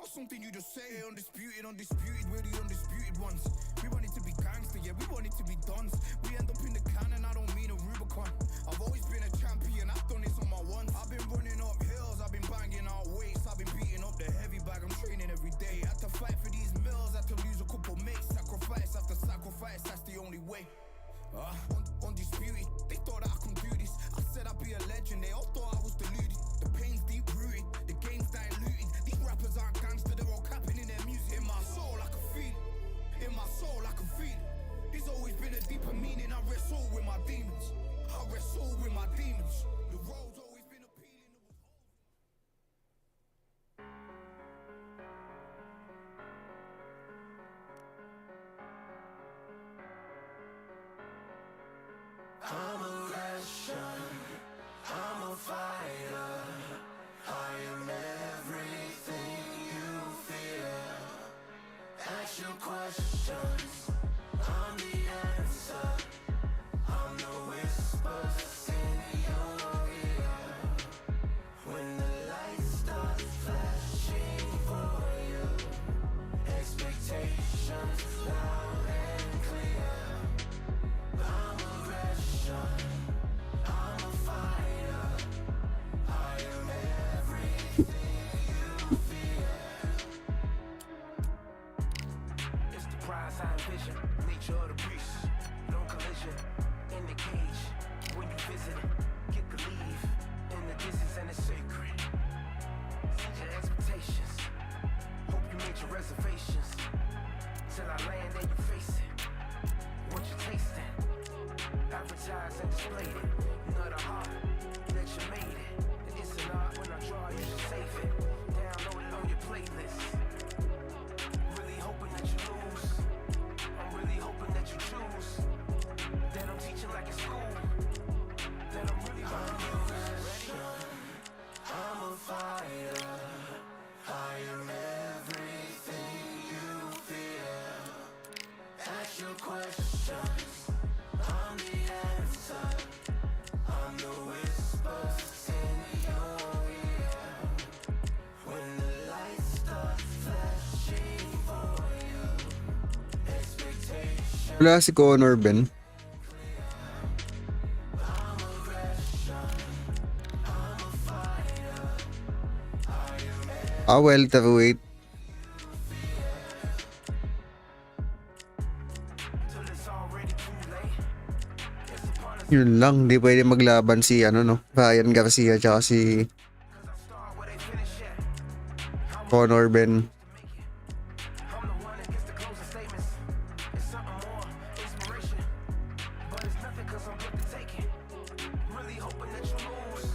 not something you just say. Undisputed, we're the undisputed ones. We want it to be gangster, yeah, we want it to be dons. We end up in the can and I don't mean a Rubicon. I've always been a champion, I've done this on my ones. I've been running up hills, I've been banging out weights. I've been beating up the heavy bag, I'm training every day. Had to fight for these mills, had to lose a couple mates. Sacrifice after sacrifice, that's the only way. Undisputed, they thought that I could do this. I said I'd be a legend, they all thought I was deluded. The pain's deep rooted, the game's diluted. These rappers aren't gangster, they're all capping in their music. In my soul I can feel it, in my soul I can feel it. There's always been a deeper meaning, I wrestle with my demons. I wrestle with my demons. The road's always been appealing. I'm a Russian, I'm a fighter. I am everything you fear. Ask your questions, I'm the answer. I'm the whispers in your ear. When the lights start flashing for you, expectations loud and clear. I'm a Russian, I'm a fighter. I am everything you fear. It's the prize I envision, nature of the beast. No collision in the cage. When you visit it, get the leave in the distance and it's sacred. Set your expectations. Hope you made your reservations. Till I land and you face it. What you tasting? Advertise and display it. Not a heart that you made it. And it's an art when I draw, you should save it. Download it on your playlist. Really hoping that you lose. I'm really hoping that you choose. That I'm teaching like it's school. That I'm really about to use. I'm a fighter. I am everything you fear. Ask your questions. I'm the answer. I'm the whispers in your ear. When the lights start flashing for you, expectations. Wala si Connor Ben. I'm a Russian, I'm a fighter. I am Welterweight. till it's already too late. It's upon us Yun lang, di pwede maglaban si Ryan Garcia tsaka si cause I start where they finish at. Connor Ben. I'm the one that gets the closing statements. It's something more, inspiration. But it's nothing cause I'm good to take it. Really hoping that you lose.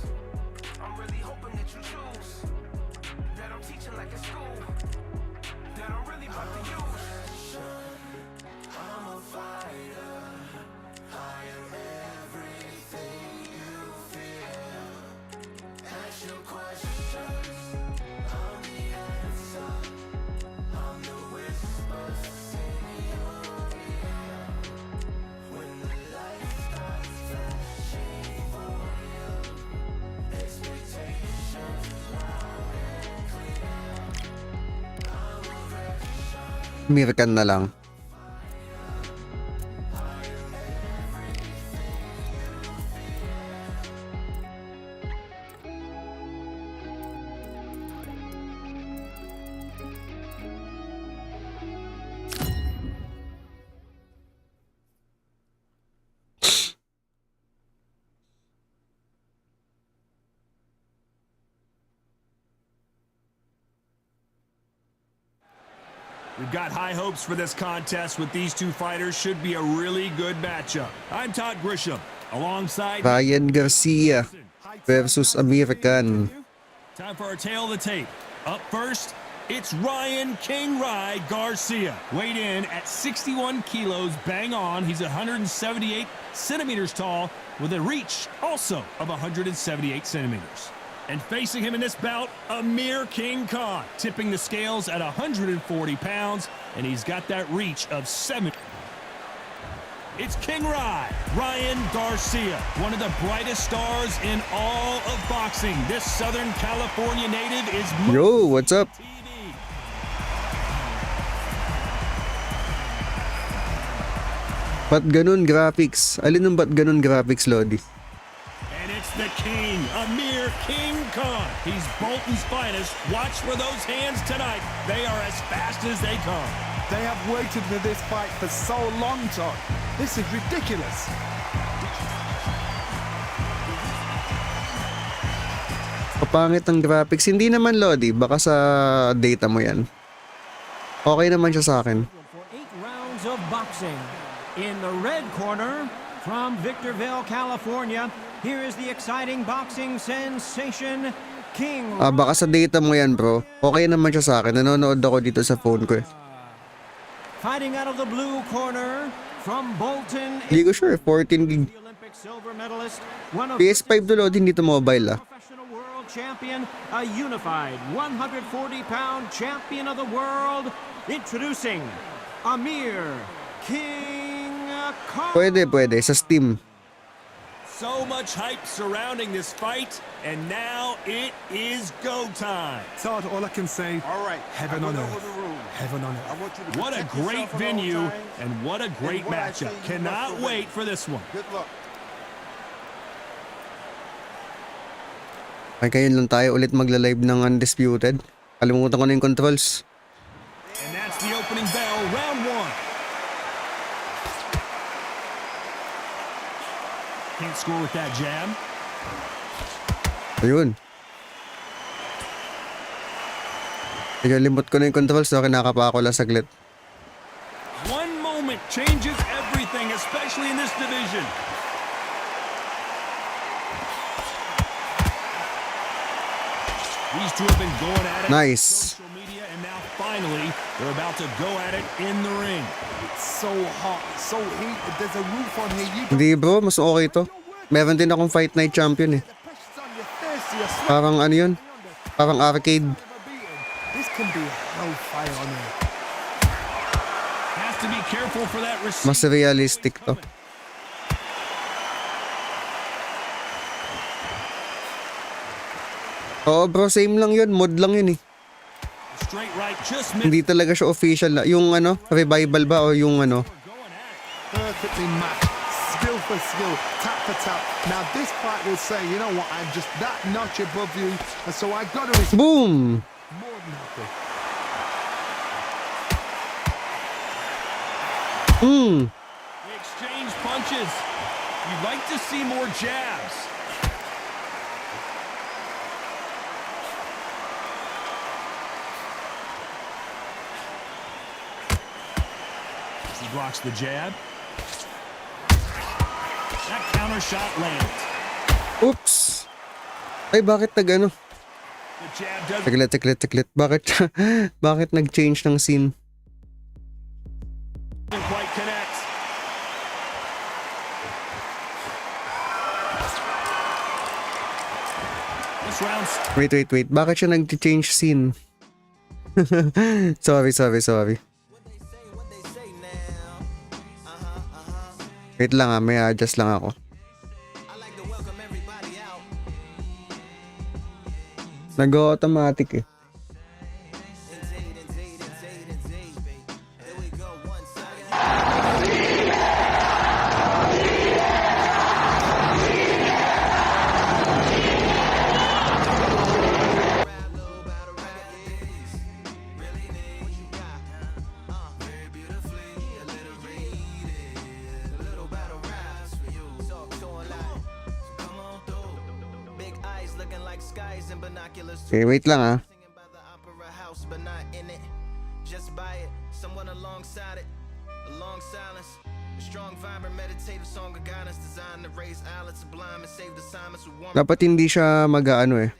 I'm really hoping that you choose. That I'm teaching like it's school. That I'm really about to use. I'm a fighter. I am everything you fear. Ask your questions. I'm the answer. I'm the whispers in your ear. When the light starts flashing for you, expectations loud and clear. I'm a Russian. American na lang. We've got high hopes for this contest with these two fighters. Should be a really good matchup. I'm Todd Grisham, alongside Ryan Garcia versus American. Time for our tail of the tape. Up first, it's Ryan King Rye Garcia. Weighed in at 61 kilos, bang on. He's 178 centimeters tall with a reach also of 178 centimeters. And facing him in this bout, Amir King Khan, tipping the scales at 140 pounds, and he's got that reach of 7. It's King Rye, Ryan Garcia, one of the brightest stars in all of boxing. This Southern California native is Yo, what's up? TV. Ba't ganun graphics? Alin ng ba't ganun graphics, Lodi? And it's the king, Amir King Khan. He's Bolton's finest. Watch for those hands tonight. They are as fast as they come. They have waited for this fight for so long, Todd. This is ridiculous. Kapangit ang graphics. Hindi naman, Lodi. Baka sa data mo yan. Okay naman siya sa akin. For 8 rounds of boxing. In the red corner, from Victorville, California, here is the exciting boxing sensation, King. Baka sa data mo yan, bro. Okay naman siya sa akin. Nanonood ako dito sa phone ko eh. Fighting out of the blue corner, from Bolton, Hindi ko sure. 14 gig. the Olympic silver medalist, one of PS5 to, Lodi. Hindi to mobile ah. professional world champion, a unified 140-pound champion of the world, introducing Amir King Khan. Pwede. Sa Steam. So much hype surrounding this fight, and now it is go time. Todd, all I can say, All right. heaven I on go earth. over the rules. Heaven on I earth. want you to What a protect great yourself at all venue, times. and what a great what I matchup. say, you Cannot must wait for this one. Good luck. Ay, kayo lang tayo ulit magla-live ng Undisputed. Kalimutan ko na yung controls. And that's the opening bell, round 1. Can't score with that jab. Ayun. Ayun, limot ko na yung controls, so kinakapa ako lang saglit. One moment changes everything, especially in this division. These two have been going at it on Nice. social media, and now finally they're about to go at it in the ring. It's so hot, so heated. There's a roof on here. You don't Hindi bro, mas okay to. Meron din akong Fight Night Champion eh. the pressure's on you, thirsty, you're sweating. Parang ano yun? Parang arcade. Never beaten. This can be hellfire on earth. Has to be careful for that receipt. Mas realistic to. Oo bro, same lang yun. Mod lang yun eh. Straight right, just missed. Hindi talaga siya official na. Yung ano, revival ba o yung ano? Perfectly matched, skill for skill, tap for tap. Now this fight will say, you know what, I'm just that notch above you, and so I got to respect Boom! more than happy. They exchange punches. You'd like to see more jabs. He blocks the jab. That counter shot lands. Oops! Ay, bakit ano? The jab doesn't Saglit. Bakit nag-change ng scene? quite connect. This round's Wait. Bakit siya nag-change scene? Sorry. Wait lang may adjust lang ako. Nag-automatic eh. Okay, wait lang Dapat hindi siya mag-ano eh.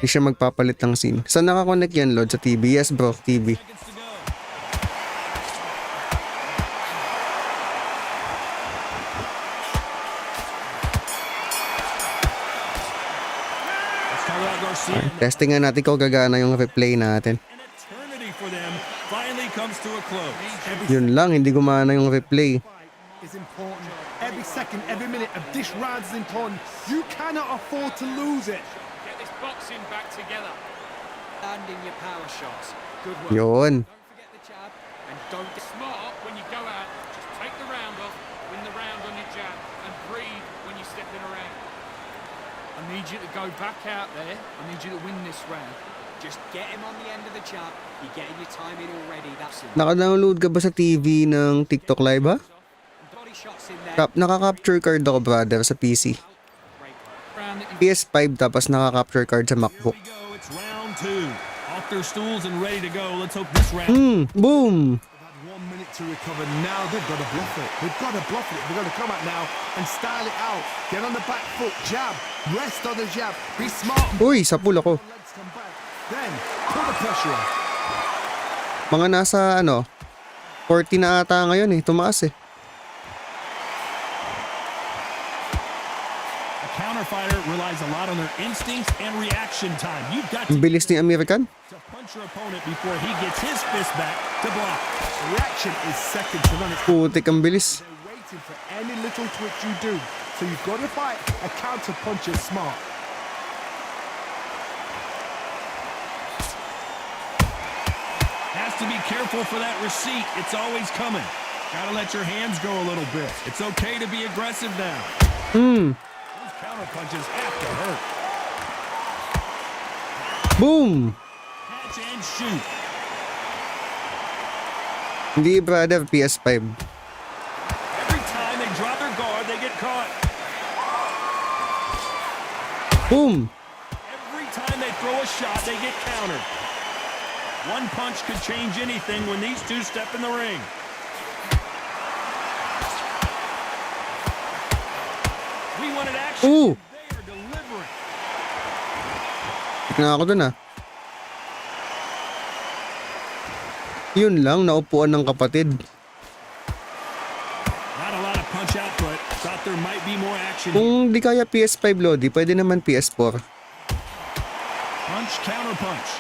Hindi siya magpapalit ng scene. Saan nakakonect yan, Lord? Sa TV? Yes bro, TV. seconds to go. Let's talk about Garcia. Testing nga natin kung gagana yung replay natin. An eternity for them finally comes to a close. Yun lang, hindi gumana yung replay. Is important. Every second, every minute of this round is important. You cannot afford to lose it. Get this boxing back together. Landing your power shots. Good work. Yun. Don't forget the jab. And don't get smart when you go out. Just take the round off, win the round on your jab, and breathe when you step in around. I need you to go back out there. I need you to win this round. Just get him on the end of the jab. You're getting your time in already. That's it. Naka-download ka ba sa TV ng TikTok Live ha? Body shots in there. Naka-capture card ako brother sa PC. PS5 tapos naka-capture card sa MacBook. Here we go. It's round 2. Off their stools and ready to go. Let's hope this round. Boom! They've had 1 minute to recover. Now they've got to bluff it. They've got to bluff it. They've got to come out now and style it out. Get on the back foot. Jab. Rest on the jab. Be smart. Uy, sapul ako. Legs come back. Then put the pressure on. Mga nasa 40 na ata ngayon eh. Tumaas eh. A counterfighter relies a lot on their instincts and reaction time. You've got Ang to bilis ni American. punch your opponent before he gets his fist back to block. The reaction is second to none. It's Putik ang bilis. They're waiting for any little twitch you do. So you've got to fight a counter puncher smart. Has to be careful for that receipt. It's always coming. Gotta let your hands go a little bit. It's okay to be aggressive now. Those counter punches have to hurt. Boom! Catch and shoot. Hindi brother, PS5. Every time they drop their guard, they get caught. Boom! Every time they throw a shot, they get countered. One punch could change anything when these two step in the ring. We wanted action. Ooh! They are delivering. Tignan ako dun ah. Yun lang, naupuan ng kapatid. Not a lot of punch output. Thought there might be more action. Kung di kaya PS5 Lodi, pwede naman PS4. Punch, counter punch.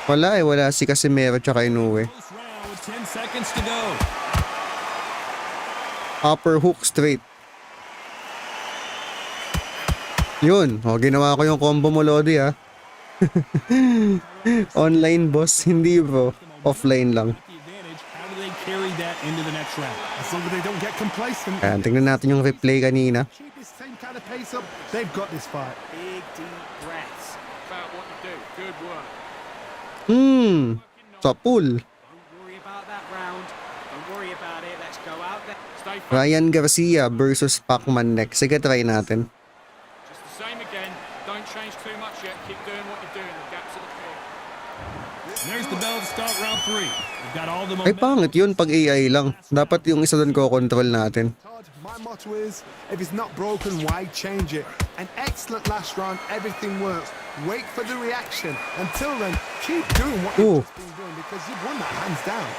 Wala eh, wala si Casimero tsaka Inoue. Close round with 10 seconds to go. Upper hook straight. Yun, ginawa ko yung combo mo Lodi ah. Online boss, hindi bro. Offline lang. The advantage. How do they carry that into the next round? As long as they don't get complacent. Ayan, tingnan natin yung replay kanina. Keep this same kind of pace up. They've got this fight. Big deep breaths. About what you do. Good work. Sapul. Don't worry about that round. Don't worry about it. Let's go out there. Stay focused. Ryan Garcia versus Pacman next. Sige, try natin. Just the same again. Don't change too much yet. Keep doing what you're doing. The gaps are the clear. There's the bell to start round 3. We've got all the Ay momentum. pangit yun pag AI lang. Dapat yung isa doon ko-control natin. Todd, my motto is, if it's not broken, why change it? An excellent last round, everything works. Wait for the reaction. Until then, keep doing what Ooh. you've just been doing because you've won that hands down.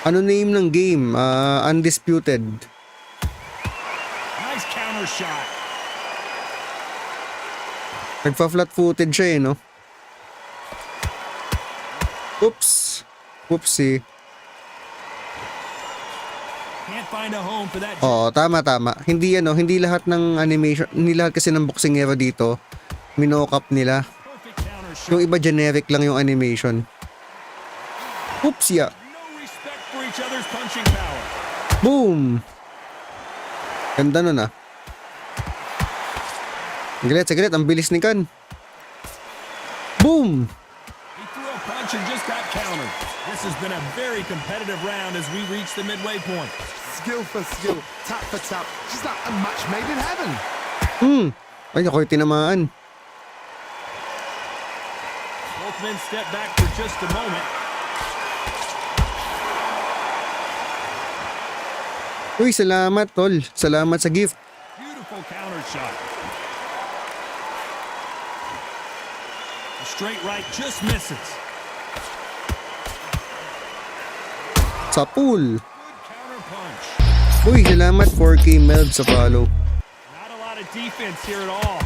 Ano name ng game? Undisputed. Nice counter shot. Nagpa-flat footed siya eh, no? Oops. Whoopsie. Can't find a home for that. Oo, tama. Hindi hindi lahat ng animation, hindi lahat kasi ng boxingero dito minokap nila. Perfect counter shot. Yung iba generic lang yung animation. Oops, yeah. No respect for each other's punching power. Boom! Ganda nun ah. Saglit, ang bilis ni Kan. Boom! He threw a punch and just got countered. This has been a very competitive round as we reach the midway point. Skill for skill, tap for tap. Just like a match made in heaven. Ay, ako'y tinamaan. Both men step back for just a moment. Uy, salamat tol. Salamat sa gift. Beautiful counter shot. The straight right just misses. Sa pool. Good counter punch. Uy, salamat 4K Melb sa follow. Not a lot of defense here at all.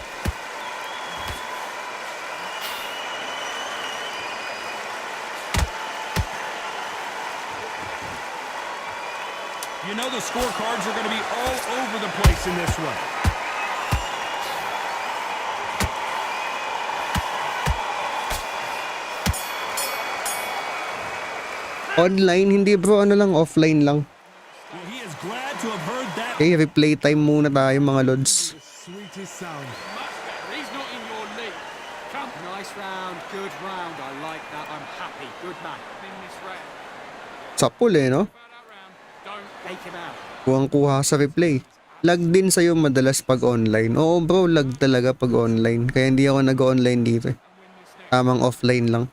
You know the scorecards are going to be all over the place in this one. Online, hindi bro, ano lang, offline lang. Well, he is glad to have heard that. Okay, replay time muna tayo mga lods. Sweetest sound. Much better. He's not in your league. Come Nice round, good round. I like that. I'm happy. Good man. in this round. Sapul eh, no? About that round. Don't Take him out. Kuhang-kuha sa replay. Lag din sa'yo madalas pag online. Oo bro, lag talaga pag online. Kaya hindi ako nag-online dito eh. win this next. Tamang offline lang.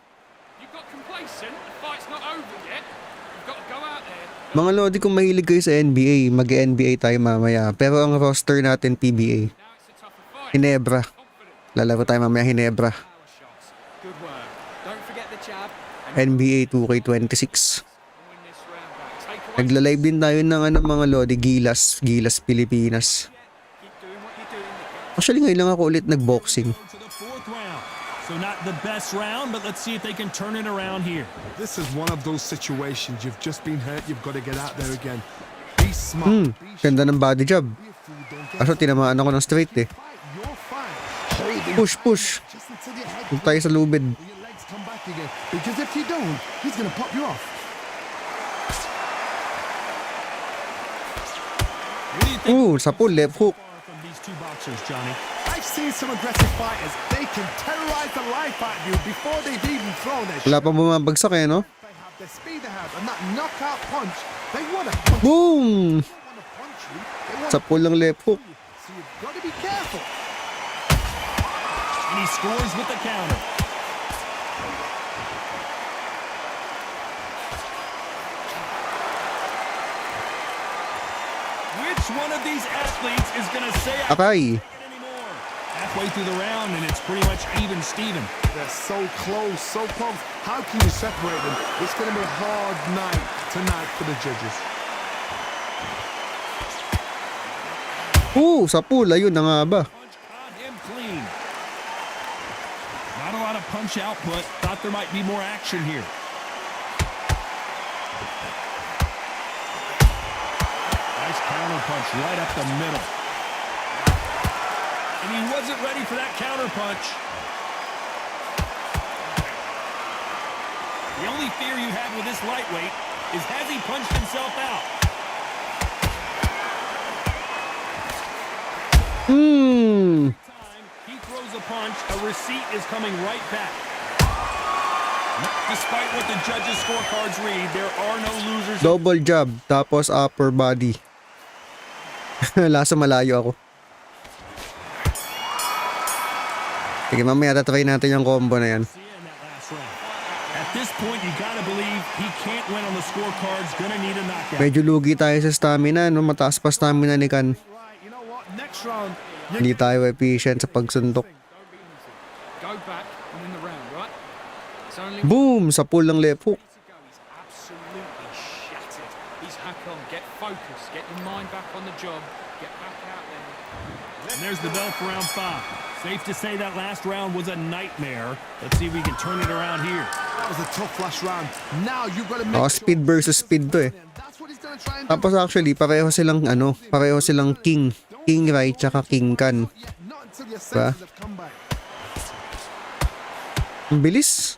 You got complacent. The fight's not over yet. You've got to go out there. Mga lodi, kung mahilig kayo sa NBA, mag-NBA tayo mamaya. Pero ang roster natin PBA. Now it's a tougher fight. Ginebra. Confident. Lalaro tayo mamaya Ginebra. Power shots. Good work. Don't forget the jab. And NBA 2K26. Win this round back. Take away. Nagla-live din tayo ng mga lodi, Gilas Pilipinas. keep doing what you're doing. Nick. Actually ngayon lang ako ulit nag-boxing. To the fourth round. So not the best round, but let's see if they can turn it around here. This is one of those situations. You've just been hurt. You've got to get out there again. Be smart. Be Ganda ng body job. Be a fool. Don't get Kaso tinamaan ako ng straight eh. fight. You're fine. Holding Push. just until your head Huwag tayo sa lubid. your legs come back again. Because if you don't, he's gonna pop you off. What do you think Sapul, left hook. from these two boxers, Johnny? I've seen some aggressive fighters. They can terrorize the life out of you before they've even thrown their Wala pang bumabagsak eh, no? They have the speed they have, and that knockout punch. They want to punch. Boom! They want to punch you. They want Sapul ng left hook. So you've got to be careful. And he scores with the counter. Which one of these athletes is going to say I Akay. can't anymore? Halfway through the round, and it's pretty much even Steven. They're so close, so close. How can you separate them? It's going to be a hard night tonight for the judges. Sapul, ayun na nga ba? Punch caught him clean. Not a lot of punch output. Thought there might be more action here. Nice counter punch right up the middle. And he wasn't ready for that counter punch. The only fear you have with this lightweight is has he punched himself out? Hmm. Time he throws a punch, a receipt is coming right back. Despite what the judges' scorecards read, there are no losers. Double jab, tapos upper body. Lasa malayo ako. Sige, mamaya tatry natin yung combo na yan. In that last round. At this point, you gotta believe he can't win on the scorecards. Gonna need a knockout. Medyo lugi tayo sa stamina, no? Mataas pa stamina ni Kan. Right, you know what? Next round, Hindi tayo efficient sa pagsuntok. Go back and win the round, right? It's only Boom! Sapul ng left hook. to go. He's absolutely shattered. He's hack on. Get focused. Get your mind back on the job. Get back out there. And there's the bell for round 5. Safe to say that last round was a nightmare. Let's see if we can turn it around here. that was a tough last round. Now you've got to make Speed versus speed to eh. That's what he's going to try and do. Tapos actually, pareho silang king. King Rai tsaka King Kan. Yeah, not until your Diba? senses have come back. Ang bilis.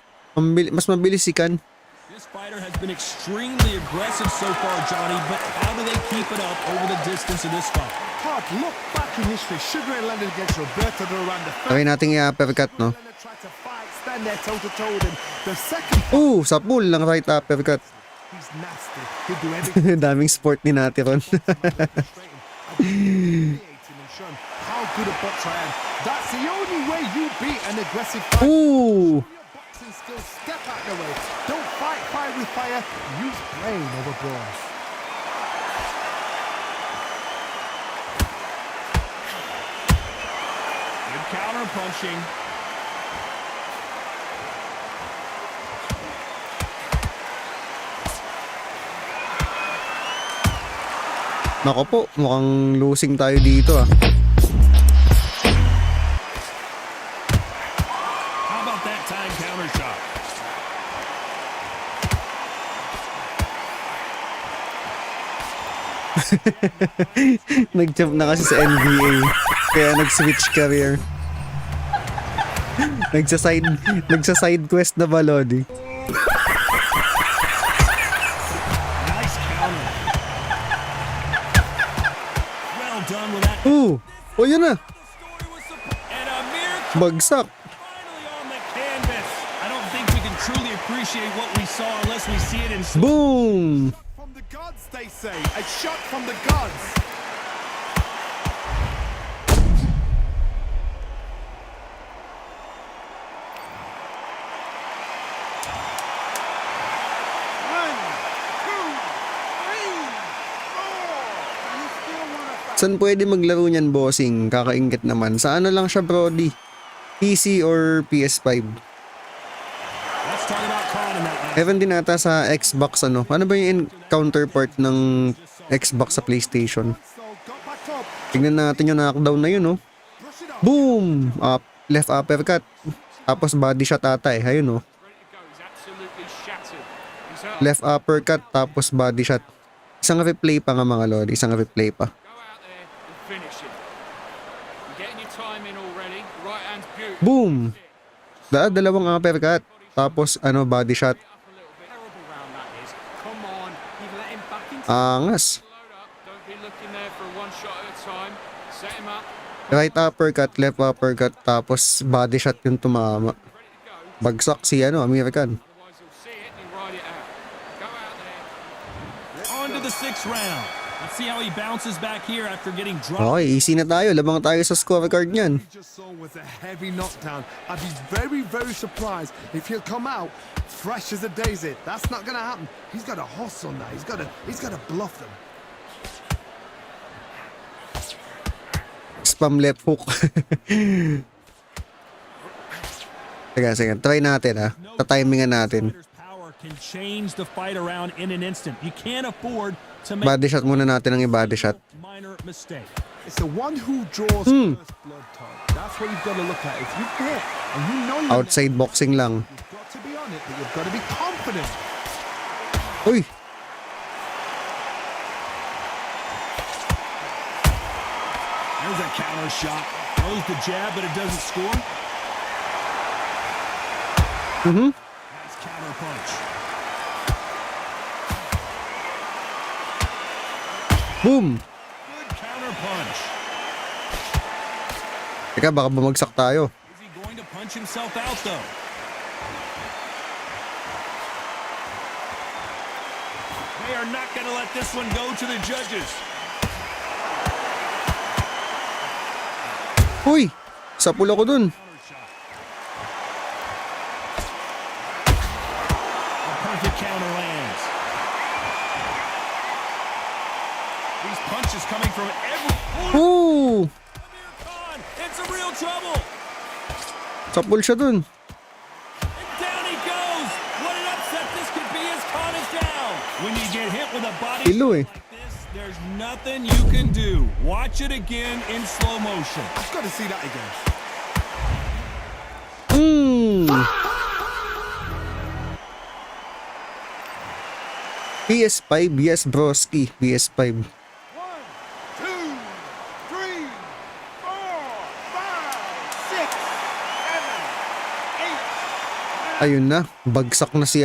Mas mabilis si Kan. This fighter has been extremely aggressive so far, Johnny, but how do they keep it up over the distance of this fight? Hard look back in history. Sugar Ray Leonard against Roberto Durán. Try natin i-uppercut, no? Leonard tried to fight, stand there toe to toe with him. The second Sapul ng right uppercut. he's nasty. He'll do everything. Daming sport ni Nateron. How good a boxer I am. That's the only way you beat an aggressive fighter. Ooh! Your boxing skills, step out the way. Don't fight fire with fire. Use brain over brawn. Good counter punching. Nako po, mukhang losing tayo dito ah. How about that time counter shot? Nag-jump na kasi sa NBA. Kaya nag-switch career. Nagsa-side quest na ba, Lodi? done with that. Oh, yun na. And Amir Bagsak. finally on the canvas. I don't think we can truly appreciate what we saw unless we see it in slow. Boom! From the gods, they say. A shot from the gods. Saan pwede maglaro niyan, bossing? Kakaingit naman. Sa ano lang siya, Brody? PC or PS5? Let's talk about Khan in that last. Meron din ata sa Xbox, ano? Ano ba yung counterpart ng Xbox sa PlayStation? So got back up. Tignan natin yung knockdown na yun, oh. Brush it off. Boom! Left uppercut. Tapos body shot ata eh. Ayun, oh. Ready to go. He's absolutely shattered. He's hurt. Left uppercut, tapos body shot. Isang replay pa nga, mga lord. Isang replay pa. Go out there and finish him. You're getting your time in already. Right hand's beautiful. Boom! Dalawang uppercut. Tapos, body shot. Up a little bit. Terrible round that is. Come on, you've let him back into Angas. Load up. Don't be looking there for one shot at a time. Set him up. Right uppercut, left uppercut, tapos body shot yung tumama. Ready to go. Bagsak si American. Otherwise he'll see it and he'll ride it out. Go out there. On to the 6th round. Let's see how he bounces back here after getting dropped. Okay, easy na tayo. Labang tayo sa scorecard niyan. We just saw was a heavy knockdown. I'd be very, very surprised if he'll come out fresh as a daisy. That's not gonna happen. He's got a hustle on that. He's got to bluff them. Spam left hook. Sige. Try natin, ha. Tatimingan natin. Fighter's power can change the fight around in an instant. You can't afford to make Body shot muna natin ang i-body shot. minor mistake. It's the one who draws first blood, Tom. That's what you've got to look at. If you hit and you know you're Outside boxing lang. you've got to be on it, but you've got to be confident. Uy! There's a counter shot. Throws the jab, but it doesn't score. Nice counter punch. Boom! Good counter punch. Teka, baka bumagsak tayo. Is he going to punch himself out, though? They are not going to let this one go to the judges. Uy! Sapul ako dun. Counter shot. A perfect counter lands. These punches coming from every corner. Ooh! Amir Khan, it's a real trouble. Sapul siya dun. And down he goes. What an upset this could be as Khan is down. When you get hit with a body Ilo eh. like this, there's nothing you can do. Watch it again in slow motion. I've got to see that again. PS5, yes broski. PS5. 1, 2, 3, 4, 5, 6, 7, 8. Ayun na. Bagsak na si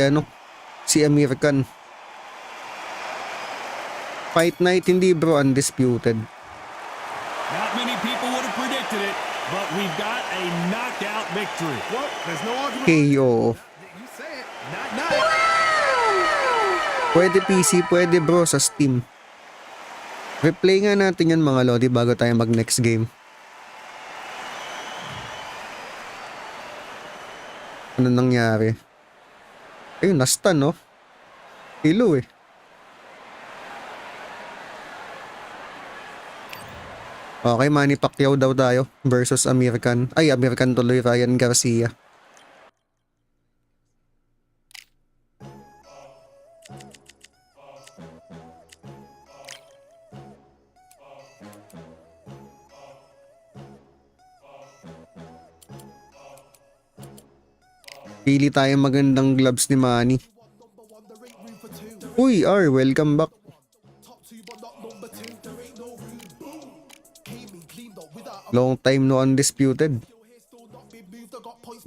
American. Fight night, hindi bro, undisputed. Not many people would have predicted it, but we've got a knockout victory. Well, there's no argument. KO. You say it. Night. Pwede PC, pwede bro sa Steam. Replay nga natin yan mga lodi bago tayo mag next game. Ano nangyari? Ayun, na-stun no? Hilo eh. Okay, Manny Pacquiao daw tayo versus American. Ay, American tuloy, Ryan Garcia. Pili tayo magandang gloves ni Manny. Uy, R, welcome back. Long time no undisputed.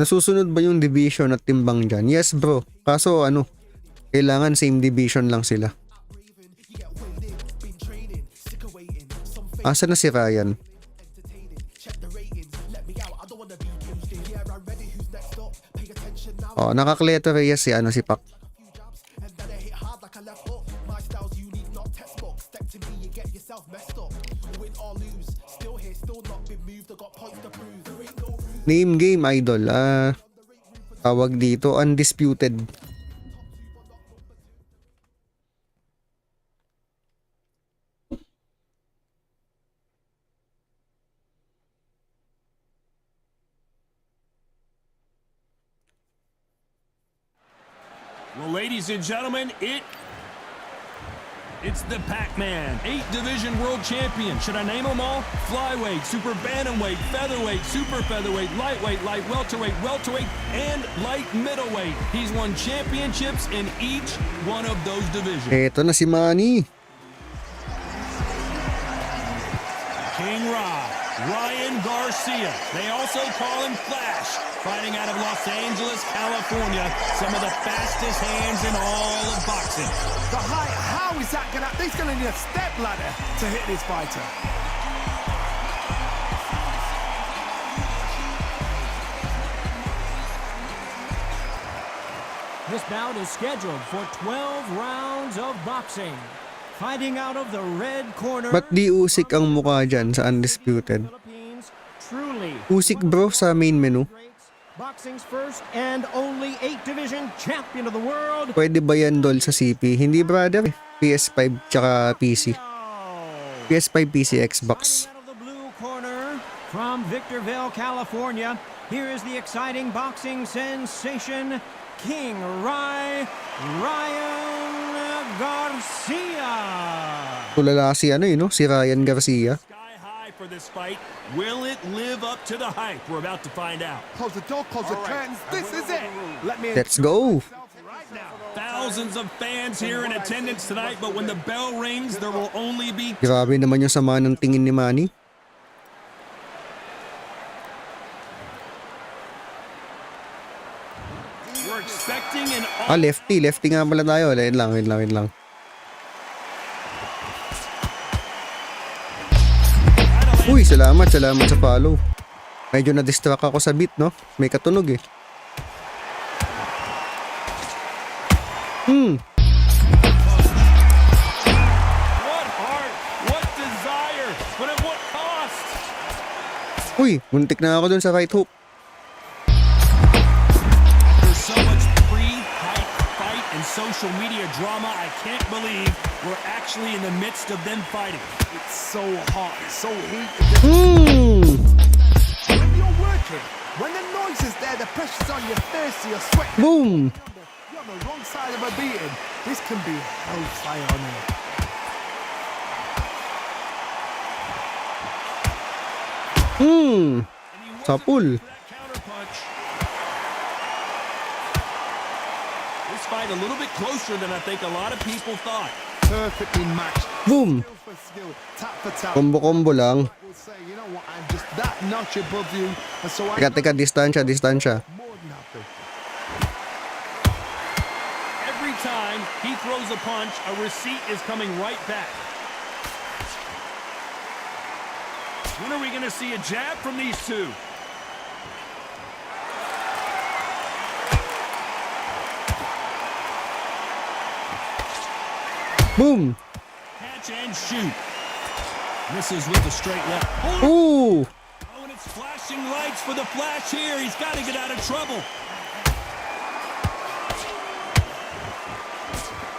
Nasusunod ba yung division at timbang dyan? Yes bro. Kaso kailangan same division lang sila. Asa na si Ryan? Oh, naka-Cleto Reyes si ano si Pac. Name game idol. Tawag dito undisputed. Well, ladies and gentlemen, it's the Pac-Man, 8-division world champion. Should I name them all? Flyweight, super bantamweight, featherweight, super featherweight, lightweight, light welterweight, and light middleweight. He's won championships in each one of those divisions. Eto na si Manny. King Ryan Garcia. They also call him Flash. Fighting out of Los Angeles, California. Some of the fastest hands in all of boxing. The height, how is that gonna... He's gonna need a step ladder to hit this fighter. This bout is scheduled for 12 rounds of boxing. Fighting out of the red corner. Ba't di Usyk ang mukha dyan sa undisputed? Usyk bro sa main menu. Boxing's first and only 8-division champion of the world. Pwede ba yan dol sa CP? Hindi brother. PS5 tsaka PC. PS5, PC, Xbox. Out of the blue corner from Victorville, California. Here is the exciting boxing sensation, King Ryan Garcia. Tulala si ano no? Si Ryan Garcia. Sky high for this fight. Will it live up to the hype? We're about to find out. Close the door, close the curtains. This is it. Let me... Let's go. Thousands of fans here in attendance tonight, but when the bell rings, there will only be... Grabe naman yung sama ng tingin ni Manny. We're expecting an... Lefty nga pala tayo. Wait lang. Uy, salamat sa follow. Medyo na-distract ako sa beat, no? May katunog eh. What heart, what desire, but at what cost? Uy, muntik na ako dun sa right hook. There's so much pre-hype fight and social media drama, I can't believe we're actually in the midst of them fighting. It's so hot, it's so heated. When you're working, when the noise is there, the pressure's on your face, you're sweating. Boom! You're on the wrong side of a beating. This can be hellfire on you. Sapul. This fight a little bit closer than I think a lot of people thought. Perfectly matched. Boom! Skill for skill, tap for tap. Combo lang. Will say, you know what, I'm just that notch above you, and so I Teka, distansya. more than happy. Every time he throws a punch, a receipt is coming right back. When are we going to see a jab from these two? Boom! Catch and shoot. Misses with the straight left. Ooh! Oh, and it's flashing lights for the Flash here. He's got to get out of trouble.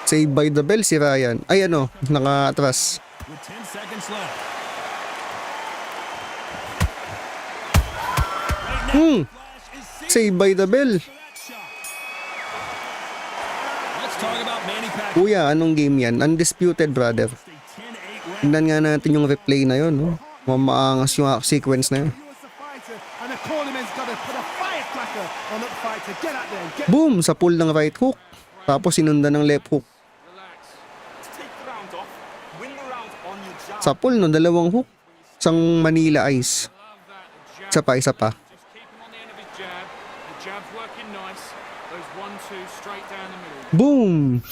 Saved by the bell si Ryan. Ay ano, naka-atras. With 10 seconds left. Flash is Saved by the bell. for that shot. Let's talk about Manny Pacquiao. Kuya, anong game yan? Undisputed, brother. A 10-8 round. Tingnan nga natin yung replay na yun, no? Mamaangas yung sequence na yun. You as a fighter, and the cornerman's got to put a firecracker on that fighter. Get out there and get. Boom! Sa pull ng right hook. Tapos sinundan ng left hook. Take the round off, win the round on your jab. Sa pull, no? Dalawang hook. Isang Manila Ice. Isa pa. Just keep him on the end of his jab. The jab's working nice. Those 1-2 straight down the middle. Boom!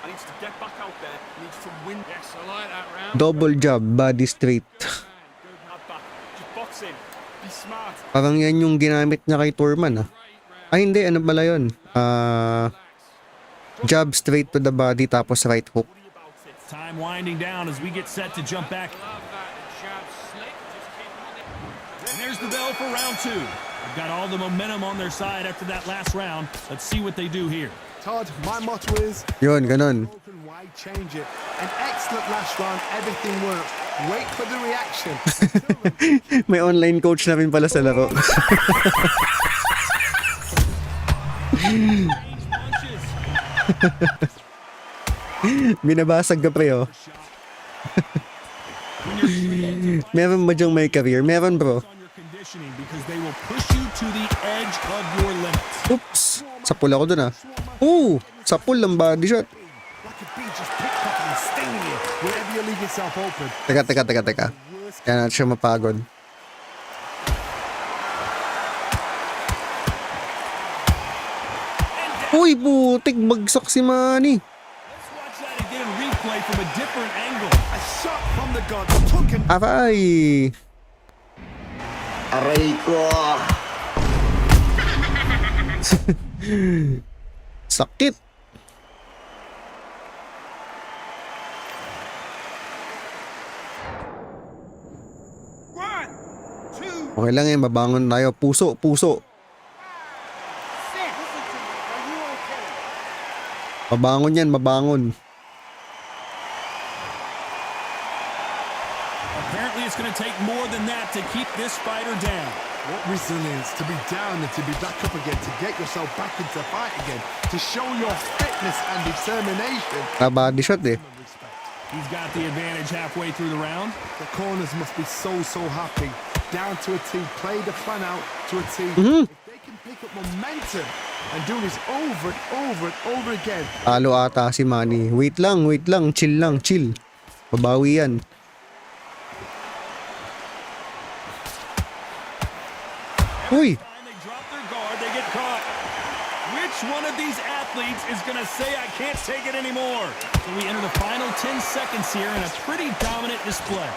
I need needs to get back out there, needs to win. Yes, I like that round. Double jab, body straight. Good hard back. Just box in. Be smart. Parang yan yung ginamit niya kay Turman, ah. Ay, hindi. Ano pala yun? Jab straight to the body, tapos right hook. Time winding down as we get set to jump back. Love that. The jab slick. Just keep him on it. And there's the bell for round 2. They've got all the momentum on their side after that last round. Let's see what they do here. Todd, my motto is Yun, ganun. broken, why change it? An excellent last round, everything worked. Wait for the reaction. May online coach na rin pala sa laro. Punches. Binabasag ka pre, oh. Meron ba dyang may career? Meron, bro. On your conditioning because they will push you to the edge of your limits. Oops. Sapul ako dun, ah. Ooh! Sapul ng body shot. Like a bee just picked up and stinging you whenever you leave yourself open. Teka. Kaya natin siya mapagod. Uy, putik. Bagsak si Manny. Let's watch that again, replay from a different angle. A shot from the god took him. Aray! Aray ko. Sakit. Okay lang yan, babangon tayo. Puso. Babangon yan, babangon. Apparently it's going to take more than that to keep this fighter down. What resilience to be down and to be back up again, to get yourself back into the fight again, to show your fitness and determination. Body shot eh. He's got the advantage halfway through the round. The corners must be so happy. Down to a T, play the plan out to a T. If they can pick up momentum and do this over and over again. Talo ata si Manny. Wait lang. Chill. Babawi yan. Uy! Time they drop their guard, they get caught. Which one of these athletes is going to say, I can't take it anymore? So we enter the final 10 seconds here in a pretty dominant display.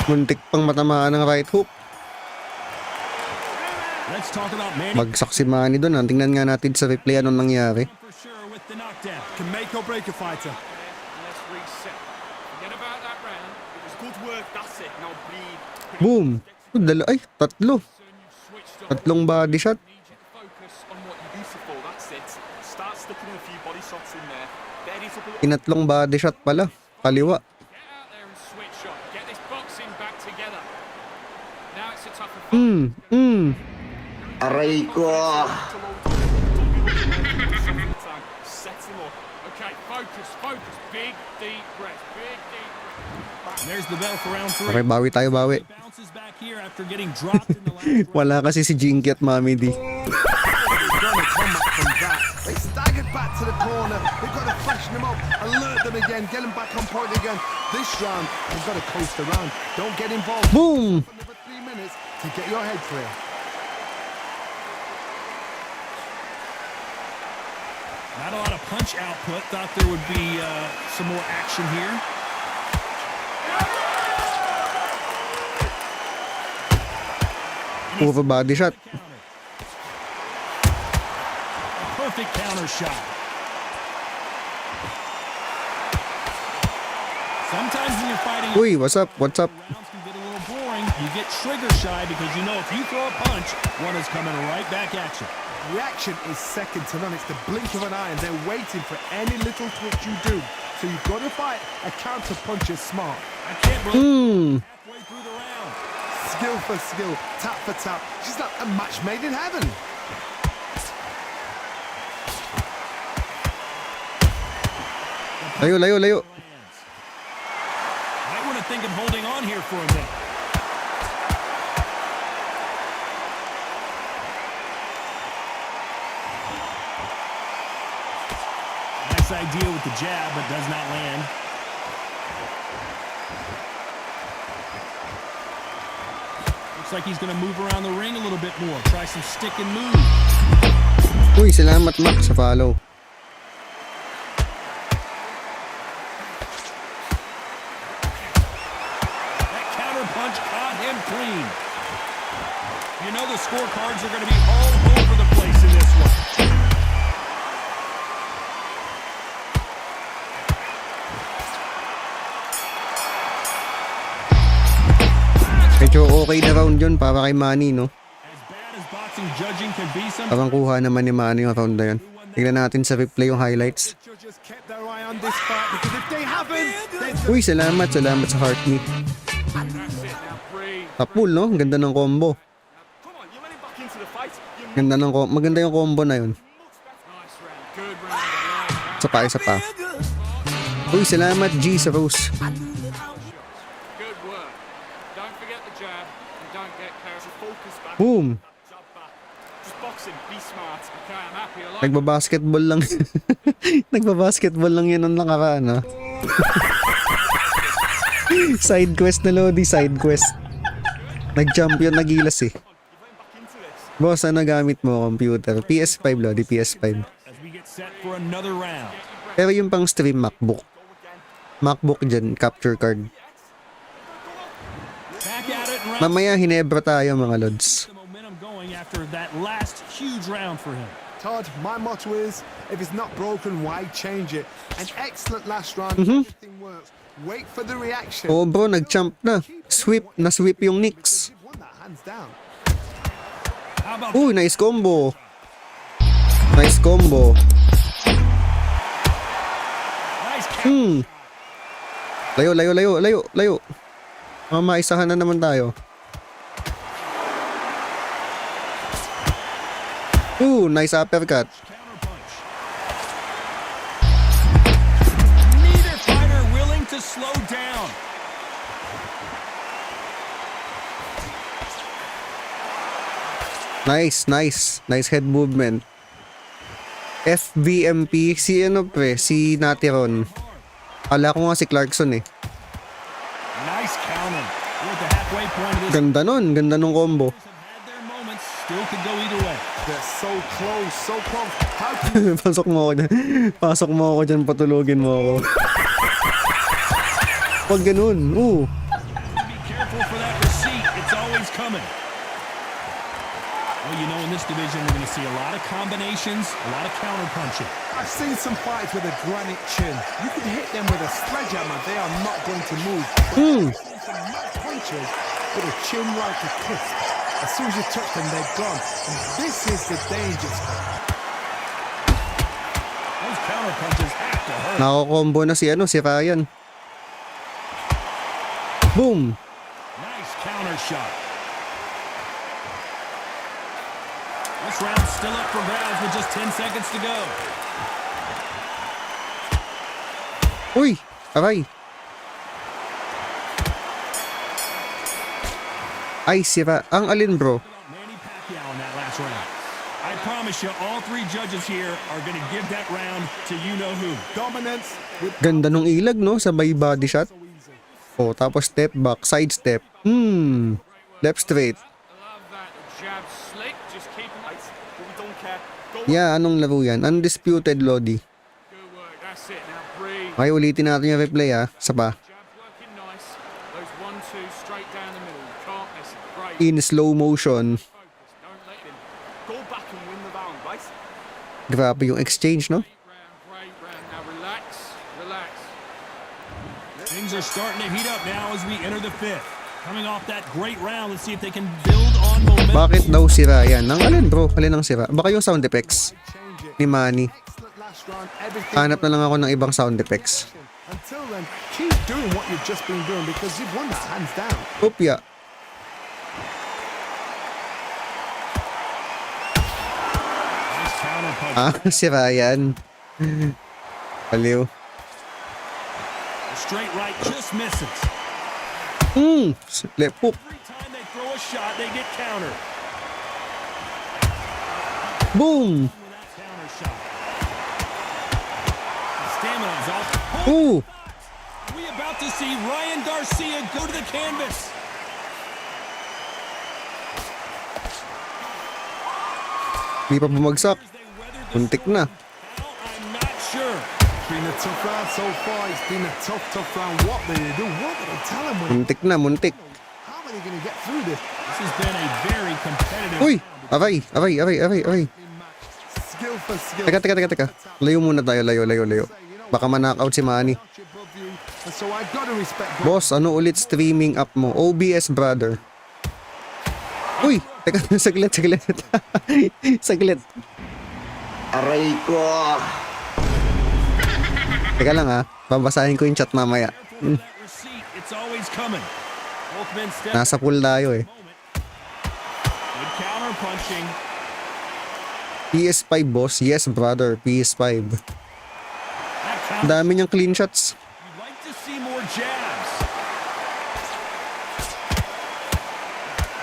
Muntik pang matamaan ng right hook. Let's talk about Manny Bagsak si Manny doon. Tingnan nga natin sa replay anong nangyari. for sure with the knockdown. Can make or break a fighter. Let's reset. Forget about that round. It was good work. That's it. Now breathe. Boom! Tatlo. Soon you've switched on. Tatlong body shot. Need you to focus on what you're beautiful. That's it. Start sticking a few body shots in there. There is up a little. Inatlong body shot pala. Kaliwa. Get out there and switch on. Get this boxing back together. Now it's a tougher fight. Aray ko. Sets him up. Okay, focus. Big, deep breath. There's the bell for round 3. Okay, bawi tayo. Bounces back here after getting dropped in the last round. Wala kasi si Jinky at Mami D. They're gonna come back from that. They staggered back to the corner. They've got to freshen them up, alert them again, get them back on point again. This round, you've got to coast around. Don't get involved. Boom! Another 3 minutes to get your head clear. Not a lot of punch output. Thought there would be some more action here. Over body shot. A perfect counter shot. Sometimes when you're fighting, Uy, what's up? rounds can get a little boring. You get trigger shy because you know if you throw a punch, one is coming right back at you. Reaction is second to none. It's the blink of an eye, and they're waiting for any little twitch you do. So you've got to fight a counter punch is smart. I can't believe halfway through the round. Skill for skill, tap for tap. She's like a match made in heaven. Layo. Might want to think of holding on here for a minute. Nice idea with the jab, but does not land. Looks Looks like he's going to move around the ring a little bit more. Try some stick and move. Uy, salamat Mac sa follow. That counter punch caught him clean. You know the scorecards are going to be all over the place in this one. Medyo okay na round yun para kay Manny, no? As bad as boxing judging can be sometimes. Parang kuha naman ni Manny yung round na yun. Tignan natin sa replay yung highlights. Judges kept their eye on this fight because if they haven't, then Uy, salamat sa heart meet. That's it now, Brgy. Tapul, no? Ganda ng combo. Maganda yung combo na yun. Nice round. Good round. I like that. Isa pa. Uy, salamat G sa Rose. Good work. Don't forget the jab and don't get carried. Focus back. Boom! Jab back. Just boxing. Be smart. Okay, I'm happy. I like Nagbabasketball lang. Nagbabasketball lang yan nung nakaraan, ha? Side quest na Lodi, side quest. Nag-champion, nagilas eh. Boss, ano gamit mo computer? PS5 Lodi, PS5. As we get set for another round. Pero yung pang stream MacBook. MacBook dyan, capture card. Back at it and round. Mamaya Ginebra tayo mga lods. The momentum going after that last huge round for him. Todd, my motto is, if it's not broken, why change it? An excellent last round. Everything works. Wait for the reaction. Oh bro, nag-champ na. Na-sweep yung Knicks. You've won that hands down. How about Uy, nice combo. Nice combo. nice count? Layo. Mamaisahan na naman tayo. Nice uppercut. Counter punch. Neither fighter willing to slow down. Nice head movement. FVMP, si Natiron. Kala ko nga si Clarkson eh. Nice counter. We're at the halfway point of this. Ganda nung combo. Have had their moments. Still could go either way. They're so close, so close. How can Pasok mo ako dyan, patulogin mo ako. Pag ganun, Be careful for that receipt. It's always coming. Well, you know, in this division, we're going to see a lot of combinations, a lot of counter punching. I've seen some fights with a granite chin. You could hit them with a sledgehammer, they are not going to move. But I've seen some mad punches with a chin like a crisp. As soon as you touch them, they're gone. And this is the danger spot. Those counter punches have to hurt. Nako-combo na si Ryan. Boom! Nice counter shot. This round's still up for grabs with just 10 seconds to go. Uy! Aray! Ay, sira. Ang alin bro? Manny Pacquiao in that last round. I promise you, all three judges here are going to give that round to you-know-who. Dominance with Ganda nung ilag, no? Sabay body shot. Oh, tapos step back, side step. Left straight. I love that. The jab slick. Just keep him. But we don't care. Go. Yeah, anong laro yan? Undisputed Lodi. Good work. That's it now. Brgy. Okay, ulitin natin yung replay Sa pa. Jab working nice. Those 1-2 straight down the middle. You can't miss it. Great. In slow motion. Focus. Don't let him. Go back and win the round, right? Grabe yung exchange, no? Great round. Now relax. Relax. Things are starting to heat up now as we enter the fifth. Coming off that great round, let's see if they can build on momentum. Bakit daw sira yan? Ang alin bro? Alin ang sira? Baka yung sound effects ni Manny. excellent last round. Everything Hanap na lang ako ng ibang sound effects. Until then, keep doing what you've just been doing because you've won that hands down. Upya. Nice counter punch. Sira yan. Baliw. The straight right just misses. Left hook. Every time they throw a shot, they get countered. Boom! With that counter shot. The stamina's off. Ooh! We about to see Ryan Garcia go to the canvas. Hindi pa bumagsak. Muntik na. I'm not sure. It's been a tough round so far. It's been a tough round. What do they do? What do they tell him? Muntik na, muntik. How are they going to get through this? This has been a very competitive. Uy! Aray. Skill for skill. Teka. Layo muna tayo, layo. Baka ma-knockout si Manny. And so I gotta respect. Boss, ano ulit streaming app mo? OBS, brother. Uy! Teka, saglit. Saglit. Aray ko. Teka lang ha. Babasahin ko yung chat mamaya. That receipt, it's always coming. Both men step. Nasa pool tayo eh. Good counter punching. PS5 boss. Yes, brother. PS5. That counter. Dami niyang clean shots. You'd like to see more jabs.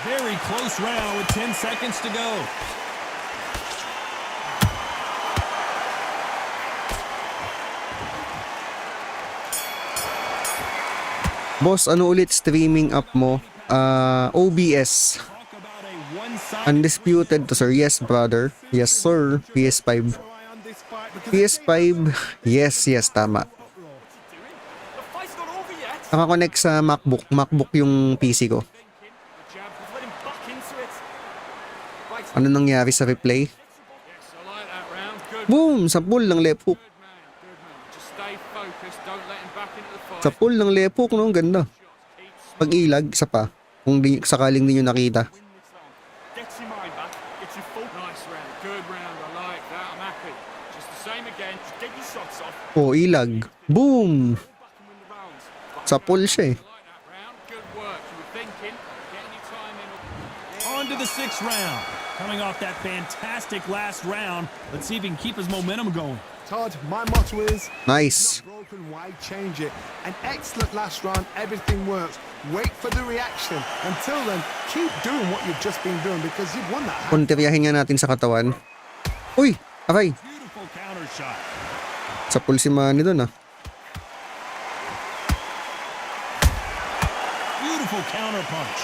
Very close round with 10 seconds to go. Boss, ano ulit streaming app mo? OBS. Talk about a one-sided. Undisputed to sir. Yes, brother. Yes, sir. PS5. PS5. Yes, tama. Nakakonect sa MacBook. MacBook yung PC ko. Ano nangyari sa replay? Yes, I like that round. Good Boom! Sa pool ng left hook. man. Good man. Just stay focused. Don't let him back into the fight. Sa pool ng left hook, no? Ganda. Pag ilag, isa pa. Kung sakaling di nyo nakita. Get your mind back. Get your full. Nice round. Good round. I like that. I'm happy. Just the same again. Just get your shots off. Oh, ilag. Boom! Back and win the rounds. Sa pool siya eh. I like that round. Good work. You were thinking. Getting your time in. On to the 6th round. Coming off that fantastic last round. Let's see if he can keep his momentum going. Todd, my motto is Nice. broken, why change it? An excellent last round, everything works. Wait for the reaction. Until then, keep doing what you've just been doing because you've won that. Konteryahin nga natin sa katawan. Uy! Aray! Beautiful counter shot. Sa pool si Manny dun ah. Beautiful counter punch.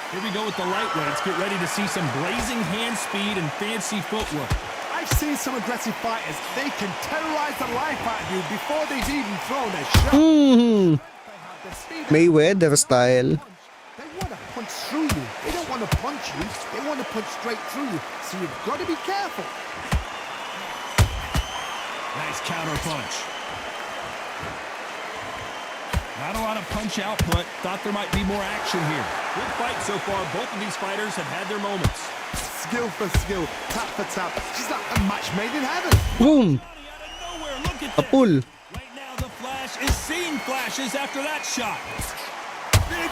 Here we go with the lightweights. Get ready to see some blazing hand speed and fancy footwork. I've seen some aggressive fighters. They can terrorize the life out of you before they've even thrown a shot. Hmm. They have the speed. Mayweather style. They want to punch through you. They don't want to punch you. They want to punch straight through you. So you've got to be careful. Nice counter punch. Not a lot of punch output. Thought there might be more action here. Good fight so far. Both of these fighters have had their moments. Skill for skill, tap for tap. She's like a match made in heaven. Boom! Out of nowhere, look at A this. pool. Right now, the Flash is seeing flashes after that shot.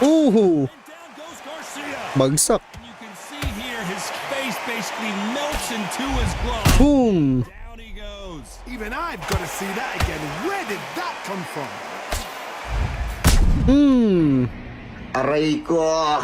Ooh! Down goes Garcia. Bagsak. And you can see here his face basically melts into his glove. Boom! Down he goes. Even I've got to see that again. Where did that come from? Hmm. Aray ko.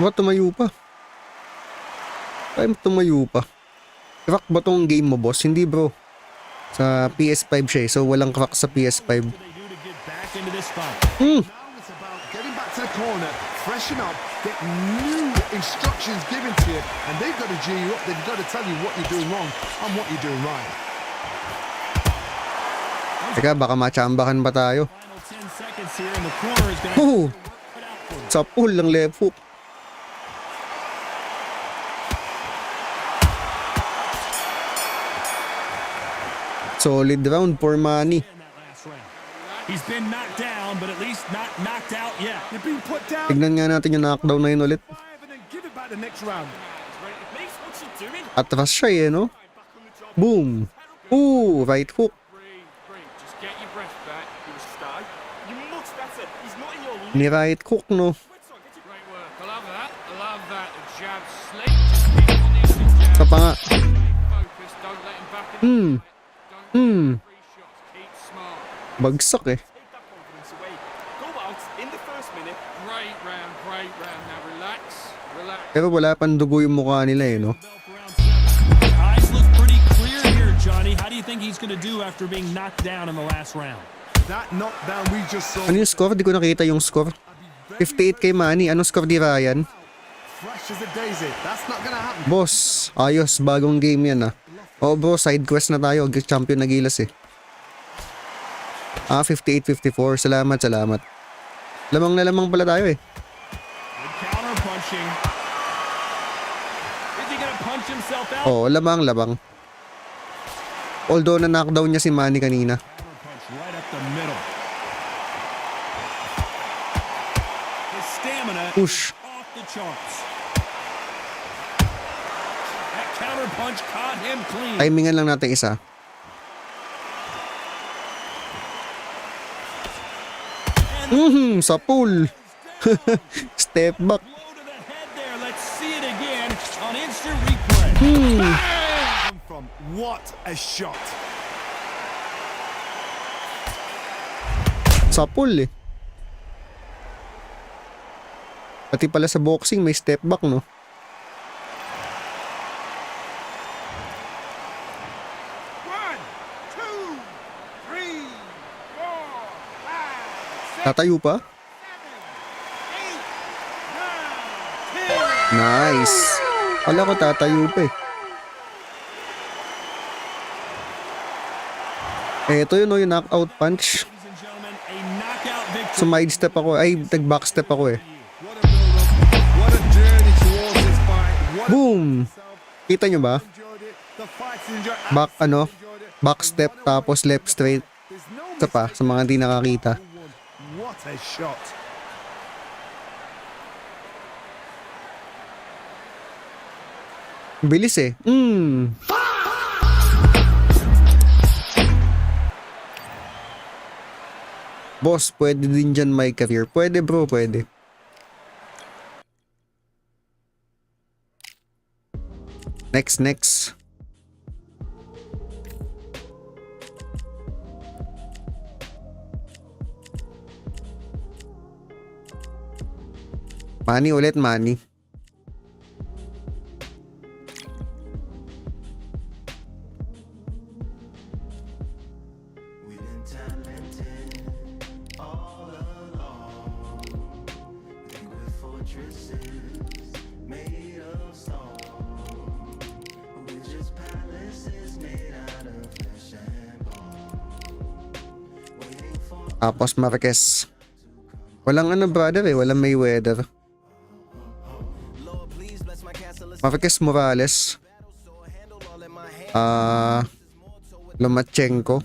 Ba't tumayo pa? Ay, tumayo pa. Crack ba tong game mo, boss? Hindi, bro. Sa PS5 siya eh. So, walang crack sa PS5. What do they do to get back into this fight? Hmm. Now it's about getting back to the corner, freshen up, get new instructions given to you, and they've got to G you up. They've got to tell you what you're doing wrong and what you're doing right. Teka, baka machambakan ba tayo? Final 10 seconds here and the corner is going to Oh! put out for him. Sa pool ng left hook. Solid round for Manny. In that last round. He's been knocked down, but at least not knocked out yet. You've been put down, Tignan nga natin yung knockdown na yun ulit. and then give it back the next round. Atras siya eh, no? Boom! Ooh! Right hook. Breathe. Just get your breath back. You stay. You're much better. He's not in your league. Ni right hook, no? Great work. I love that. I love that. The jab slick. Just keep on the other jab. Sa pa nga. Focus. Don't let him back in the Hmm. fight. Don't Hmm. free shots. Keep smart. Bagsak eh. Great round. Great round. Now relax. Relax. Pero wala pang dugo yung mukha nila eh, no? Bell for round 7. you think he's going to do after being knocked down in the last round? That knockdown we just saw. Ano yung score? Di ko nakita yung score. 58 kay Manny. Anong score di Ryan? Fresh as a daisy. That's not gonna happen. Boss, ayos. Bagong game yan ah. Oo bro, side quest na tayo. Champion na gilas eh. 58-54. Salamat. Lamang na lamang pala tayo eh. Good counter punching. Is he gonna punch himself out? Oo, lamang. Although na-knockdown niya si Manny kanina. Counter punch right up the middle. His stamina Push. is off the charts. That counter punch caught him clean. Timingan lang natin isa. Sa pool. Step back. Blow to the head there. Let's see it again on instant replay. From what a shot. Sa pool eh. Pati pala sa boxing may step back no. Tatayo pa? Nice. Wala ko tatayo pa eh. Ito yun o, yung knockout punch. Ladies and gentlemen, a knockout victory. Sumide step ako. Ay, nag-back step ako eh. What a journey towards this fight. Boom! Kita nyo ba? Enjoyed it. The fight's enjoyed. Back back step tapos left straight. Ito pa, sa mga hindi nakakita. What a shot. Bilis eh. Boss, pwede din dyan my career. Pwede bro, pwede. Next. Manny ulit, Manny. Tapos Marquez. Walang ano brother eh, walang Mayweather. Marquez Morales. Lomachenko.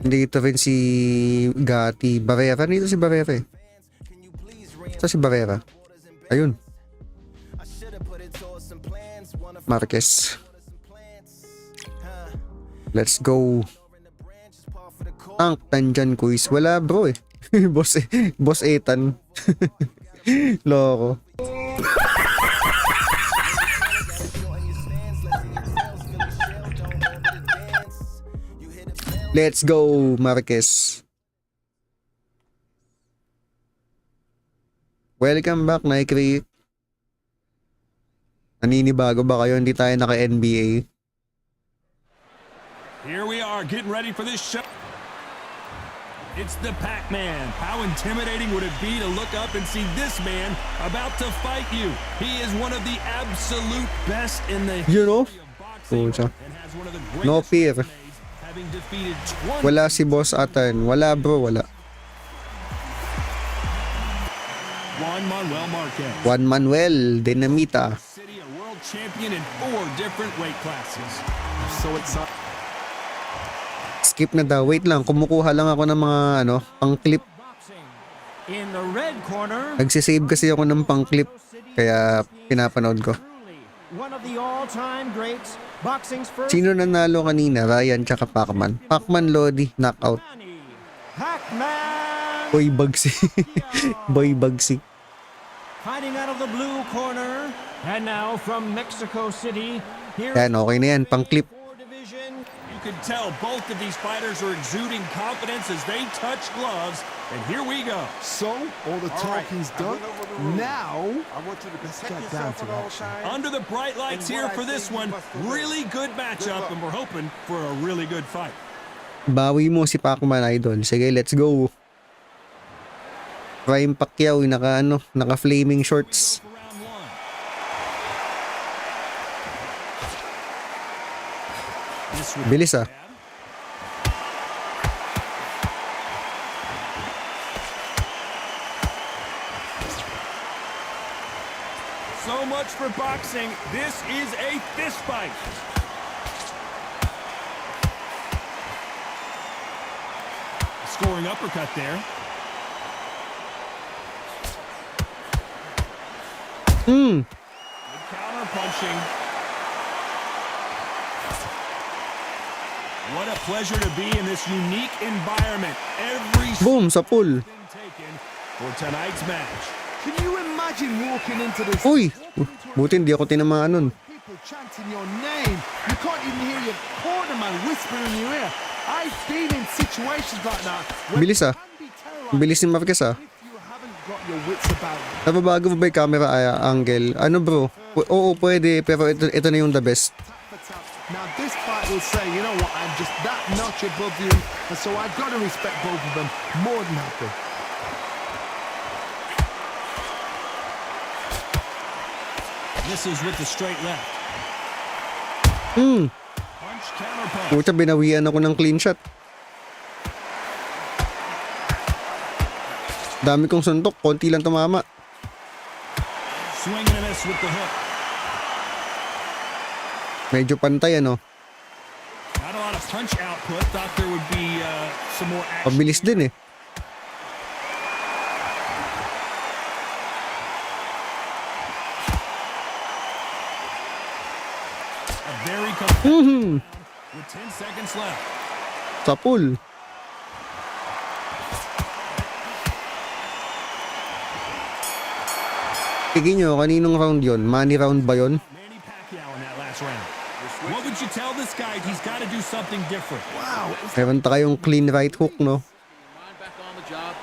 Dito rin si Gatti. Barrera. Dito si Barrera eh. Sa si Barrera. Ayun. Marquez. Let's go. Ang tandyan quiz. Wala bro eh. Boss Ethan. Loko. Let's go, Marquez. Welcome back, Nike. Naninibago ba kayo? Hindi tayo naka-NBA. Here we are getting ready for this show. It's the Pac-Man. How intimidating would it be to look up and see this man about to fight you? He is one of the absolute best in the You know? history of boxing and has one of the No greatest fear. resumes, having defeated 20 Wala si Boss Atan. Wala bro, wala. Juan Manuel Marquez. Juan Manuel Dinamita. City, a world champion in 4 different weight classes. So excited. Skip na daw. Wait lang, kumukuha lang ako ng mga pang-clip. In the red corner, Nagsisave kasi ako ng pang-clip. Kaya pinapanood ko. one of the all-time greats, boxing's first Sino nanalo kanina? Ryan tsaka Pacman. Pacman Lodi, knockout. Pac-Man Boy Bugsy. Boy Bugsy. fighting out of the blue corner. And now from Mexico City, here Yan, okay na yan. Pang-clip. division. You can tell both of these fighters are exuding confidence as they touch gloves And here we go. So, all the talking's done. Now, let's get down to action. Under the bright lights here for this one. Really good matchup, and we're hoping for a really good fight. Bawi mo si Pacman, idol. Sige, let's go. Prime Pacquiao, naka flaming shorts. Bilis ah. So much for boxing. This is a fist fight. Scoring uppercut there. Good counter punching. What a pleasure to be in this unique environment. Every Boom, sa pool. taken for tonight's match. Can you imagine walking into this? Uy, buti hindi ako tinamaan nun. People chanting your name. You can't even hear your cornerman whispering in your ear. I've been in situations like that. Bilis ah. Bilis ni Marquez ah. If you haven't got your wits about you. Nababago ba yung camera angle? Ano bro? Oo, pwede, pero ito na yung the best. Now this fight will say, you know what, I'm just that notch above you, and so I've got to respect both of them more than happy. This is with the straight left. Punch, counter punch. Puta, binawian ako ng clean shot. Dami kong suntok, konti lang tumama. Swing and a miss with the hook. Medyo pantay ano. Not a lot of punch output. Thought there would be some more action. Pabilis din eh. A very competitive with 10 seconds left. Sa pool. Tigin nyo, kaninong round yon? Money round ba yon? Manny Pacquiao in that last round. What would you tell this guy? He's got to do something different. Wow. Meron tayong clean right hook, no? Mind back on the job.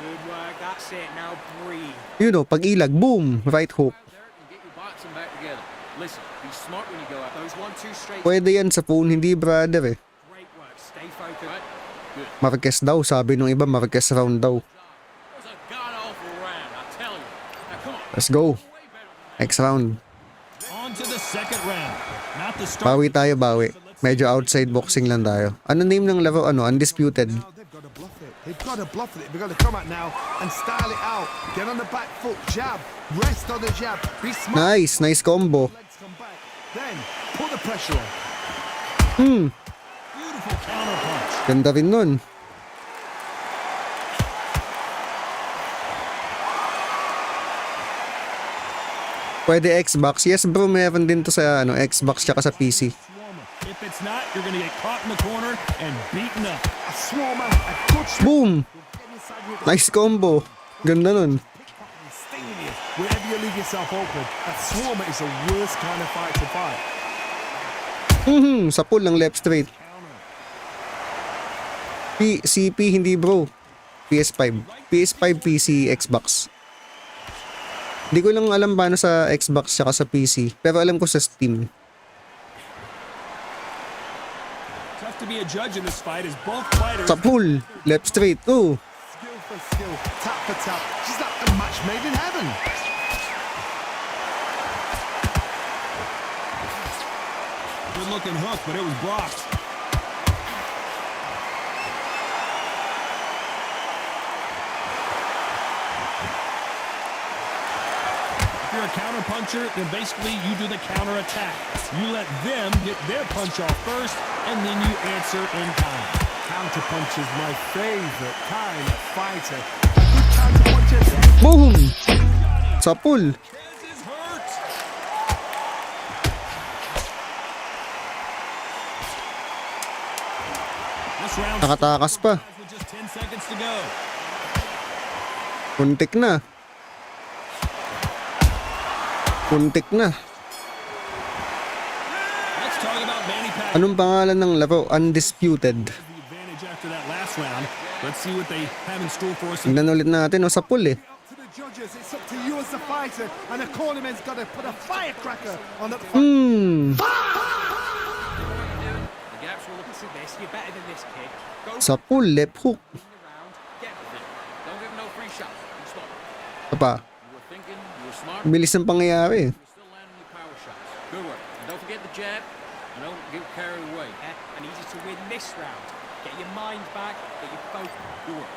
Good work. That's it. Now breathe. Yun o, pag ilag, boom, right hook. And get your boxing back together. Listen, be smart when you go out. Those 1-2 straight. Pwede yan sa phone, hindi brother eh. Great work. Stay focused. Good. Marquez daw, sabi nung iba, Marquez round daw. It was a god-awful round, I tell you. Now come on. Let's go. Way better than that. Next round. On to the second round. Not the start. Bawi tayo, bawi. Medyo outside boxing lang tayo. Ano name ng laro? Ano? Undisputed. Now they've got to bluff it. They've got to bluff it. They've got to come out now and style it out. Get on the back foot, jab. Rest on the jab. Be smart. Nice combo. Legs come back. Then put the pressure on. Beautiful counter punch. Ganda rin nun. Pwede Xbox. Yes bro, meron din to sa Xbox tsaka sa PC. If it's not, you're going to get caught in the corner and beaten up. A swarmer, a good swing. Boom! Get inside with Nice combo. Ganda nun. the sting in you. Wherever you leave yourself open, a swarmer is the worst kind of fight to fight. Sa pool lang left straight. CP hindi bro. PS5. PS5, PC, Xbox. Hindi ko lang alam paano sa Xbox tsaka sa PC. Pero alam ko sa Steam. Tough to be a judge in this fight as both fighters. Sa pool. Left straight. Ooh. Skill for skill, tap for tap. Just like a match made in heaven. Good looking hook, but it was blocked. If you're a counter puncher, then basically you do the counter attack. You let them get their punch off first, and then you answer in kind. Counter punch is my favorite kind of fighter. A good counter puncher. Boom! Sa pool. This is hurt. This round Nakatakas pa. with just 10 seconds to go. Puntik na. Puntik na. Let's talk about Manny Pacquiao. Anong pangalan ng laro? Undisputed. The advantage after that last round. Let's see what they have in store for us. Tingnan ulit natin, sa pool eh. Up to the judges, it's up to you as the fighter, and the cornerman's got to put a firecracker on the Hmm. The gaps will look at this. You're better than this, kid. Go Sa pool, left hook. around, get with it. Don't give him no free shots. You stop. Ito pa. You were thinking, you were smart. Bilis ng pangyayari. You're still landing your power shots. Good work. And don't forget the jab. And don't get carried away. I need you to win this round. Get your mind back. Get your focus. Good work.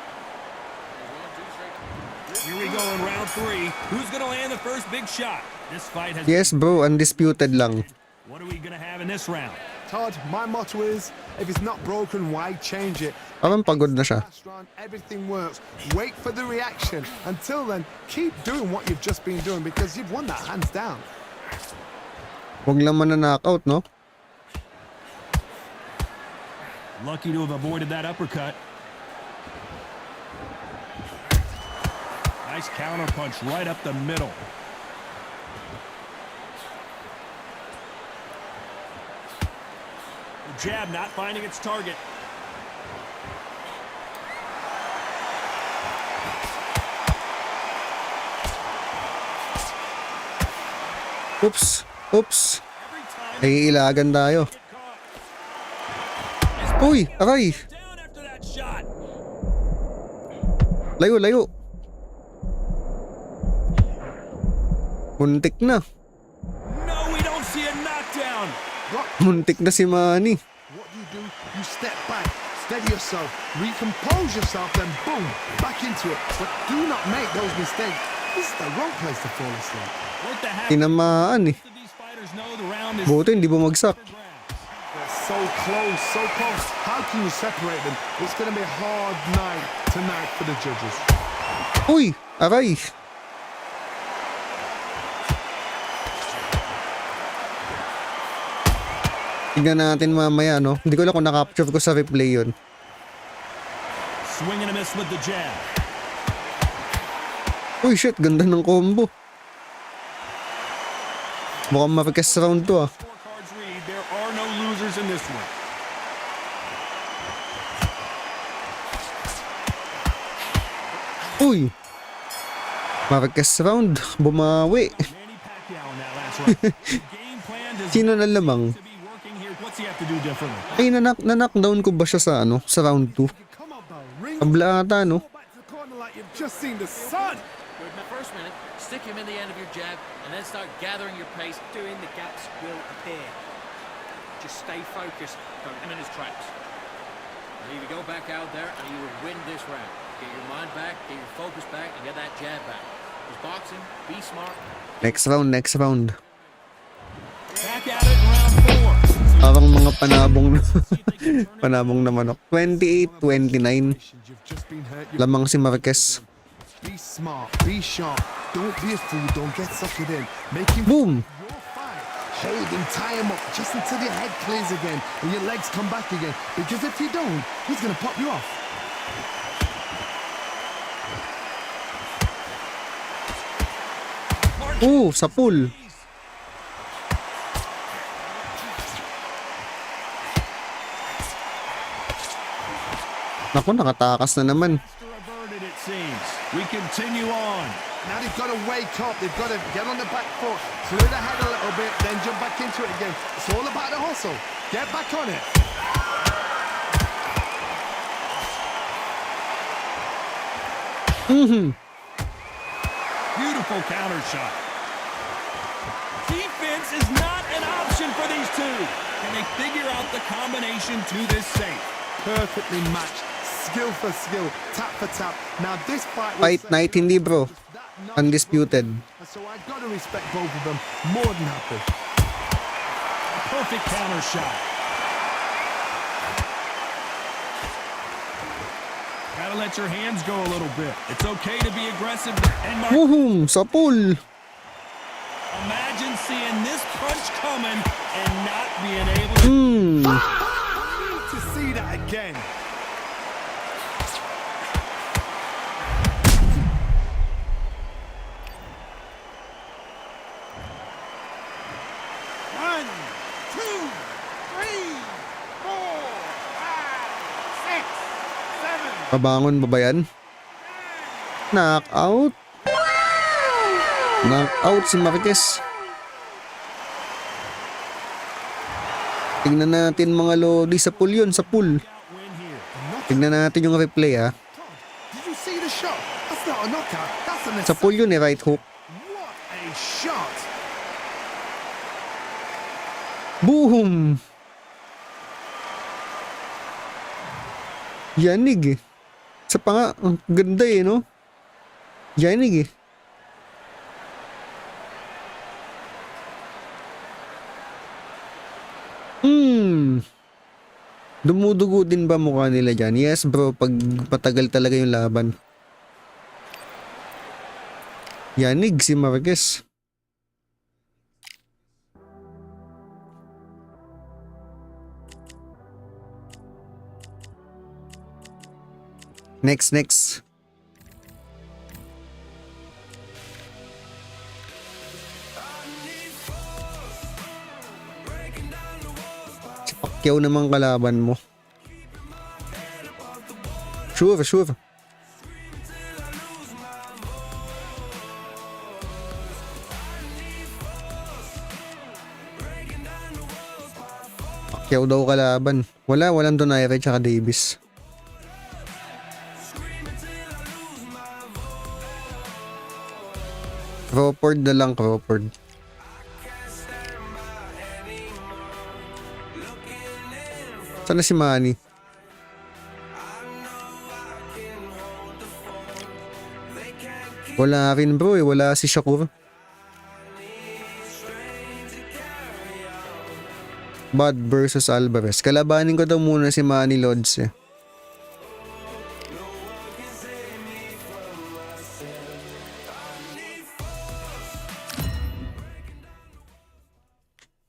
Here we go in round 3. Who's going to land the first big shot? This fight has... Yes bro, undisputed lang. What are we going to have in this round? Todd, my motto is, if it's not broken, why change it? Parang pagod na siya. Last round, everything works. Wait for the reaction. Until then, keep doing what you've just been doing because you've won that hands down. Huwag lang mananockout, no? Lucky to have avoided that uppercut. Nice counter punch right up the middle. The jab not finding its target. Oops. Oops. Ay, ilagan tayo. Uy, aray. Down after that shot. Layo, layo. Muntik na. No, we don't see a knockdown. Muntik na si Manny. What do? You step back, steady yourself, recompose yourself, then boom, back into it. But do not make those mistakes. This is the wrong place to fall asleep. What the heck? Tinamaan eh. Most of these fighters know the round is Buti hindi bumagsak. They're so close, so close. How can you separate them? It's going to be a hard night tonight for the judges. Uy, aray. Tignan natin mamaya, no? Hindi ko lang kung na-capture ko sa replay yun. swing and a miss with the jab. Uy, shit. Ganda ng combo. Mukhang mapikas round to, ah. Scorecards read there are no losers in this one. Uy. Mapikas round. Bumawi. Manny Pacquiao in that last round. The game plan does Sino na lamang? to be working here. What's he have to do differently? Ay, na-knockdown ko ba siya sa ano? Sa round 2? Come on, Bell. Ring. Abla ata, no? Go back to the corner like you've just seen the sun. For the first minute, stick him in the end of your jab, and then start gathering your pace. Doing the gaps will appear. Just stay focused. Put him in his tracks. And you go back out there, and you will win this round. Get your mind back, get your focus back, and get that jab back. It's boxing. Be smart. Next round, next round. Back at it in round 4. Parang mga panabong panabong na manok. 28-29. You've just been hurt. Lamang si Marquez. Be smart. Be sharp. Don't be a fool. Don't get suckered in. Make him Boom. your fight. Hold him, tie him up just until your head clears again and your legs come back again. Because if you don't, he's gonna pop you off. Sa pool. Naku, nakatakas na naman. Averted, it seems. We continue on. Now they've got to wake up. They've got to get on the back foot, clear the head a little bit, then jump back into it again. It's all about the hustle. Get back on it. Beautiful counter shot. Defense is not an option for these two. Can they figure out the combination to this safe? Perfectly matched. Skill for skill. Tap for tap. Now this fight was Fight night, hindi bro. Undisputed. So I got to respect both of them. More than happy. Perfect counter shot. Gotta let your hands go a little bit. It's okay to be aggressive. And Woohoo! Sa pool. imagine seeing this punch coming and not being able to. Need to see that again. One, two, three, four, five, six, seven. Pabangon ba yan? Knockout. Knockout si Marquez. Tingnan natin mga lodi sa pool yun, sa pool. Tingnan natin yung replay ah. Did you see the shot? That's not a knockout. That's an Sa pool yun eh, right hook. What a shot! Boom! Yanig eh. Sa pa nga, ang ganda eh, no? Yanig eh. Dumudugo din ba mukha nila dyan? Yes bro, pag patagal talaga yung laban. Yanig si Marquez. Next. Si Pacquiao naman kalaban mo. Sure. Pacquiao daw kalaban. Walang Donaire tsaka Davis. Crawford na lang, Crawford. Sana si Manny? Wala rin bro eh, wala si Shakur. Bud versus Alvarez. Kalabanin ko daw muna si Manny Lods eh.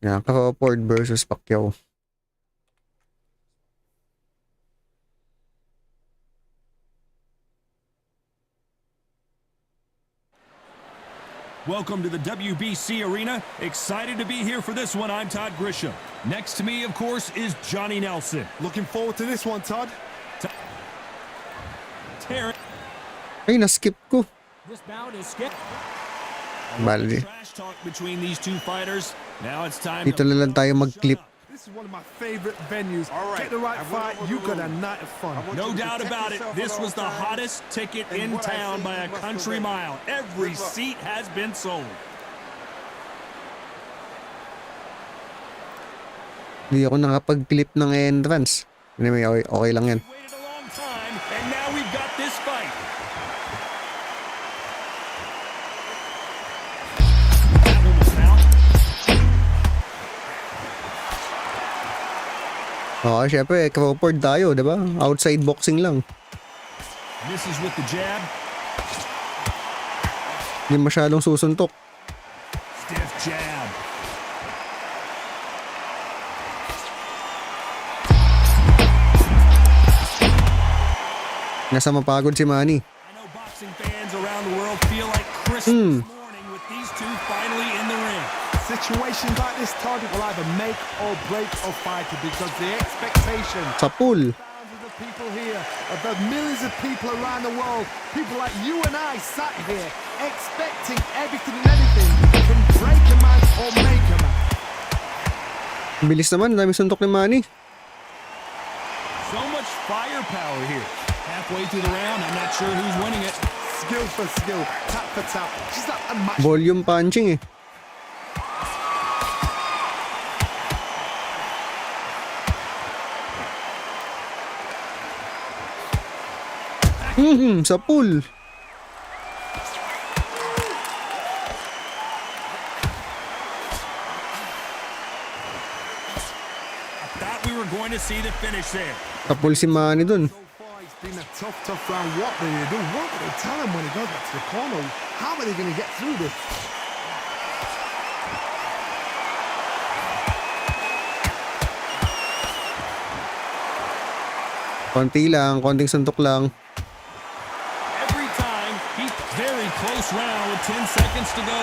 Yan, Crawford versus Pacquiao. Welcome to the WBC Arena. Excited to be here for this one. I'm Todd Grisham. Next to me, of course, is Johnny Nelson. Looking forward to this one, Todd. Ay, naskip ko. This bout is skipped. Bali. Trash talk between these two fighters. Now it's time Dito na lang tayo mag-clip. This is one of my favorite venues. Get the right fight, you got a night of fun. No doubt about it. This was the hottest ticket in town by a country mile. Every seat has been sold. Hindi ako nakapag-clip ng entrance. Anyway, okay lang yan. Waited a long time, and now we've got this fight. That one was out. Okay, syempre, Crawford tayo, diba? Outside boxing lang. Misses with the jab. Hindi masyadong susuntok. Stiff jab. Nasa mapagod si Manny. I know boxing fans around the world feel like Christmas morning with these two finally in the ring. Situations like this, Todd, will either make or break a fighter because the expectation. Sa pool. Thousands of people here, of the millions of people around the world, people like you and I sat here expecting everything and anything can break a man or make a man. Bilis naman, dami suntok ni Manny. So much firepower here. Halfway through the round, I'm not sure who's winning it. Skill for skill, tap for tap. She's like a match. Volume punching eh. Sa pool. I thought we were going to see the finish there. Sa pool si Manny dun. So far, it's been a tough round. What do they do? What do they tell him when he goes back to the corner? How are they going to get through this? Konti lang, konting suntok lang. Every time, he's very close round with 10 seconds to go.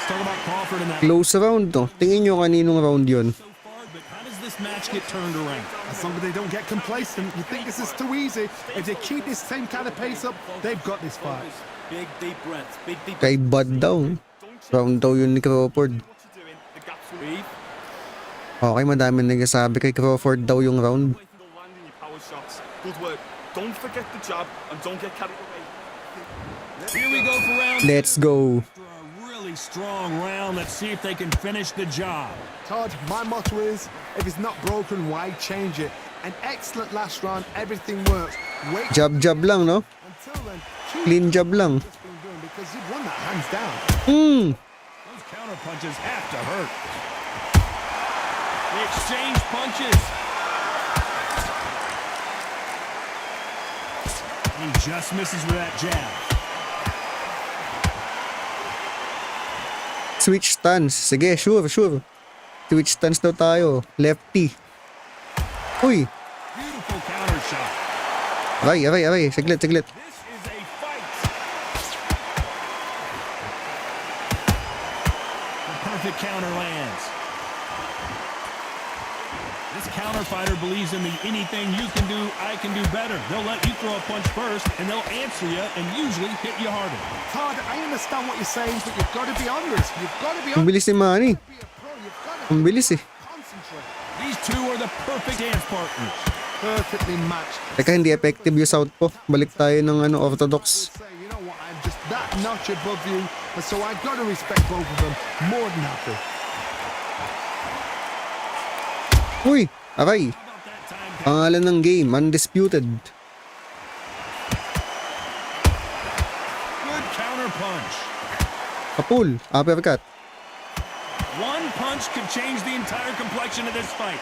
Let's talk about Crawford in that. Close round to. Tingin nyo kaninong round yun. So far, but how does this match get turned around? As long as they don't get complacent, you think this is too easy. If they keep this same kind of pace up, they've got this fight. Big deep breaths. Big deep Kay Bud daw. Round daw yun ni Crawford. breathe. Okay, madami nagsasabi kay Crawford daw yung round. Good work. Don't forget the jab and don't get carried away. Here we go for round. Let's go. After a really strong round, let's see if they can finish the job. Todd, my motto is, if it's not broken, why change it? An excellent last round, everything works. Wait Jab lang, no? until then, keep Clean jab lang. just been doing because you've won that hands down. Those counter punches have to hurt. They exchange punches. He just misses with that jab. Switch stance. Sige, sure. Switch stance daw tayo. Lefty. Uy. Beautiful counter shot. Aray. Saglit. This is a fight. The perfect counter lands. This counter fighter believes in the anything you can do, I can do better. They'll let you throw a punch first, and they'll answer you and usually hit you harder. Todd, I understand what you're saying, but you've got to be honest. You've got to be Ang honest. bilis ni Manny. Be a pro. You've got to Ang bilis eh. concentrate. These two are the perfect dance partners. Perfectly matched. Teka, hindi effective yung southpaw. Balik tayo ng orthodox. Say, you know what? I'm just that notch above you, and so I've got to respect both of them more than happy. Uy, aray. How about that time? Pangalan ng game, undisputed. Good counter punch. Kapul, uppercut. One punch could change the entire complexion of this fight.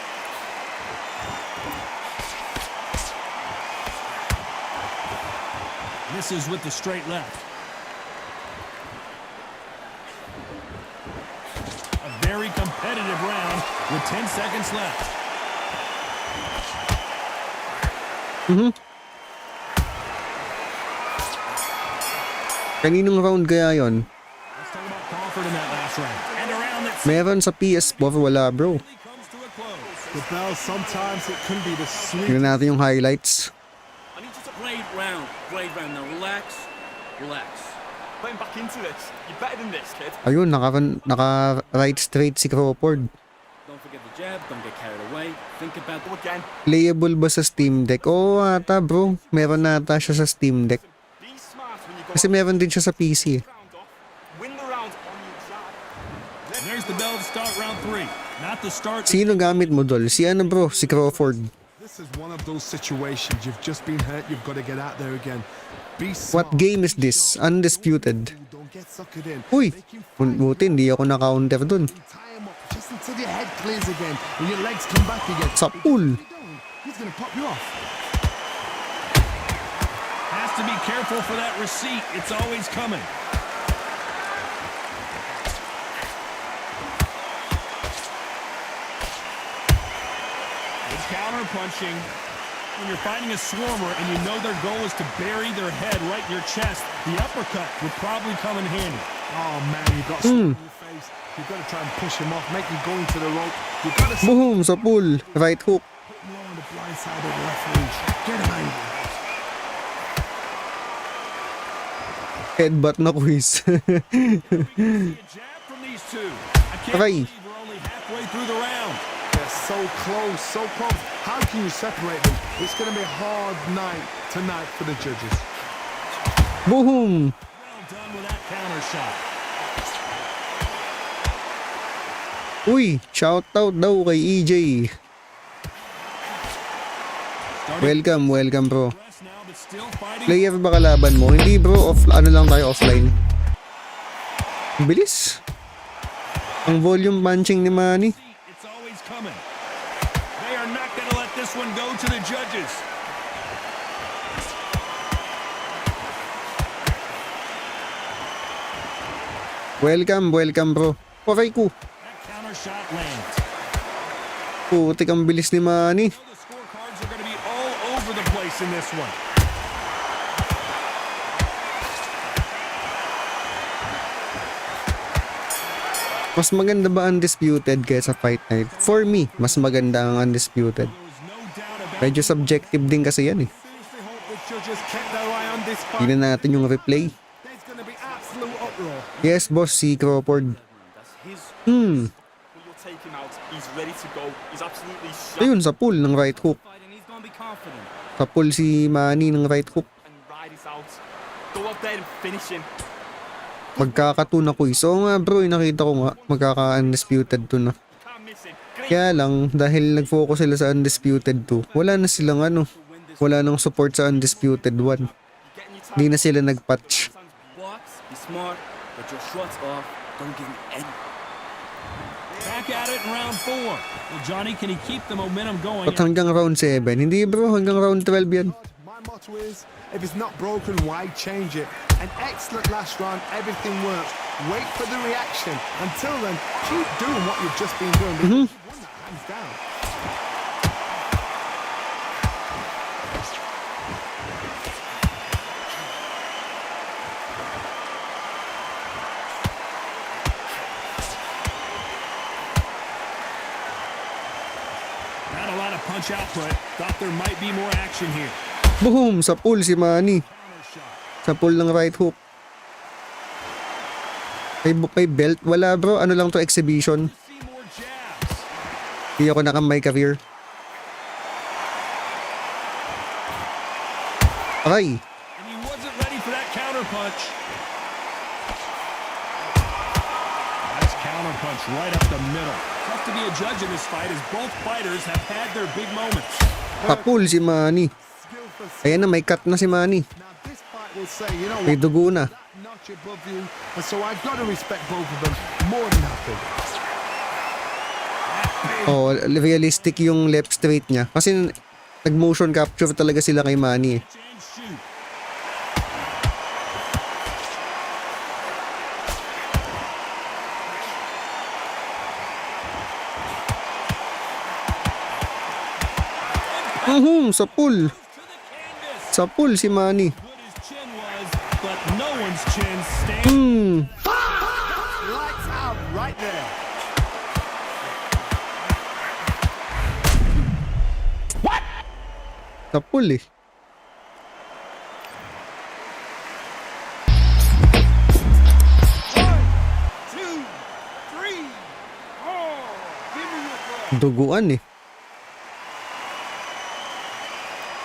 Misses with the straight left. A very competitive round with 10 seconds left. Kaninong round kaya yon? Let's talk about Crawford in that last round. And a round that Meron sa PS4, wala bro. simply comes to a close. The bell, sometimes it can be the sweet. Tingnan natin yung highlights. I need you to play it round. Play it round. Now relax. Playing back into this. You're better than this, kid. Ayun, naka right straight si Crawford. Don't forget the jab. Don't get carried away. Think about Go again. Playable ba sa Steam Deck? Oo ata bro. Meron nata siya sa Steam Deck. Be smart when you go Kasi meron din siya sa PC. round off. Win the round on your jab. And there's the bell to start round 3. Not the start. Sino gamit mo dol? Si ano bro? Si Crawford. This is one of those situations. You've just been hurt. You've got to get out there again. Be What smart. game is this? Undisputed. Don't get suckered in. Uy, Make him fight. buti hindi ako na-counter dun. Tie him up just until your head clears again and your legs come back again. Sa Because pool. if you don't, he's going to pop you off. Has to be careful for that receipt. It's always coming. It's counter punching. When you're fighting a swarmer and you know their goal is to bury their head right in your chest, the uppercut would probably come in handy. Oh man, you've got something in your face. You've got to try and push him off, make him go into the rope. You've got to put Boom! Sa pool. Right hook. him on the blind side of the referee. Get him angry. Headbutt na quiz. A jab from these two. I can't Aray. believe we're only halfway through the round. They're so close, so close. How can you separate them? It's going to be a hard night tonight for the judges. Boom! Well done with that counter shot. Uy, shoutout daw kay EJ. Welcome bro. Press now, but still fighting. Player ba kalaban mo? Hindi bro, ano lang tayo offline. Ang bilis. Ang volume punching ni Manny. It's always coming. They are not going to let this one go to the judges. Welcome bro. Okay ko. That counter shot lands. Putik ang bilis ni Manny. So the scorecards are going to be all over the place in this one. Mas maganda ba undisputed kaysa fight night? For me, mas maganda ang undisputed. Medyo subjective din kasi yan eh. Tingnan natin yung replay. Yes, boss, si Crawford. Ayun, sa pull ng right hook. Sa pull si Manny ng right hook. Magkakatuna ko. So nga bro, nakita ko nga, magkaka-undisputed 2 na. Kaya lang, dahil nag-focus sila sa undisputed 2, wala na silang wala nang support sa undisputed 1. Hindi na sila nag-patch. Back at it in round 4. Well, Johnny, can he keep the momentum going? At hanggang round 7. Hindi bro, hanggang round 12 yan. My motto is, if it's not broken, why change it? An excellent last round, everything works. Wait for the reaction. Until then, keep doing what you've just been doing. Because you won that hands down. Not a lot of punch output. Thought there might be more action here. Boom! Sa pull si Manny. Sa pull ng right hook. May belt? Wala bro. Ano lang to, exhibition. Hindi ako nakamay career. Aray! And he wasn't ready for that counter punch. Nice counter punch right up the middle. Tough to be a judge in this fight as both fighters have had their big moments. Sa pull si Manny. Ayan na, may cut na si Manny. May dugo na. So I've got to respect both of them more than happy. Oh, realistic yung left straight niya. Kasi nag-motion capture talaga sila kay Manny eh. Sa pull. Sa pull si Manny. But no one's chin Lights out right there. What? Sa pull eh. Duguan eh.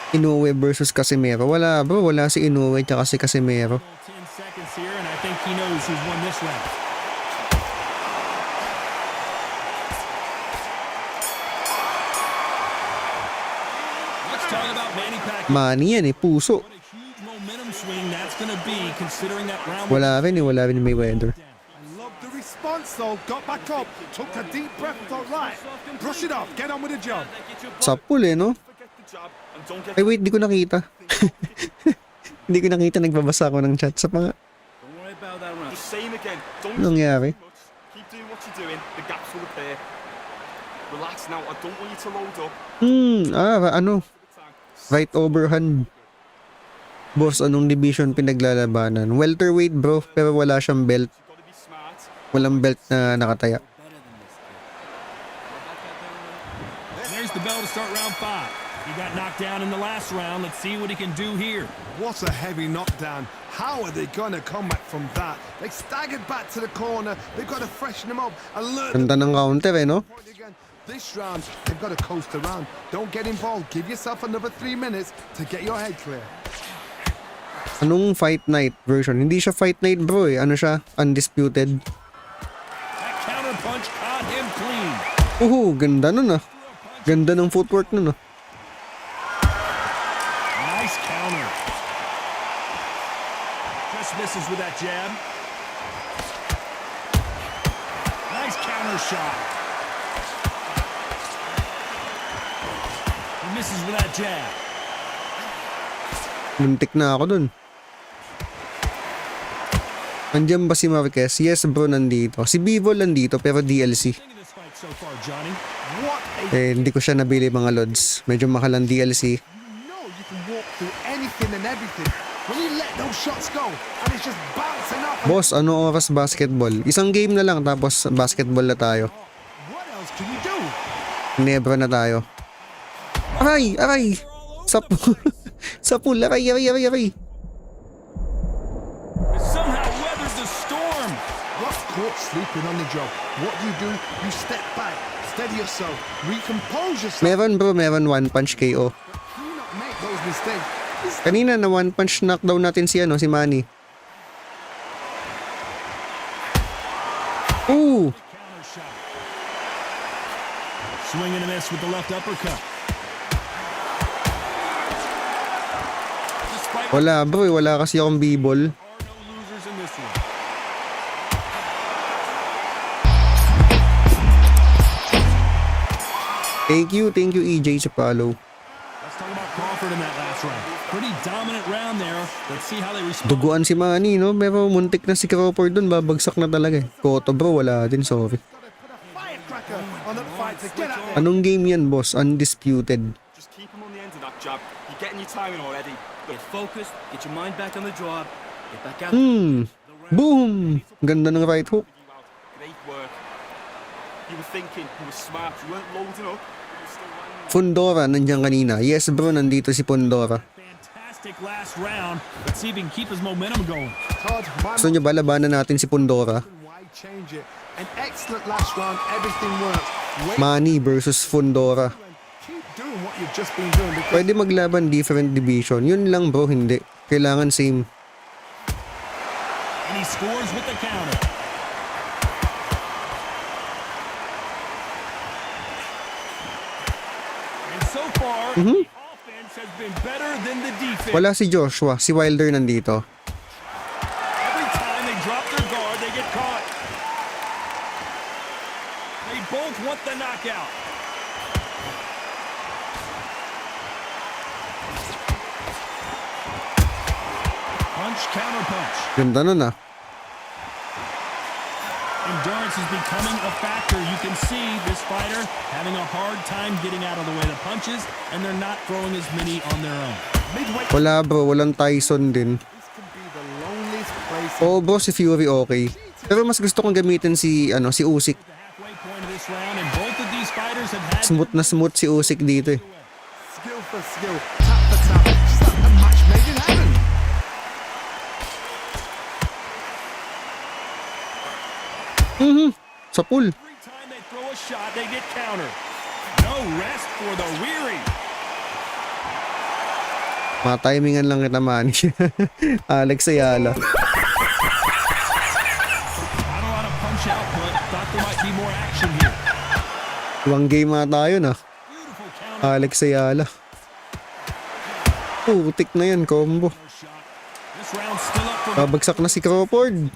Inoue versus Casimero. Wala bro, wala si Inoue tsaka si Casimero. 10 seconds here and I think he knows who's won this round. Let's talk about Manny Pacquiao. Manny yan eh, puso. What a huge momentum swing that's gonna be considering that round. Wala rin Mayweather. I love the response though. Got back up, took a deep breath, thought right, brush it off, get on with the job. Sa pull eh, no? Ay wait, di ko nakita. Hindi ko nakita, nagbabasa ako ng chat sa mga. Anong nangyari? Keep doing what you're doing. The gaps will appear. Relax now. I don't want you to load up. Right overhand. Boss, anong division pinaglalabanan? Welterweight bro, pero wala siyang belt. Walang belt na nakataya. There's the bell to start round 5. He got knocked down in the last round. Let's see what he can do here. What a heavy knockdown. How are they going to come back from that? They staggered back to the corner. They've got to freshen them up and learn. Ganda ng counter eh, no? This round, they've got to coast around. Don't get involved. Give yourself another 3 minutes to get your head clear. Anong fight night version? Hindi siya fight night bro eh. Ano siya? Undisputed. That counter punch caught him clean. Ganda nun ah. Ganda ng footwork nun ah. Nice counter. Just misses with that jab. Nice counter shot. He misses with that jab. Muntik na ako dun. Andiyan ba si Marquez? Yes bro, nandito. Si Bivol nandito pero DLC. Eh, hindi ko siya nabili mga lods. Medyo mahal ang DLC. You can walk through anything and everything. When you let those shots go, and it's just bouncing up. Boss, ano oras basketball? Isang game na lang tapos basketball na tayo. What else can you do? Ginebra na tayo. Aray! Aray! Sa pool. Sa pool. Aray! Aray! Aray! Aray! Somehow weathers the storm. Rough caught sleeping on the job. What do? You step back, steady yourself, recompose yourself. Meron bro, meron one punch KO. Do not make those mistakes. Kanina na one punch knockdown natin si si Manny. Ooh! Counter shot. Swing and a miss with the left uppercut. Despite Wala bro, wala kasi akong b-ball. there are no losers in this one. Thank you EJ sa follow. Let's talk about Crawford in that last round. Pretty dominant round there. Let's see how they respond. Duguan si Manny, no? Pero muntik na si Crawford dun, babagsak na talaga eh. Koto bro, wala din, sorry. Firecracker on that fight to get out there. Anong game yan boss? Undisputed. Just keep him on the end of that jab. You're getting your timing already. Get focused, get your mind back on the job, get back out. Boom! Ganda ng right hook. You out. Great work. You were thinking, you were smart, you weren't loading up. You were still running. Fundora, nandiyan kanina. Yes bro, nandito si Fundora. Fantastic last round. Let's see if he can keep his momentum going. Todd, my Gusto nyo ba labanan natin si Fundora? why change it? An excellent last round, everything works. Wait Manny versus Fundora. and keep doing what you've just been doing because Pwede maglaban different division. Yun lang bro, hindi. Kailangan same. And he scores with the counter. And so far, the offense has been better than the defense. Wala si Joshua, si Wilder nandito. Every time they drop their guard, they get caught. They both want the knockout. Punch, counter punch. Ganda nun ah. Endurance is becoming a factor. You can see this fighter having a hard time getting out of the way of the punches, and they're not throwing as many on their own. midway Wala bro, walang Tyson din. this can be the loneliest place. Oo bro, si Fury okay. Pero mas gusto kong gamitin si Usyk. The halfway point of this round, and both of these fighters have had Smooth na smooth si Usyk dito eh. Skill for skill, tap for tap. Just like a match made in heaven. Sa pool. every time they throw a shot, they get countered. No rest for the weary. Matimingan lang kita Manny. Alex Ayala. Not a lot of punch output. Thought there might be more action here. Iwang game ata yun ah. Beautiful counter Alex Ayala. Putik na yan, combo. shot. This round's still up for Babagsak na si Crawford.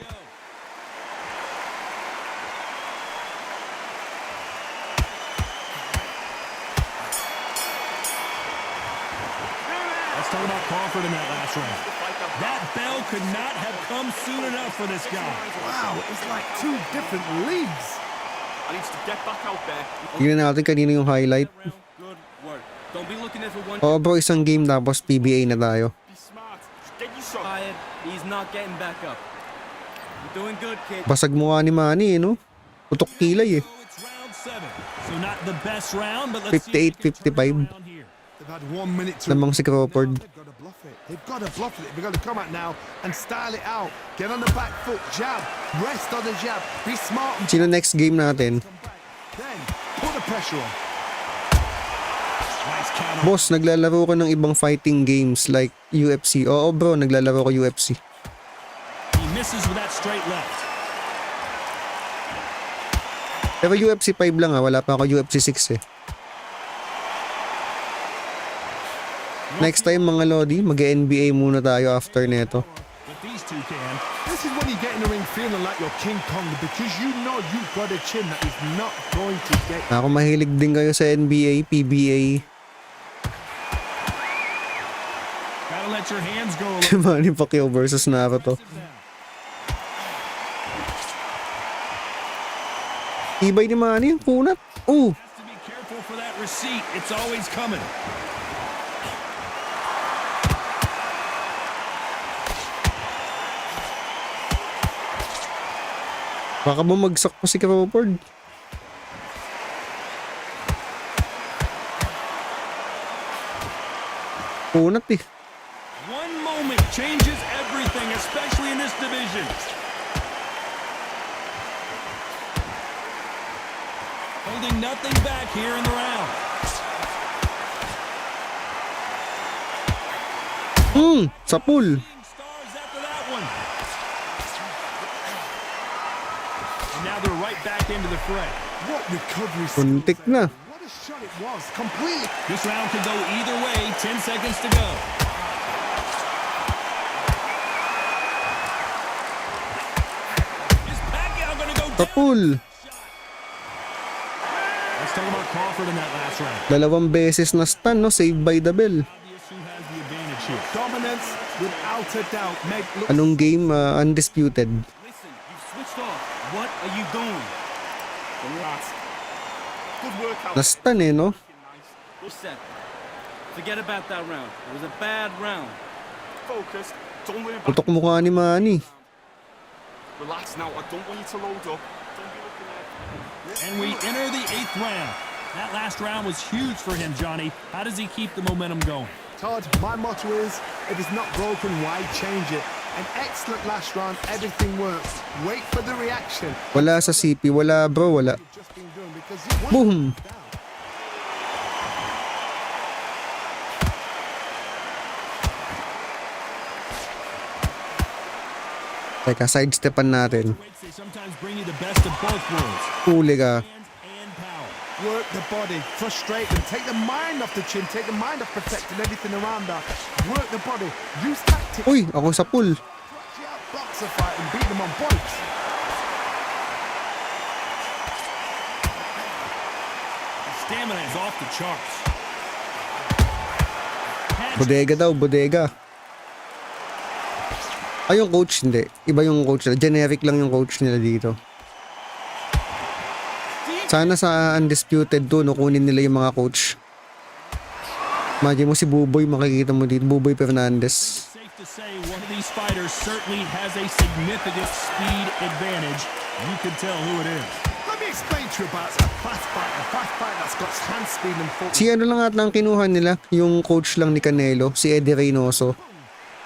Let's talk about Crawford in that last round. That bell could not have come soon enough for this guy. Wow, it's like two different leagues. I need to get back out there. Tingnan natin kanino yung highlight. Good work. Don't be looking there for one. Oo bro, isang game tapos PBA na tayo. Be smart. Just get your shot. Tired. He's not getting back up. You're doing good, kid. Basag mukha ni Manny no? Putok kilay eh. So it's round 7. So not the best round, but let's see if 58, they can turn it 55. around here. They've had 1 minute to Lamang si Crawford. They've got to bluff it. They've got to bluff it. They've got to come out now and style it out. Get on the back foot, jab, rest on the jab. Be smart and Sino next game natin? come back. Then put the pressure on. Nice counter. Boss, naglalaro ko ng ibang fighting games like UFC. Oo bro, naglalaro ko UFC. He misses with that straight left. Pero UFC 5 lang wala pa ako UFC 6 eh. Next time mga Lodi, mag-NBA muna tayo after neto. But these two can. This is when you get in the ring feeling like you're King Kong because you know you've got a chin that is not going to get. Ako mahilig din kayo sa NBA, PBA. Gotta let your hands go a little. Manny Pacquiao versus Naruto. Ibay ni Manny, ang kunat. Oh, Has to be careful for that receipt. It's always coming. Baka bumagsak pa si Crawford. Punat eh. One moment changes everything, especially in this division. Holding nothing back here in the round. Sa pool. Stars after that one. And now they're right back into the fray. What recovery Puntik skills na. there. What a shot it was. Completely. This round could go either way. 10 seconds to go. Is Pacquiao going to go Sa down? pool. Let's talk about Crawford in that last round. 2 beses na stun, no? Saved by the bell. Obvious who has the advantage here. Dominance, without a doubt, make look. Anong game? Undisputed. Listen, you've switched off. What are you doing? Relax. Good workout. Na-stun eh, no? Nice. We're set. Forget about that round. It was a bad round. Focus. Don't worry about Putok mukha ni Manny. Relax now. I don't want you to load up. Don't be looking at. And we enter the 8th round. That last round was huge for him, Johnny. How does he keep the momentum going? Todd, my motto is, if it's not broken, why change it? An excellent last round, everything works. Wait for the reaction. Wala sa CP. Wala bro, wala. You've just been doing because you want Boom! down. Teka, sidestepan natin. Weights, they sometimes bring you the best of both worlds. Huli ka. Hands and power. Work the body, frustrate them, take the mind off the chin, take the mind off protecting everything around that. Work the body, use tactics. Uy, ako sa pool. To actually outbox a fight and beat them on points. His stamina is off the charts. Bodega daw, bodega. Ay, yung coach hindi. Iba yung coach nila. Generic lang yung coach nila dito. Sana sa Undisputed 2, no, kunin nila yung mga coach. Imagine mo si Buboy, makikita mo dito. Buboy Fernandez. Safe to say one of these fighters certainly has a significant speed advantage. You can tell who it is. Let me explain to you about a fast fight that's got hand speed and footwork. Si ano lang at ang kinuha nila, yung coach lang ni Canelo, si Eddie Reynoso.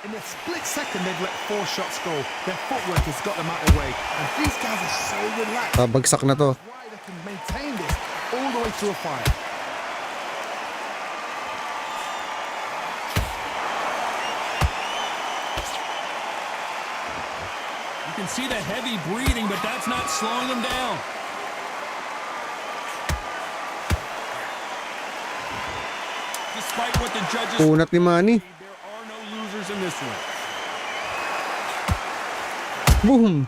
In a split second, they've let 4 shots go. Their footwork has got them out of the way. And these guys are so relaxed. Babagsak na to. Why they can maintain this all the way through a fight. You can see the heavy breathing, but that's not slowing him down. Despite what the judges Punat ni Manny. there are no losers in this one. Boom!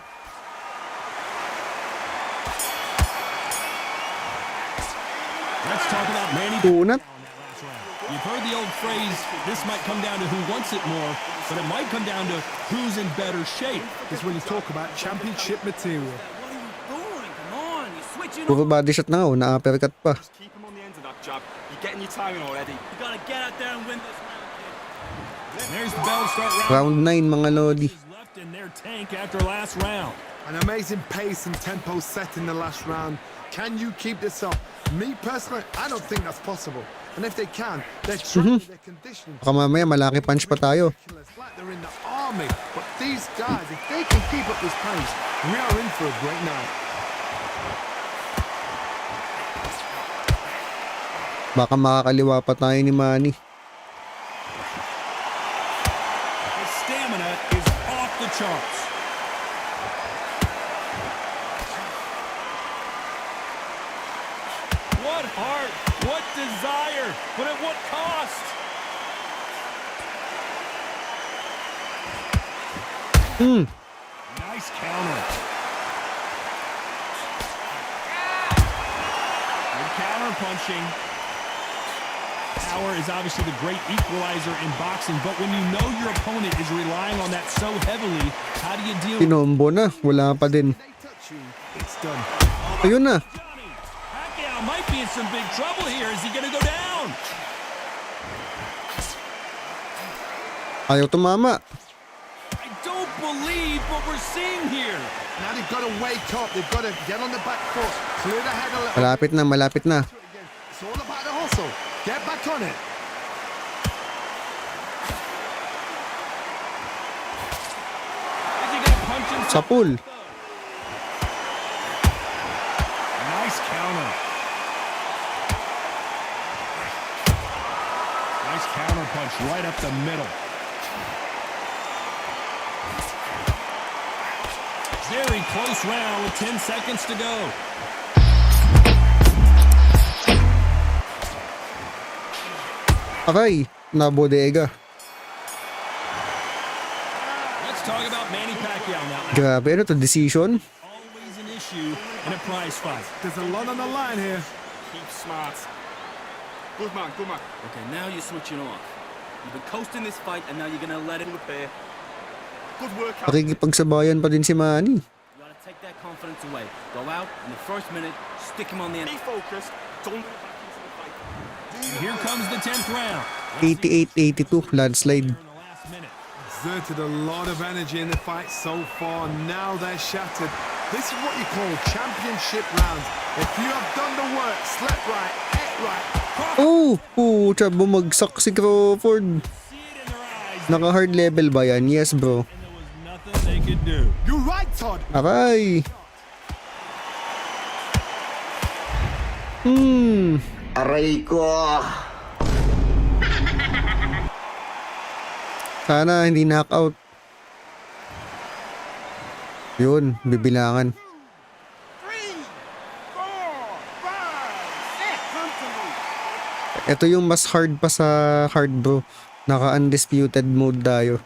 Let's talk about Manny Punat. on that last round. You've heard the old phrase, this might come down to who wants it more, but it might come down to who's in better shape. Is when you talk about championship material. What are you doing? Come on, you're switching Puro body shot na, oh. Na-uppercut pa. Just keep him on the end of that jab. You're getting your timing already. You gotta get out there and win this round, kid. And there's the bell to start Round 9, mga lodi. left in their tank after last round. An amazing pace and tempo set in the last round. Can you keep this up? Me personally, I don't think that's possible. And if they can, they're trying their conditioning. Baka mamaya malaki punch pa tayo. It's like they're in the army. But these guys, if they can keep up this pace, we are in for a great night. Baka makakaliwa pa tayo ni Manny. His stamina is off the charts. What heart, what desire, but at what cost? Nice counter. Good counter punching. Power is obviously the great equalizer in boxing, but when you know your opponent is relying on that so heavily, how do you deal with Tinombo na, wala pa din. They touch you, it's done. Ayun na. Johnny? Pacquiao might be in some big trouble here. Is he going to go down? Ayaw tumama. I don't believe what we're seeing here. Now they've got to wake up. They've got to get on the back foot, clear the head a little. Malapit na, malapit na. It's all about the hustle. Get back on it. Sa pool. Nice counter. Nice counter punch right up the middle. Very close round with 10 seconds to go. Aray, nabodega. Let's talk about Manny Pacquiao now. Grabe, ano to, decision? Always an issue in a prize fight. There's a lot on the line here. Keep smart. Good man, good man. Okay, now you're switching off. You've been coasting this fight and now you're gonna let it repair. Good work. Pakikipagsabayan pa din si Manny. You gotta take that confidence away. Go out in the first minute, stick him on the end. Be focused. Don't go back into the fight. Here comes the 10th round. 88-82, landslide. In the last minute. Exerted a lot of energy in the fight so far. Now they're shattered. This is what you call championship rounds. If you have done the work, slept right, ate right. Oh, pucha, bumagsak si Crawford. See it in their eyes. Naka-hard level ba yan? Yes, bro. And there was nothing they could do. You're right, Todd. Aray. Aray ko. Sana hindi knockout. Yun, bibilangan. 3, 4, 5, 6, come to me. Ito yung mas hard pa sa hard, bro. Naka-undisputed mode tayo.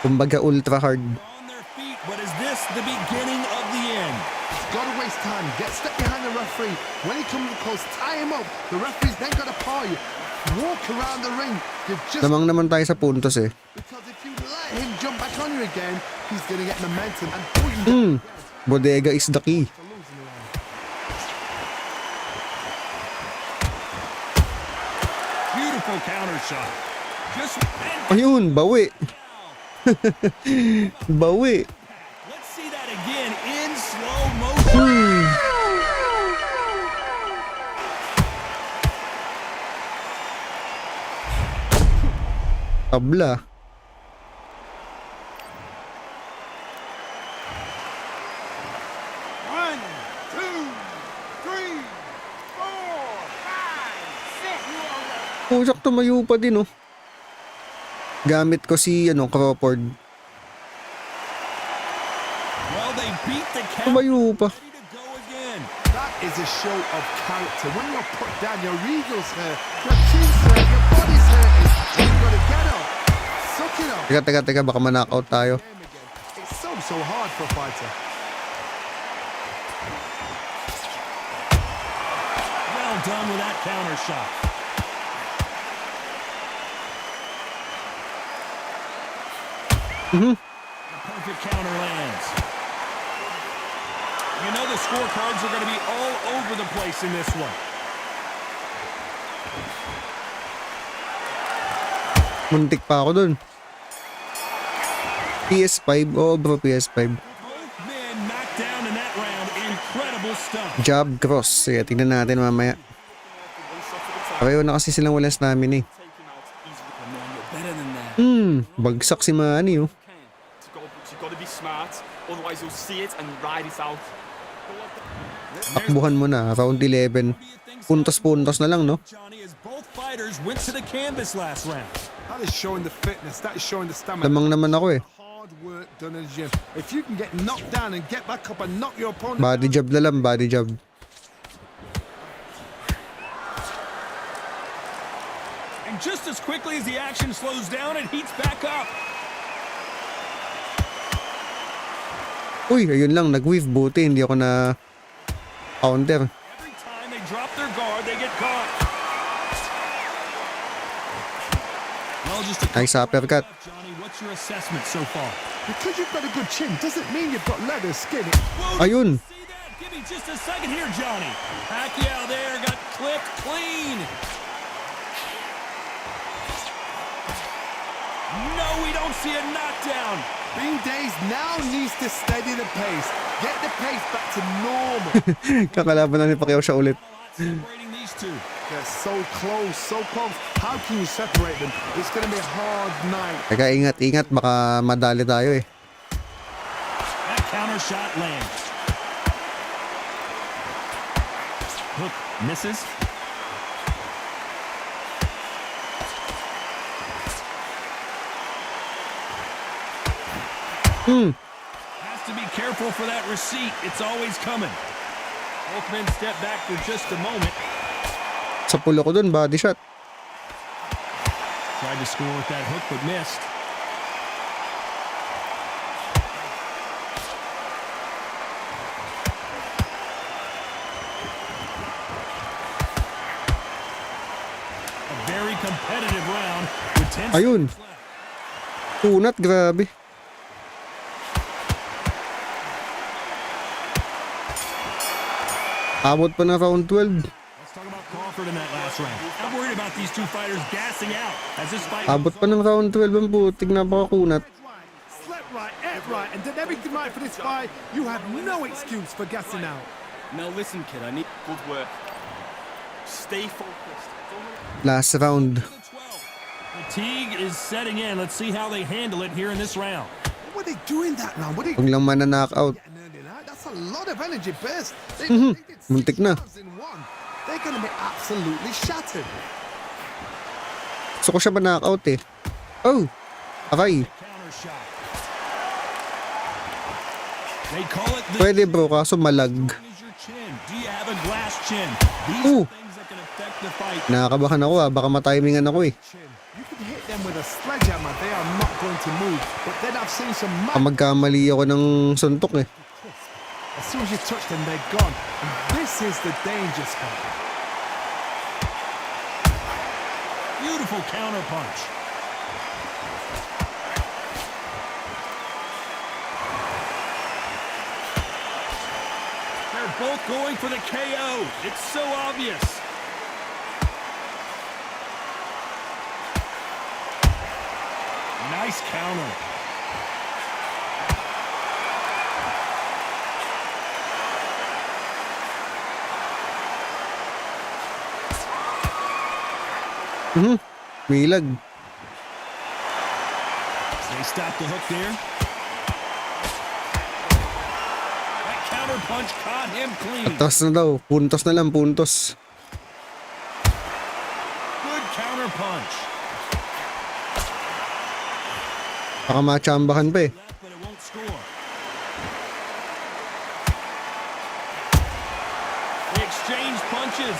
Kumbaga ultra hard. On their feet, but is this the beginning of the end? Got to waste time. Get stuck behind the referee. When he comes close, tie him up. The referee's then got to paw you. Walk around the ring. You've just Lamang naman tayo sa puntos eh. because if you let him jump back on you again, he's gonna get momentum and pull you down. Bodega is the key. Beautiful counter shot. Just Ayun, bawi. Bawi. let's see that again in slow motion. Tabla. One, two, three, four, five, six. Pusak, tumayo pa din oh. Gamit ko si Crawford. Well, they beat the count. Tumayo pa. Ready to go again. That is a show of character. When you're put down, your eagle's hurt, your chin's hurt, your body's hurting, and you've got to get up. Suck it up. Teka, baka ma-knockout tayo. It's so hard for a fighter. Well done with that counter shot. The perfect counter lands. You know the scorecards are going to be all over the place in this one. Muntik pa ako dun. PS5. Oh, bro, PS5. Both men knocked down in that round. Incredible stuff. Jab cross. Sige, tingnan natin mamaya. Pareho na kasi silang walang stamina eh. Better than that. Bagsak si Manny oh. You've got to be smart, otherwise you'll see it and ride it out. Takbuhan mo na. Round 11. Puntos-puntos na lang, no? Johnny, as both fighters went to the canvas last round. That is showing the fitness. That is showing the stamina. Lamang naman ako eh. Hard work done in the gym. If you can get knocked down and get back up and knock your opponent Body jab na lang, body jab. And just as quickly as the action slows down, it heats back up. Uy, ayun lang. Nag-weave. Buti. Hindi ako na counter. Every time they drop their guard, they get caught. Well, just a Nice uppercut. Johnny, what's your assessment so far? because you've got a good chin doesn't mean you've got leather skin. Ayun. See that? Give me just a second here, Johnny. Pacquiao there got clipped clean. No we don't see a knockdown. Bean Days now needs to steady the pace. Get the pace back to normal. Kakalaban na ni Pacquiao siya ulit. Separating these two. They're so close, so close. How can you separate them? It's going to be a hard night. Teka, ingat, baka madali tayo eh. That counter shot lands. Hook misses. Has to be careful for that receipt. It's always coming. Both men step back for just a moment. Sa pulo ko dun, body shot. Tried to score with that hook but missed. A very competitive round with 10 Ayun. seconds left. Kunat, grabe. Abot pa na round 12. Let's talk about Crawford in that last round. I'm worried about these two fighters gassing out as this fight Abot goes pa on. ng round 12 ang putik, napakakunat. Slept right, ate right, and did everything right for this fight. You have no excuse for gassing out. Now listen, kid, I need good work. Stay focused. Last round. Fatigue is setting in. Let's see how they handle it here in this round. What were they doing that round? What are they Huwag lang mananockout. That's a lot of energy burst. They did Muntik na. 6 rounds in one. They're going to be absolutely shattered. Gusto ko siya manockout eh. Oh! Aray. Counter shot. They call it the Pwede bro, kaso malag. is your chin. Do you have a glass chin? These Ooh. are things that can affect the fight. Nakakabahan ako baka matimingan ako eh. You could hit them with a sledgehammer. They are not going to move. But then I've seen some Baka magkamali ako ng suntok eh. As soon as you touch them, they're gone. And this is the danger spot. Beautiful counter punch. They're both going for the KO. It's so obvious. Nice counter. Milag. They stop the hook there. That counter punch caught him clean. Atras na daw. Puntos na lang, puntos. Good counter punch. Baka machambakan pa eh. Left, but it won't score. They exchange punches.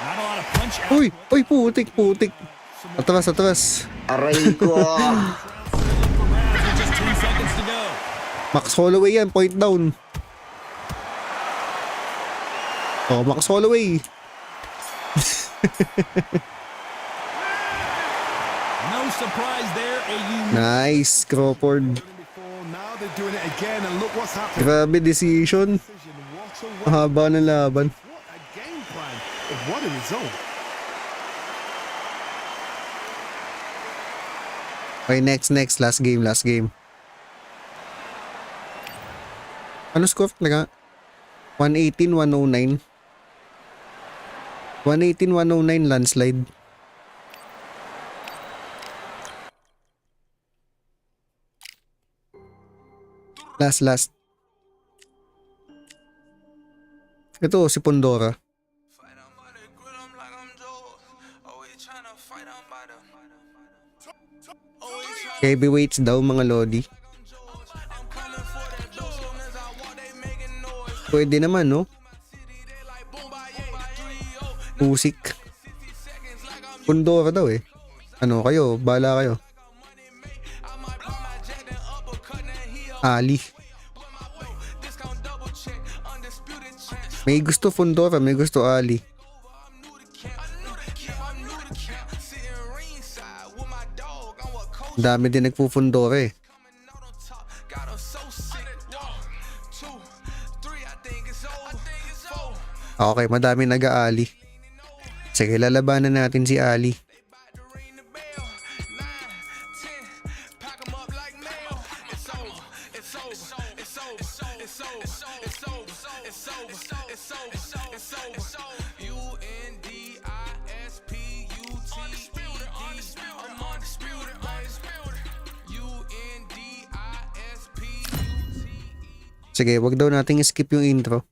Not a lot of punch out. Uy! Uy, putik. Atras. Aray ko. Just 10 seconds to go. Max Holloway yan, point down. Oh, Max Holloway. No surprise there. A unique Nice, Crawford. Now they're doing it again, and look what's happening. Grabe decision. What a Mahaba ng laban. What a game plan. And what a result. Okay, next. Last game. Ano score talaga? 118-109. 118-109 landslide. Last. Ito, si Pandora. Heavyweights daw mga lodi. Pwede naman, no? Usik. Pandora daw eh. Ano kayo? Bala kayo. Ali. May gusto Pandora, may gusto Ali. Dami din nagpupundora eh. Okay, madami nag-aali. Sige, lalabanan natin si Ali. Sige, wag daw nating skip yung intro.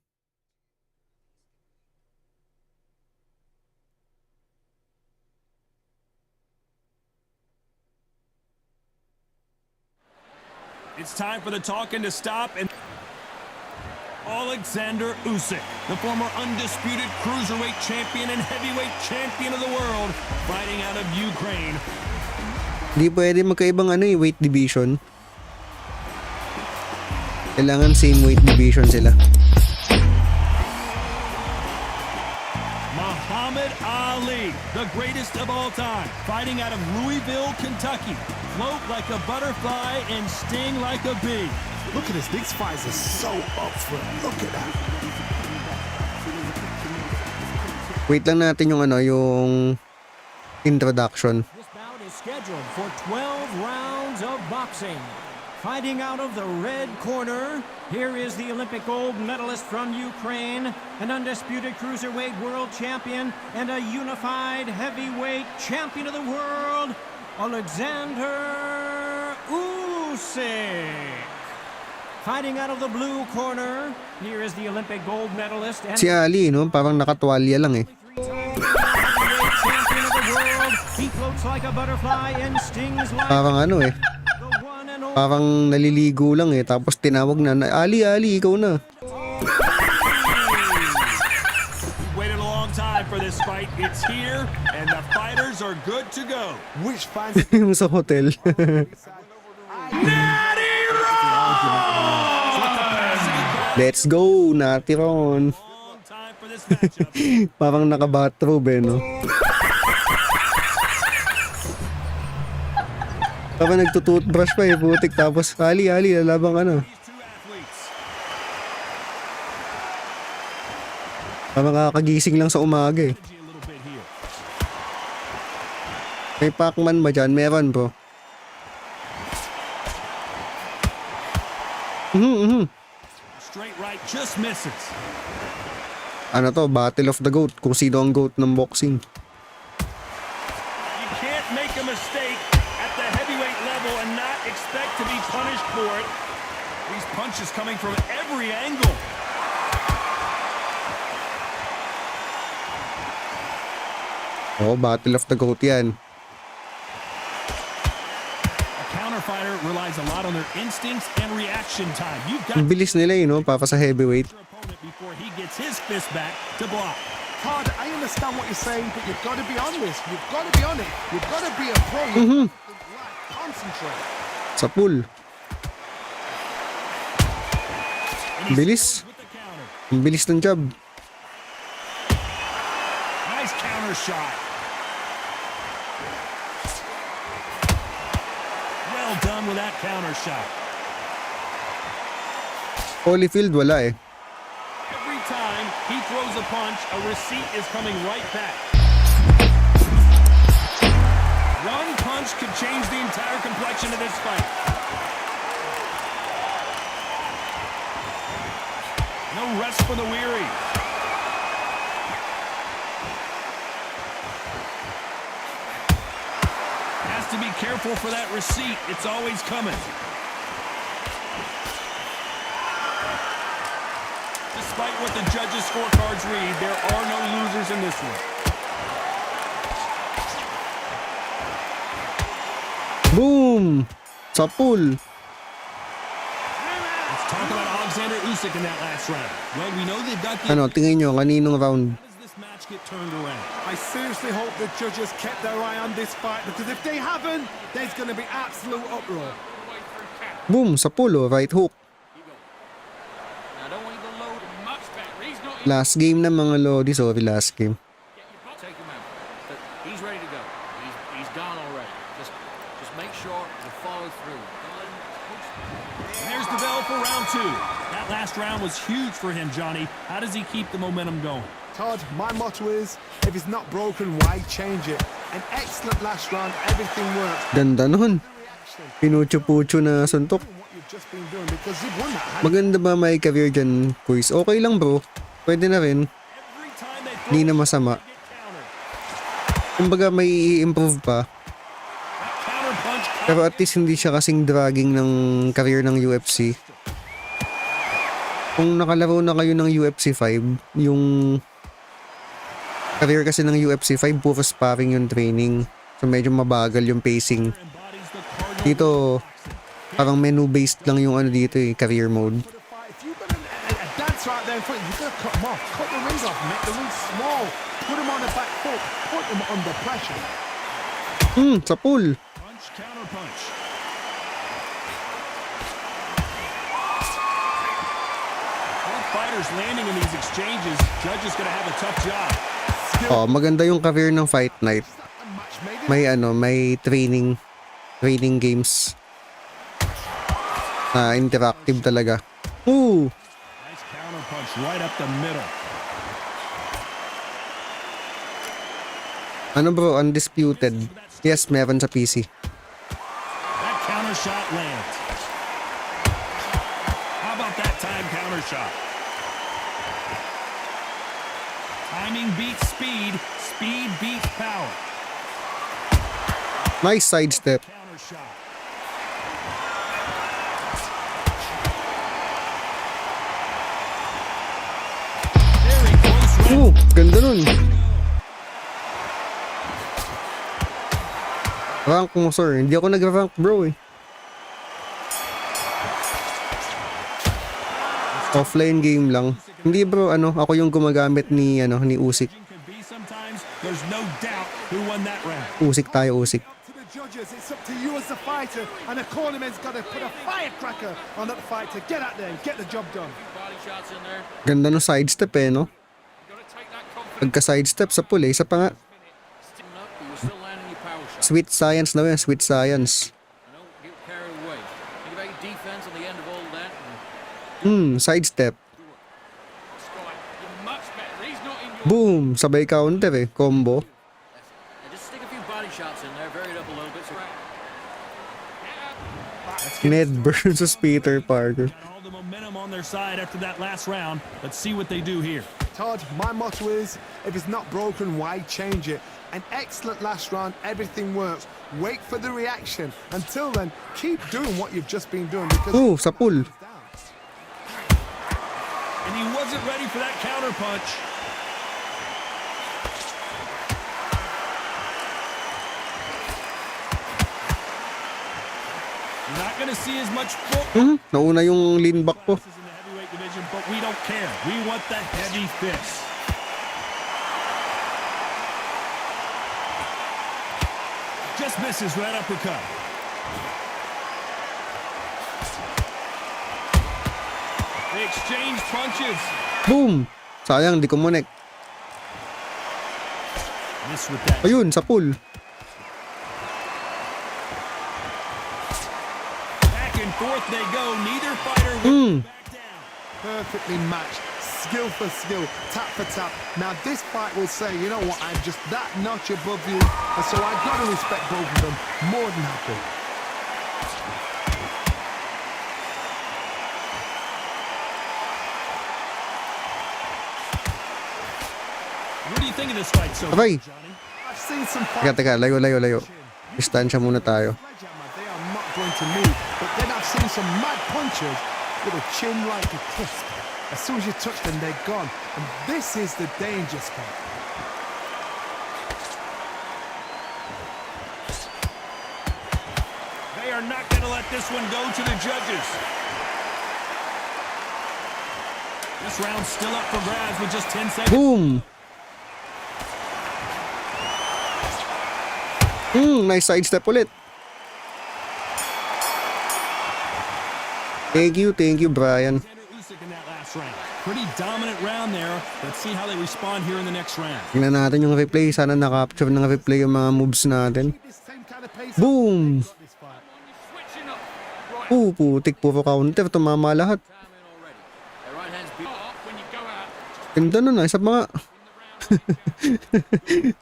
It's time for the talking to stop and Alexander Usyk, the former undisputed cruiserweight champion and heavyweight champion of the world, fighting out of Ukraine. Di pwede magkaibang weight division. Kailangan same weight division sila. Muhammad Ali, the greatest of all time, fighting out of Louisville, Kentucky. Float like a butterfly and sting like a bee. Look at this. These fights are so up for it. Look at that. Wait lang natin yung introduction. This bout is scheduled for 12 rounds of boxing. Fighting out of the red corner, here is the Olympic gold medalist from Ukraine, an undisputed cruiserweight world champion, and a unified heavyweight champion of the world, Alexander Usyk. Fighting out of the blue corner, here is the Olympic gold medalist and Si Ali, parang nakatwalya lang eh. heavyweight champion of the world. He floats like a butterfly and stings like Parang the one and only. parang naliligo lang eh. Tapos tinawag na, Ali, ikaw na. Waited a long time for this fight. It's here, and the fighters are good to go. Which fans Yung sa hotel. Let's go, Natiron. Long time for this matchup. Parang naka-bathrobe eh, no? Parang nagtututbrush pa eh, putik. Tapos, Ali, lalabang ka na. These two athletes. Parang kakagising lang sa umaga eh. A little bit here. May Pac-Man ba dyan? Meron, bro. Straight right just misses. Ano to? Battle of the GOAT. Kung sino ang GOAT ng boxing. You can't make a mistake at the heavyweight level and not expect to be punished for it. These punches coming from every angle. Oo, Battle of the GOAT yan. A counterfighter relies a lot on their instincts and reaction time. You've got Ang bilis nila eh, no? Papa sa heavyweight. your opponent before he gets his fist back to block. Todd, I understand what you're saying, but you've got to be on this. You've got to be on it. You've got to be a pro. You've got to concentrate. Sa pool. Ang bilis. With the counter. Ang bilis ng jab. Nice counter shot. Well done with that counter shot. Holyfield, wala eh. Every time he throws a punch, a receipt is coming right back. One punch could change the entire complexion of this fight. No rest for the weary. Has to be careful for that receipt. It's always coming. Despite what the judges' scorecards read, there are no losers in this one. Boom! Sa pool. Let's talk about Alexander Usyk in that last round. Well, we know they've got the... Ano, tingin nyo, kaninong round? How does this match get turned around? I seriously hope the judges kept their eye on this fight, because if they haven't, there's going to be absolute uproar. Boom! Sa pool, oh, right hook. Now, don't want you to load him. Much better. He's not Last game na mga Lodi, sorry, last game. Take him out. But he's ready to go. He's gone already. Just make sure you follow through. Don't let him push. And there's the bell for round two. That last round was huge for him, Johnny. How does he keep the momentum going? Todd, my motto is, if it's not broken, why change it? An excellent last round, everything works. Ganda nun. Reaction. Pinucho-pucho na suntok. What you've just been doing because you've won that. Maganda ba may career dyan, boys? Okay lang bro. Pwede na rin. Hindi na masama. Kumbaga may i-improve pa. Pero at least hindi siya kasing dragging ng career ng UFC. Kung nakalaro na kayo ng UFC 5, yung career kasi ng UFC 5 puro sparring yung training. So medyo mabagal yung pacing. Dito parang menu based lang yung ano dito eh, career mode. If you've got a dance right there in front, you've got to cut them off. Cut the rings off, make the rings small. Put them on the back foot, put them under pressure. Sa pool. Punch, counter punch. Both fighters landing in these exchanges. Judge is going to have a tough job. Oh, maganda yung career ng Fight Night. May may training games. Interactive talaga. Ooh. Nice counter punch right up the middle. Ano bro, undisputed. Yes, meron sa PC. That counter shot lands. How about that time counter shot? Timing beats speed. Speed beats power. Nice sidestep. Counter shot. Very close range. Ooh, ganda nun. Rank mo sir. Hindi ako nag-rank bro eh. Offline game lang. Hindi bro, ako yung gumagamit ni Usyk. Can be sometimes. There's no doubt who won that round. Usyk tayo, Usyk. To the judges, it's up to you as the fighter, and the cornerman's got to put a firecracker on that fight to get out there and get the job done. Body shots in there. Ganda ng sidestep eh, no? Pagka-sidestep sa pool eh, isa pa nga. Still up, but you're still landing your power shots. Sweet science na yan, sweet science. And don't get carried away. Think about your defense on the end of all that. Sidestep. Scott, you're much better. He's not in your Boom! Sabay counter eh, combo. And just stick a few body shots in there, vary it up a little bit. So Ned versus Peter Parker. Got all the momentum on their side after that last round. Let's see what they do here. Todd, my motto is, if it's not broken, why change it? An excellent last round, everything works. Wait for the reaction. Until then, keep doing what you've just been doing because... Ooh, sa pool. And he wasn't ready for that counter punch. You're not going to see as much foot. Nauna yung lean back ko. This is in the heavyweight division, but we don't care. We want the heavy fist. Just misses with that uppercut. They exchange punches. Boom! Sayang, di connect. Miss with that. Ayun, sa pool. Back and forth they go. Neither fighter will back down. Perfectly matched, skill for skill, tap for tap. Now this fight will say, you know what, I'm just that notch above you, and so I've got to respect both of them. More than happy. What do you think of this fight so far, Abay. Johnny? I've seen some Teka, layo. Distansya muna tayo. Sledgehammer, they are not going to move, but then I've seen some mad punches with a chin like a crisp. As soon as you touch them, they're gone. And this is the danger spot. They are not going to let this one go to the judges. This round's still up for grabs with just 10 seconds. Boom! Nice sidestep ulit. Thank you, Brian. Usyk in that last round. Pretty dominant round there. Let's see how they respond here in the next round. Tingnan natin yung replay. Sana na-capture ng replay yung mga moves natin. This same kind of pace. Boom! This fight. switching up. Right. Putik, puro counter. Tumama lahat. time in already. That right hand's beat. Up when you go out. Just Ganda nun Isa pa nga.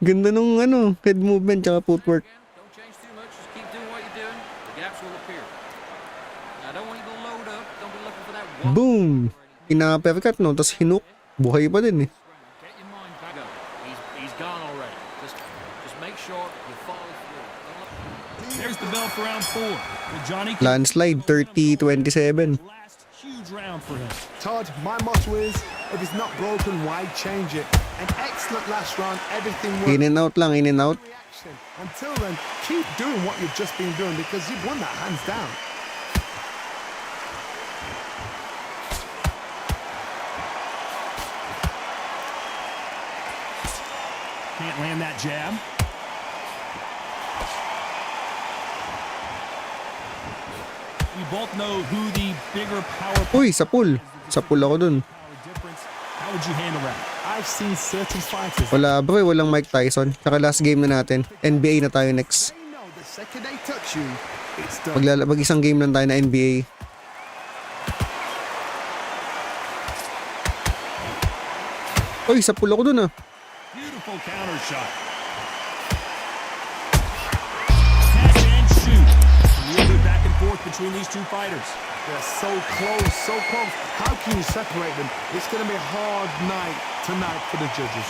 Ganda nung head movement tsaka footwork. Don't change too much. Just keep doing what you're doing. The gaps will appear. Now, I don't want you to load Boom! Pinaperkat, no? Tapos hinuk. Buhay pa din eh. Get your mind back up. He's gone already. Just make sure you follow through. Don't let... There's the bell for round 4. With Johnny Landslide, 30-27. last huge round for him. Todd, my motto is, if it's not broken, why change it? An excellent last round, everything worked. In and out lang, in and out. Reaction. Until then, keep doing what you've just been doing because you've won that hands down. Can't land that jab. We both know who the bigger power Uy, sa pool. Sa pool ako dun. difference. How would you handle that? I've seen certain fighters. Wala bro, walang Mike Tyson. Tsaka last game na natin. NBA na tayo next. They know the second they touch you, it's done. Mag-isang game lang tayo na NBA. Uy, sa pool ako dun ah. Beautiful counter shot. Catch and shoot. A little bit back and forth between these two fighters. They're so close, so close. How can you separate them? It's going to be a hard night tonight for the judges.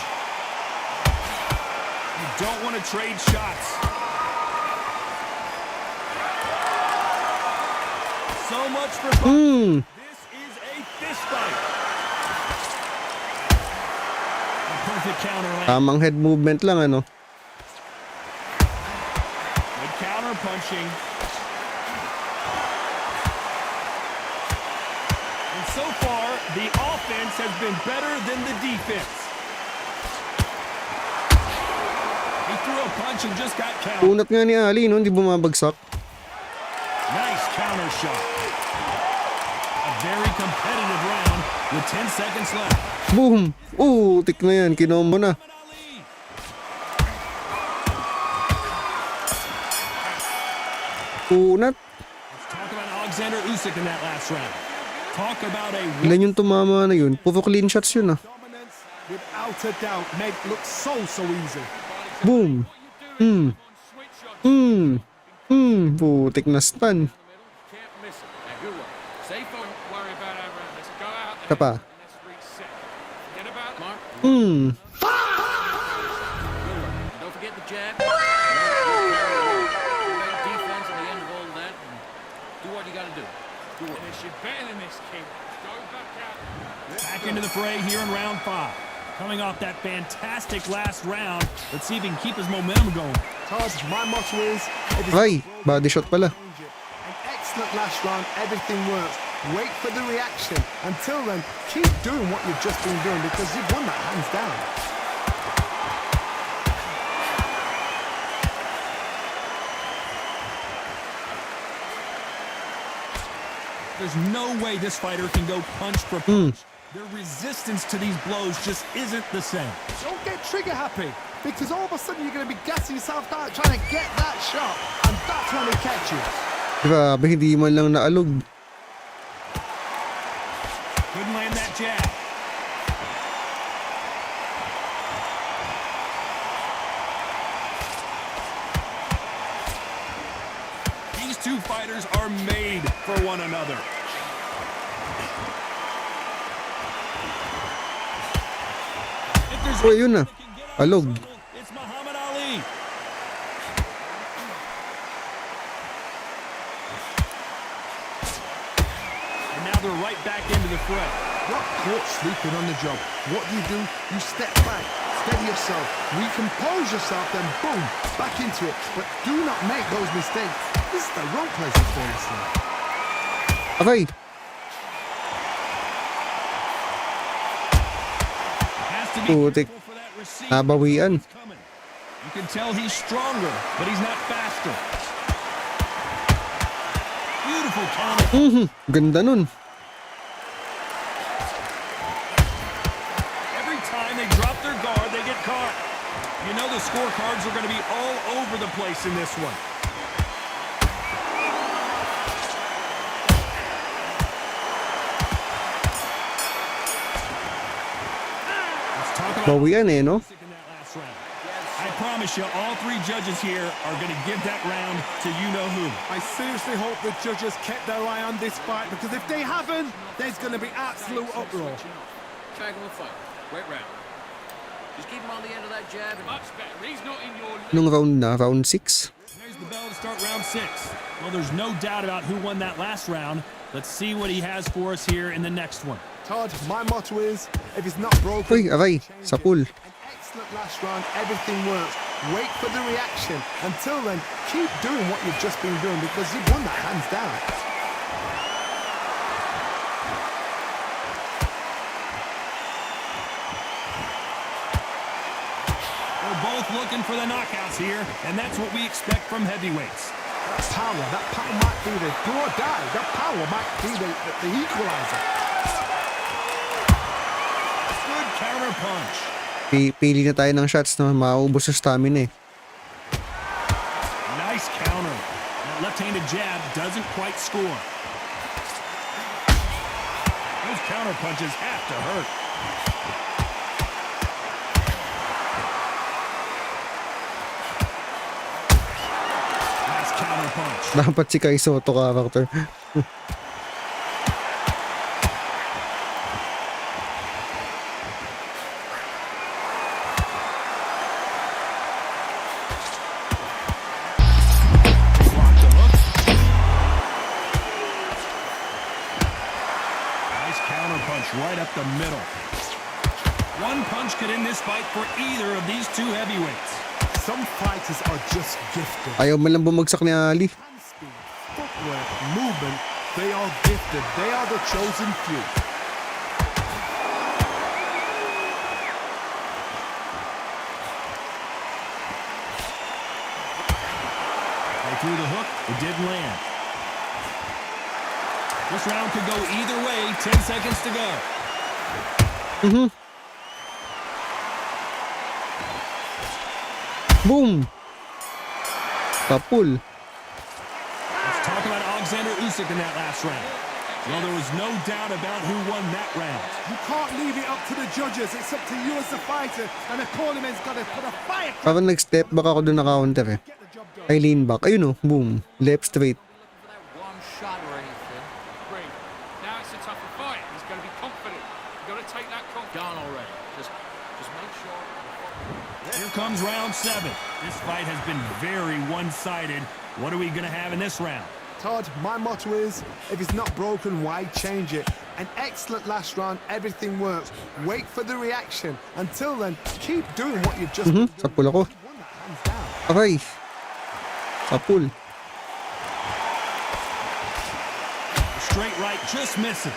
You don't want to trade shots. So much for boxing. This is a fist fight. A perfect counter land. Tamang head movement lang ano. Good counter punching. And so far, the offense has been better than the defense. He threw a punch and just got countered. Unat nga ni Ali, no? Hindi bumabagsak. Nice counter shot. A very competitive round with 10 seconds left. Boom! Tik na yan. Kinombo na. Unat. Let's talk about Alexander Usyk in that last round. Talk about a Ilan yung tumama na yun? Puro clean shots yun ah. Dominance, without a doubt, make it look so easy. Boom! Putik na stun. Can't miss it. Now, good one. Stay focused. Don't worry about our round. Let's go out there. Isa pa. Let's reset. Forget about Mark, Hmm. good one. Don't forget the jab. Great defense at the end of all of that. And do what you got to do. Good work. this. You're better than this, kid. Go back out. back into the fray here in round 5. Coming off that fantastic last round, let's see if he can keep his momentum going. Todd, my motto is, if it's Ay, body shot pala. change it. An excellent last round, everything works. Wait for the reaction. Until then, keep doing what you've just been doing because you've won that hands down. There's no way this fighter can go punch for punch. Their resistance to these blows just isn't the same. Don't get trigger happy because all of a sudden you're going to be gassing yourself out trying to get that shot and that's when they catch you. Grabe, hindi man lang naalog. Couldn't land that jab. These two fighters are made for one another. If there's Oh, yun na. Alog. it's Muhammad Ali. And now they're right back into the fray. Got caught sleeping on the job. What do? You step back, steady yourself, recompose yourself, then boom, back into it. But do not make those mistakes. This is the wrong place to fall asleep. Okay. Has to be Putik. careful for that receive. Nabawian. It's coming. You can tell he's stronger, but he's not faster. Beautiful counter. Ganda nun. Every time they drop their guard, they get caught. You know the scorecards are going to be all over the place in this one. Let's talk about Bawian eh, no? in that last round. I promise promise you, all three judges here are going to give that round to you-know-who. I seriously hope the judges kept their eye on this fight, because if they haven't, there's going to be absolute uproar. Tag him a fight. Great round. Just keep him on the end of that jab. And Much better. He's not in your Nung round na? Round 6? There's the bell to start round 6. Well, there's no doubt about who won that last round. Let's see what he has for us here in the next one. Todd, my motto is, if it's not broken, Uy, aray. Sa pool. an excellent last round, everything works. Wait for the reaction. Until then, keep doing what you've just been doing, because you've won that hands down. They're both looking for the knockouts here, and that's what we expect from heavyweights. That power might be the do or die. That power might be the equalizer. Good counter punch. Pili na tayo ng shots na mauubos sa stamina eh. Nice counter. That left-handed jab doesn't quite score. Those counter punches have to hurt. Nice counter punch. Dapat si Kai Soto character. Block the hook. Nice counter punch right up the middle. One punch could end this fight for either of these two heavyweights. Some fighters are just gifted. Ayaw man lang bumagsak ni Ali. Hand speed, footwork, movement, they are gifted. They are the chosen few. They threw the hook. It didn't land. This round could go either way. 10 seconds to go. Boom! Kapul. Let's talk about Alexander Usyk in that last round. Well, there was no doubt about who won that round. You can't leave it up to the judges. It's up to you as the fighter, and the cornerman's got to put a fire. Parang nag-step back ako dun na counter eh. Get the job done. I lean back. Ayun oh, boom. Left straight. for that one shot or anything. Great. Now it's a tougher fight. He's going to be confident. You've got to take that confidence. Gone already. Just make sure. Here comes round 7. This fight has been very one-sided. What are we going to have in this round? Todd, my motto is, if it's not broken, why change it? An excellent last round, everything works. Wait for the reaction. Until then, keep doing what you've just been doing. Sa pool ako. You won that hands down. Aray. Sa pool. Straight right just misses.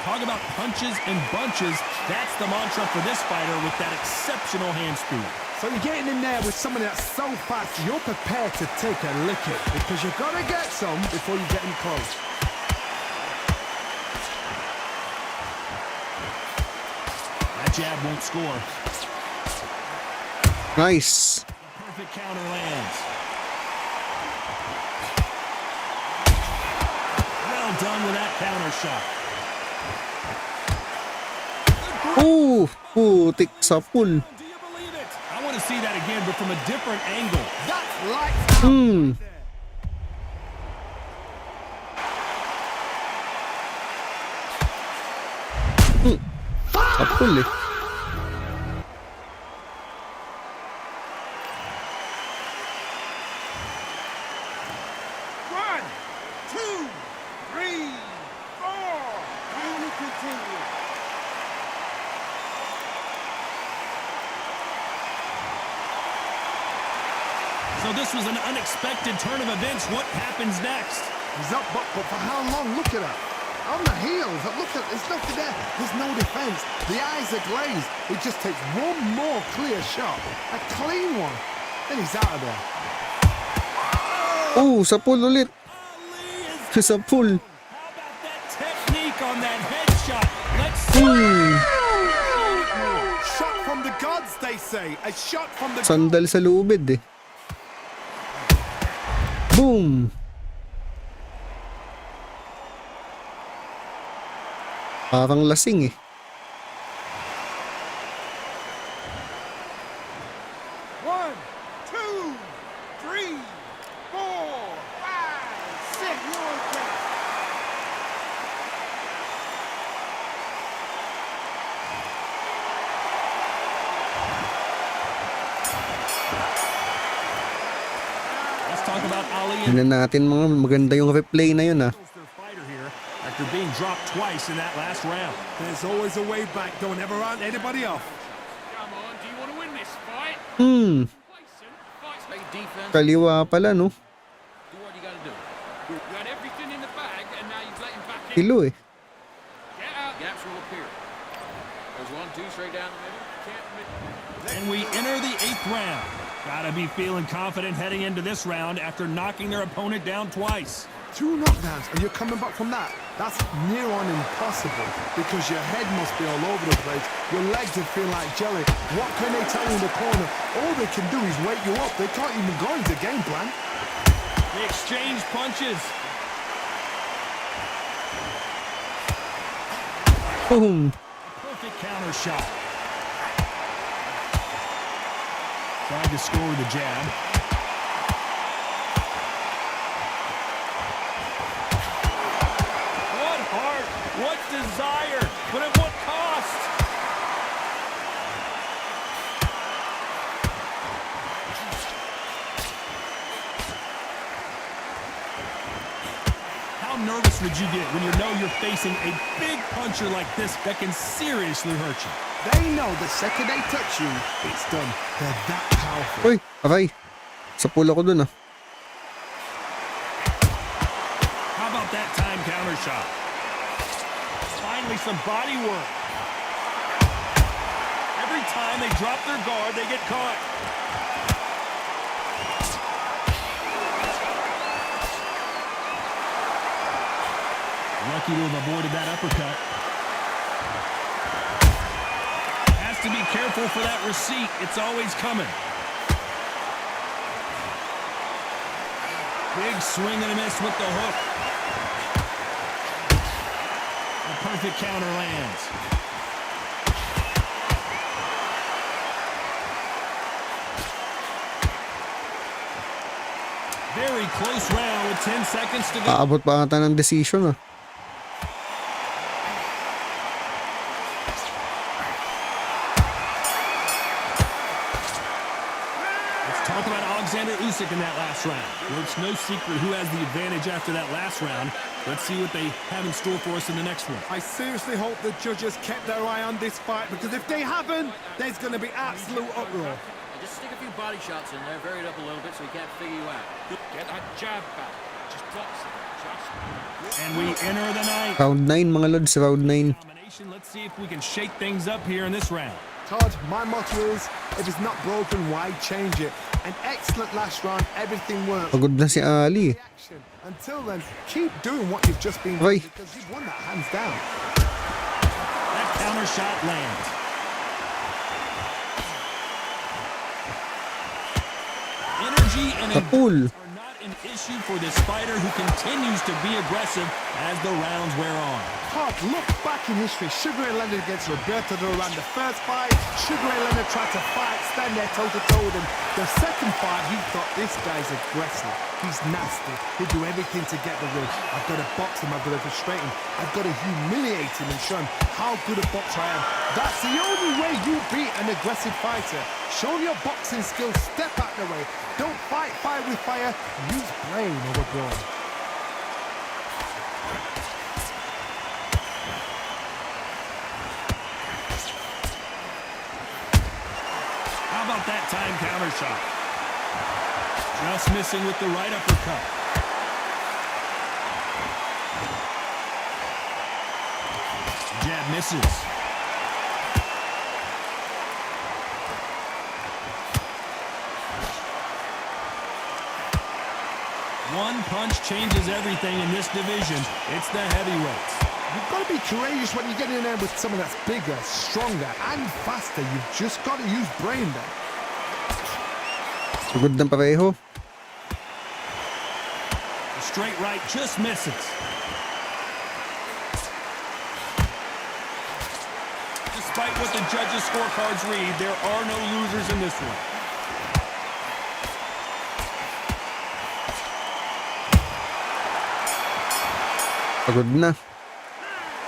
Talk about punches and bunches. That's the mantra for this fighter with that exceptional hand speed. So you're getting in there with somebody that's so fast, you're prepared to take a licking, because you've got to get some before you get in close. That jab won't score. Nice. Perfect counter lands. Well done with that counter shot. Oh, putik sa pool. Do you believe it? I want to see that again, but from a different angle. That's lights out. Sa pool eh. One, two, three, four. And we continue. So this was an unexpected turn of events. What happens next? He's up, but for how long? Look at that. On the heels, look at, there's nothing there. There's no defense. The eyes are glazed. It just takes one more clear shot. A clean one. Then he's out of there. Oh, sa pool ulit. Ali is... Sa pool. How about that technique on that headshot? Let's see. Shot from the gods, they say. A shot from the Sandal sa lubid eh. Boom. Parang lasing eh. One, two, three, four, five, six. You're okay. Let's talk about Ali and Tingnan natin mga maganda yung replay na yun ah. their fighter here after being dropped twice in that last round. There's always a way back. Don't ever round anybody off. Come on, do you want to win this fight? Play defense. Kaliwa pala no. Do what you gotta do. You had everything in the bag, and now you've let him back in. Kilo eh. Get out. Gaps will appear. There's 1, 2 straight down the middle. Can't miss. And we enter the 8th round. Gotta be feeling confident heading into this round after knocking their opponent down twice. 2 knockdowns and you're coming back from that. That's near on impossible because your head must be all over the place. Your legs will feel like jelly. What can they tell you in the corner? All they can do is wake you up. They can't even go into game plan. They exchange punches. Boom. Perfect counter shot. Tried to score with a jab. What heart, what desire, but at what cost? How nervous would you get when you know you're facing a big puncher like this that can seriously hurt you? They know the second they touch you, it's done. They're that powerful. Uy, aray. Sa pula ko dun ah. How about that time counter shot? Finally some body work. Every time they drop their guard, they get caught. Lucky to have avoided that uppercut. Has to be careful for that receipt. It's always coming. Big swing and a miss with the hook. A perfect counter lands. Very close round with 10 seconds to go. Aabot pa ata ng decision ah. Talk about Alexander Usyk in that last round. Well, it's no secret who has the advantage after that last round. Let's see what they have in store for us in the next one. I seriously hope the judges kept their eye on this fight because if they haven't, there's going to be absolute uproar. Just stick a few body shots in there, vary it up a little bit so he can't figure you out. Get that jab back. Just box him. And we enter the ninth. Round 9 mga lods, round 9. Combination. Let's see if we can shake things up here in this round. Todd, my motto is, if it's not broken, why change it? An excellent last round, everything works. Pagod na si Ali. Until then, keep doing what you've just been Right. doing because you've won that hands down. That counter shot lands. Energy and Kapul. endurance are not an issue for this fighter who continues to be aggressive as the rounds wear on. Todd, look back in history. Sugar Ray Leonard against Roberto Duran. The first fight, Sugar Ray Leonard tried to fight, stand there toe-to-toe with him. The second fight, he thought, this guy's aggressive. He's nasty. He'll do everything to get the win. I've got to box him. I've got to frustrate him. I've got to humiliate him and show him how good a boxer I am. That's the only way you beat an aggressive fighter. Show your boxing skills. Step out the way. Don't fight fire with fire. Use brain over brawn. How about that time counter shot? Just missing with the right uppercut. Jab misses. One punch changes everything in this division. It's the heavyweights. You've got to be courageous when you get in there with someone that's bigger, stronger, and faster. You've just got to use brain there. Pagod ng pareho. The straight right just misses. despite what the judges' scorecards read, there are no losers in this one. Pagod na.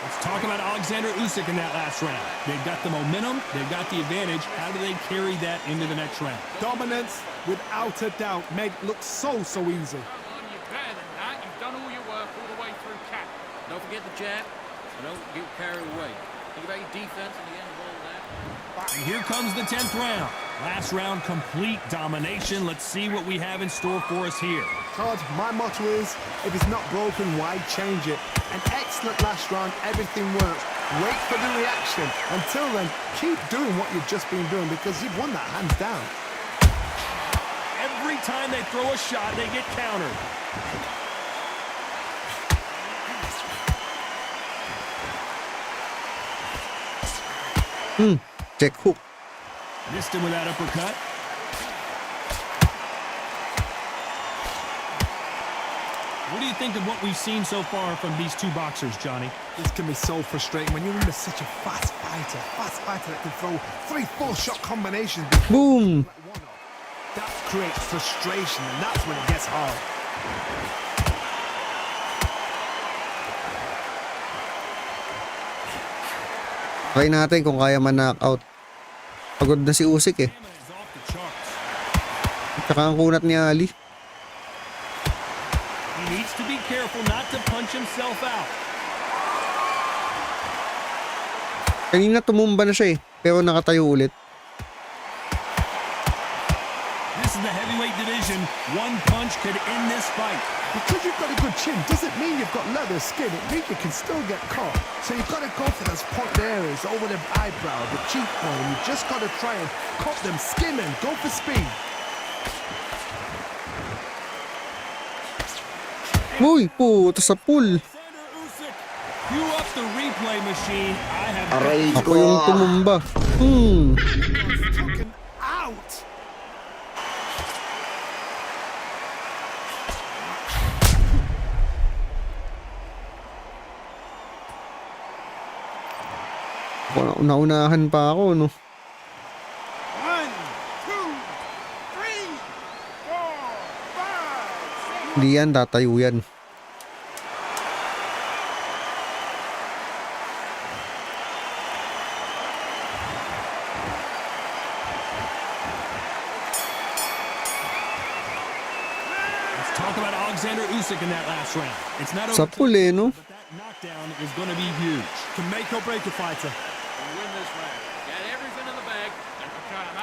Let's talk about Alexander Usyk in that last round. They've got the momentum, they've got the advantage. How do they carry that into the next round? Dominance, without a doubt, made it look so easy. Come on, you're better than that. You've done all your work all the way through cap. Don't forget the jab, and don't get carried away. Think about your defense and the end of all that. And here comes the 10th round. Last round, complete domination. Let's see what we have in store for us here. Todd, my motto is, if it's not broken, why change it? An excellent last round, everything works. Wait for the reaction. Until then, keep doing what you've just been doing because you've won that hands down. Every time they throw a shot, they get countered. Check hook. Missed him with that uppercut. What do you think of what we've seen so far from these two boxers, Johnny? This can be so frustrating when you're under such a fast fighter that can throw 3-4 shot combinations. Boom! That creates frustration, and that's when it gets hard. Try natin kung kaya man-knockout. Pagod na si Usyk eh. Tsaka ang kunat ni Ali. He needs to be careful not to punch himself out. Kanina tumumba na siya eh, pero nakatayo ulit. This is the heavyweight division. One punch could end this fight. Because you've got a good chin doesn't mean you've got leather skin. It means you can still get caught. So you've got to go for those point areas over the eyebrow, the cheekbone. You've just got to try and cut them, skim and go for speed. Uy, puto sa pool. You up the replay machine. I have Aray Ako ko. yung tumumba. Taken out. Naunahan pa ako, no? 1, 2, 3, 4, 5, 6. Hindi yan, tatayo yan. Let's talk about Alexander Usyk in that last round. It's not Sa over, pool eh, no? but that knockdown is going to be huge. Can make or break a fighter. You win this round. Got everything in the bag.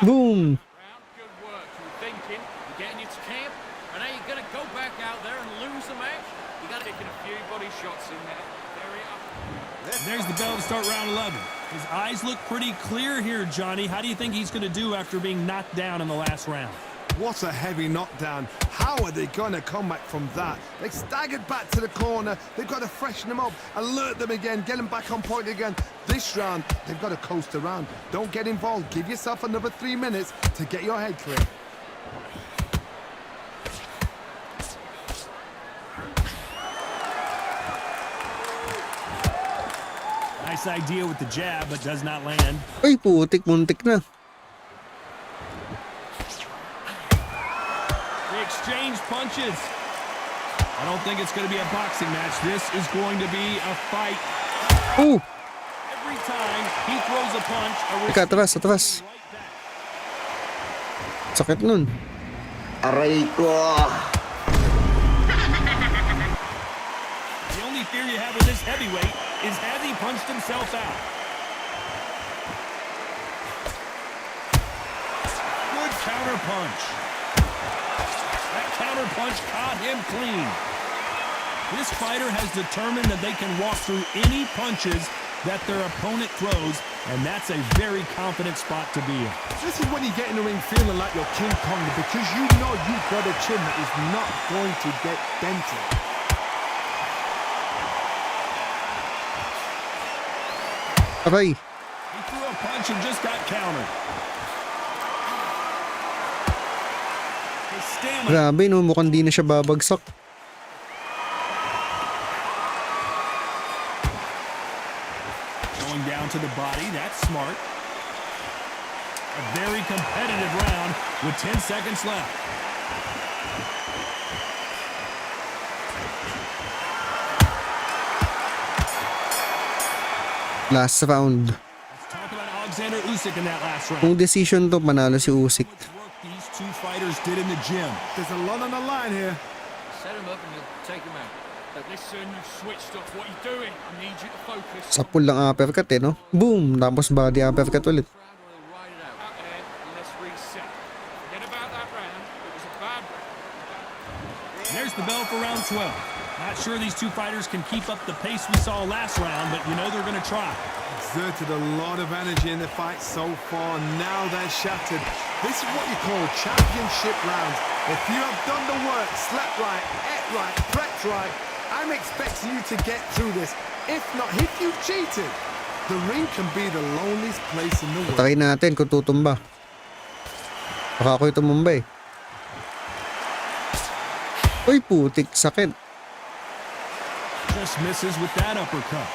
Boom! Round, good work. You were thinking. You're getting into camp, and now you're going to go back out there and lose the match. You got to Taking a few body shots in there. There we are. There's the bell to start round 11. His eyes look pretty clear here, Johnny. How do you think he's going to do after being knocked down in the last round? What a heavy knockdown. How are they going to come back from that? They staggered back to the corner. They've got to freshen them up, alert them again, get them back on point again. This round, they've got to coast around. Don't get involved. Give yourself another 3 minutes to get your head clear. Nice idea with the jab, but does not land. Ay, putik, muntik na. They exchange punches. I don't think it's going to be a boxing match. This is going to be a fight. Oh! Every time he throws a punch, Teka, atras, atras. Sakit nun. Aray ko. The only fear you have with this heavyweight is has he punched himself out? Good counter punch. That counter punch caught him clean. This fighter has determined that they can walk through any punches that their opponent throws, and that's a very confident spot to be in. This is when you get in the ring feeling like you're King Kong because you know you've got a chin that is not going to get dented. Aray. He threw a punch and just got countered. His stamina. Grabe, no? Mukhang di na siya babagsak. Going down to the body, that's smart. A very competitive round with 10 seconds left. Last round. Let's talk about Alexander Usyk in that last round. Kung decision to, panalo si Usyk. Much work these two fighters did in the gym. There's a lot on the line here. Set him up and you'll take him out. Listen, you've switched up. What are you doing? I need you to focus. Sapul lang uppercut eh, no? Boom! Tapos body uppercut ulit. Out there, and let's reset. Forget about that round. It was a bad round. There's the bell for round 12. Not sure these two fighters can keep up the pace we saw last round, but you know they're going to try. Exerted a lot of energy in the fight so far. Now they're shattered. This is what you call championship rounds. If you have done the work, slept right, ate right, prepped right, I'm expecting you to get through this. If not, if you've cheated, the ring can be the loneliest place in the world. Try natin kung tutumba. Baka ako'y tumumba eh. Uy, putik, sakit. Just misses with that uppercut.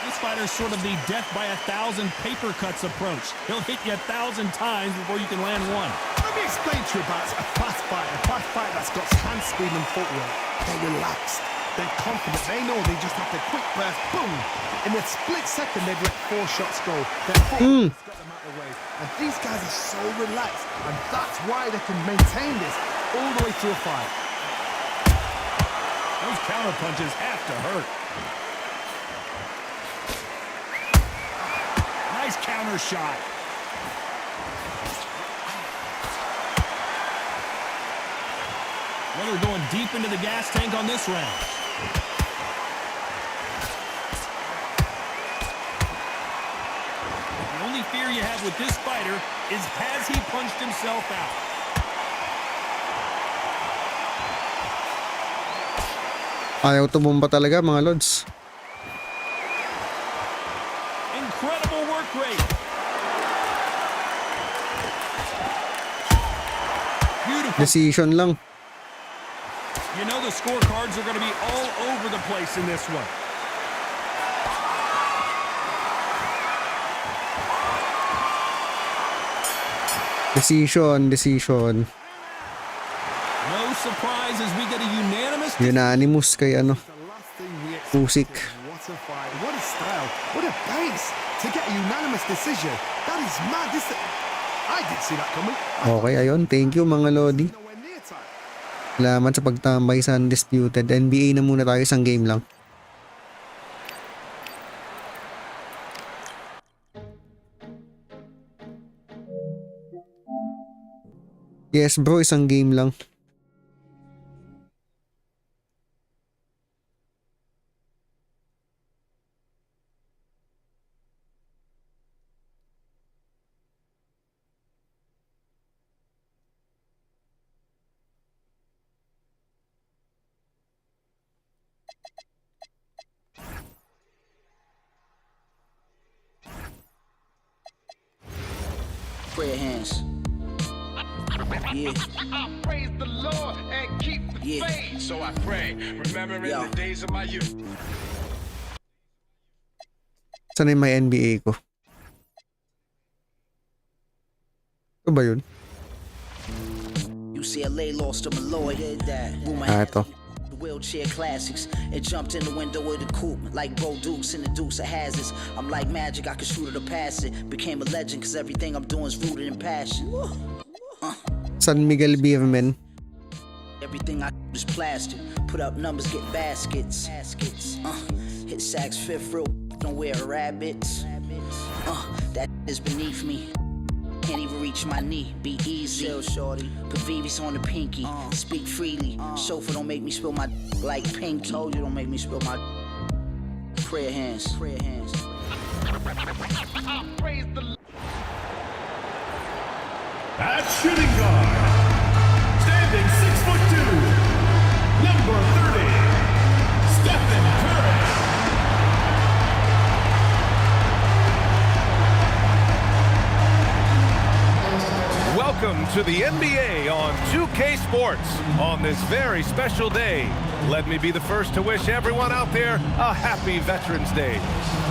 This fighter's sort of the death by 1,000 paper cuts approach. He'll hit you 1,000 times before you can land one. Let me explain to you about a fast fight that's got hand speed and footwork. They're relaxed, they're confident, they know they just have to quick burst, boom! In a split second, they've let 4 shots go. Their footwork's got them out of the way. And these guys are so relaxed, and that's why they can maintain this all the way through a fight. Those counter punches have to hurt. Nice counter shot. Well, they're going deep into the gas tank on this round. The only fear you have with this fighter is has he punched himself out? Ayaw tumumba talaga mga lods. Incredible work rate. Beautiful. Decision lang. You know the scorecards are going to be all over the place in this one. Decision. No surprise as we get a unanimous. Unanimous kay ano. Usyk. What a fight, what a style, what a pace to get a unanimous decision. That is mad. I didn't see that coming. Okay, ayun. Thank you mga lodi. Nowhere near time. Salamat sa pagtambay sa Undisputed. NBA na muna tayo, isang game lang. Yes bro, isang game lang. Pray your hands. Yeah. I praise the Lord and keep the faith. So I pray, remembering the days of my youth. Saan yung may NBA ko? Ito ba yun? UCLA lost to Malloy. Ito. Wheelchair classics and jumped in the window of the coupe like Bo Dukes in the Dukes of Hazards. I'm like magic, I can shoot it or pass it. Became a legend cause everything I'm doing is rooted in passion. San Miguel Beerman. Everything I do is plastic. Put up numbers, get baskets. Hit sacks, fifth real, don't wear rabbits. That is beneath me. Can't even reach my knee, be easy. Chill, shorty. Put VVS on the pinky, speak freely. Chauffeur don't make me spill my like Pinky. Told you don't make me spill my prayer hands. Prayer hands. At shooting guard, standing 6'2", number 30, Stephen Curry. Welcome to the NBA on 2K Sports on this very special day. Let me be the first to wish everyone out there a happy Veterans Day.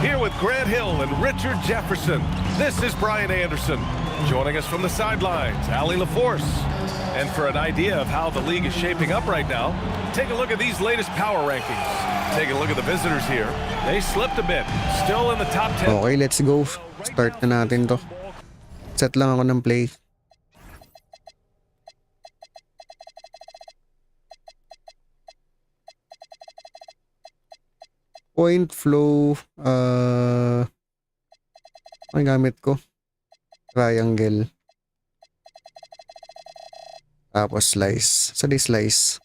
Here with Grant Hill and Richard Jefferson, this is Brian Anderson. Joining us from the sidelines, Ali LaForce. And for an idea of how the league is shaping up right now, take a look at these latest power rankings. Take a look at the visitors here. They slipped a bit, still in the top 10. Okay, let's go. Start na natin to. Set lang ako ng play. Point flow. Ang gamit ko. Triangle. Tapos slice. Sa slice.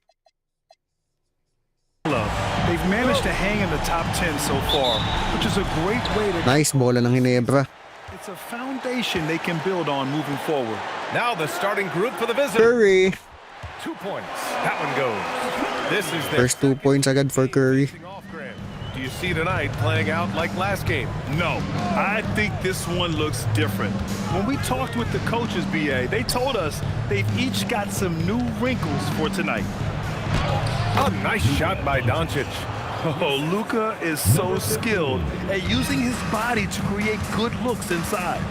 They've managed to hang in the top 10 so far, which is a great way to... Nice, bola ng Ginebra. It's a foundation they can build on moving forward. Now the starting group for the visitors. Curry. 2 points. That one goes. This is their First 2 points agad for Curry. Do you see tonight playing out like last game? No, I think this one looks different. When we talked with the coaches, BA, they told us they've each got some new wrinkles for tonight. A nice shot by Doncic. Oh, Luka is so skilled at using his body to create good looks inside.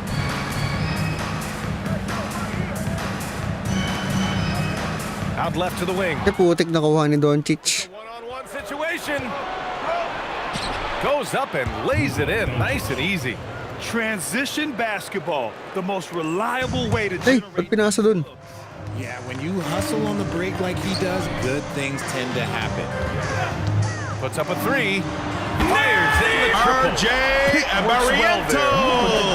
Out left to the wing. Putik nakuha ni Doncic. One-on-one situation. Goes up and lays it in, nice and easy. Transition basketball, the most reliable way to Hey, generate... ba't pinasa dun? Yeah, when you hustle on the break like he does, good things tend to happen. Puts up a 3. Fires in the triple. RJ Barriento!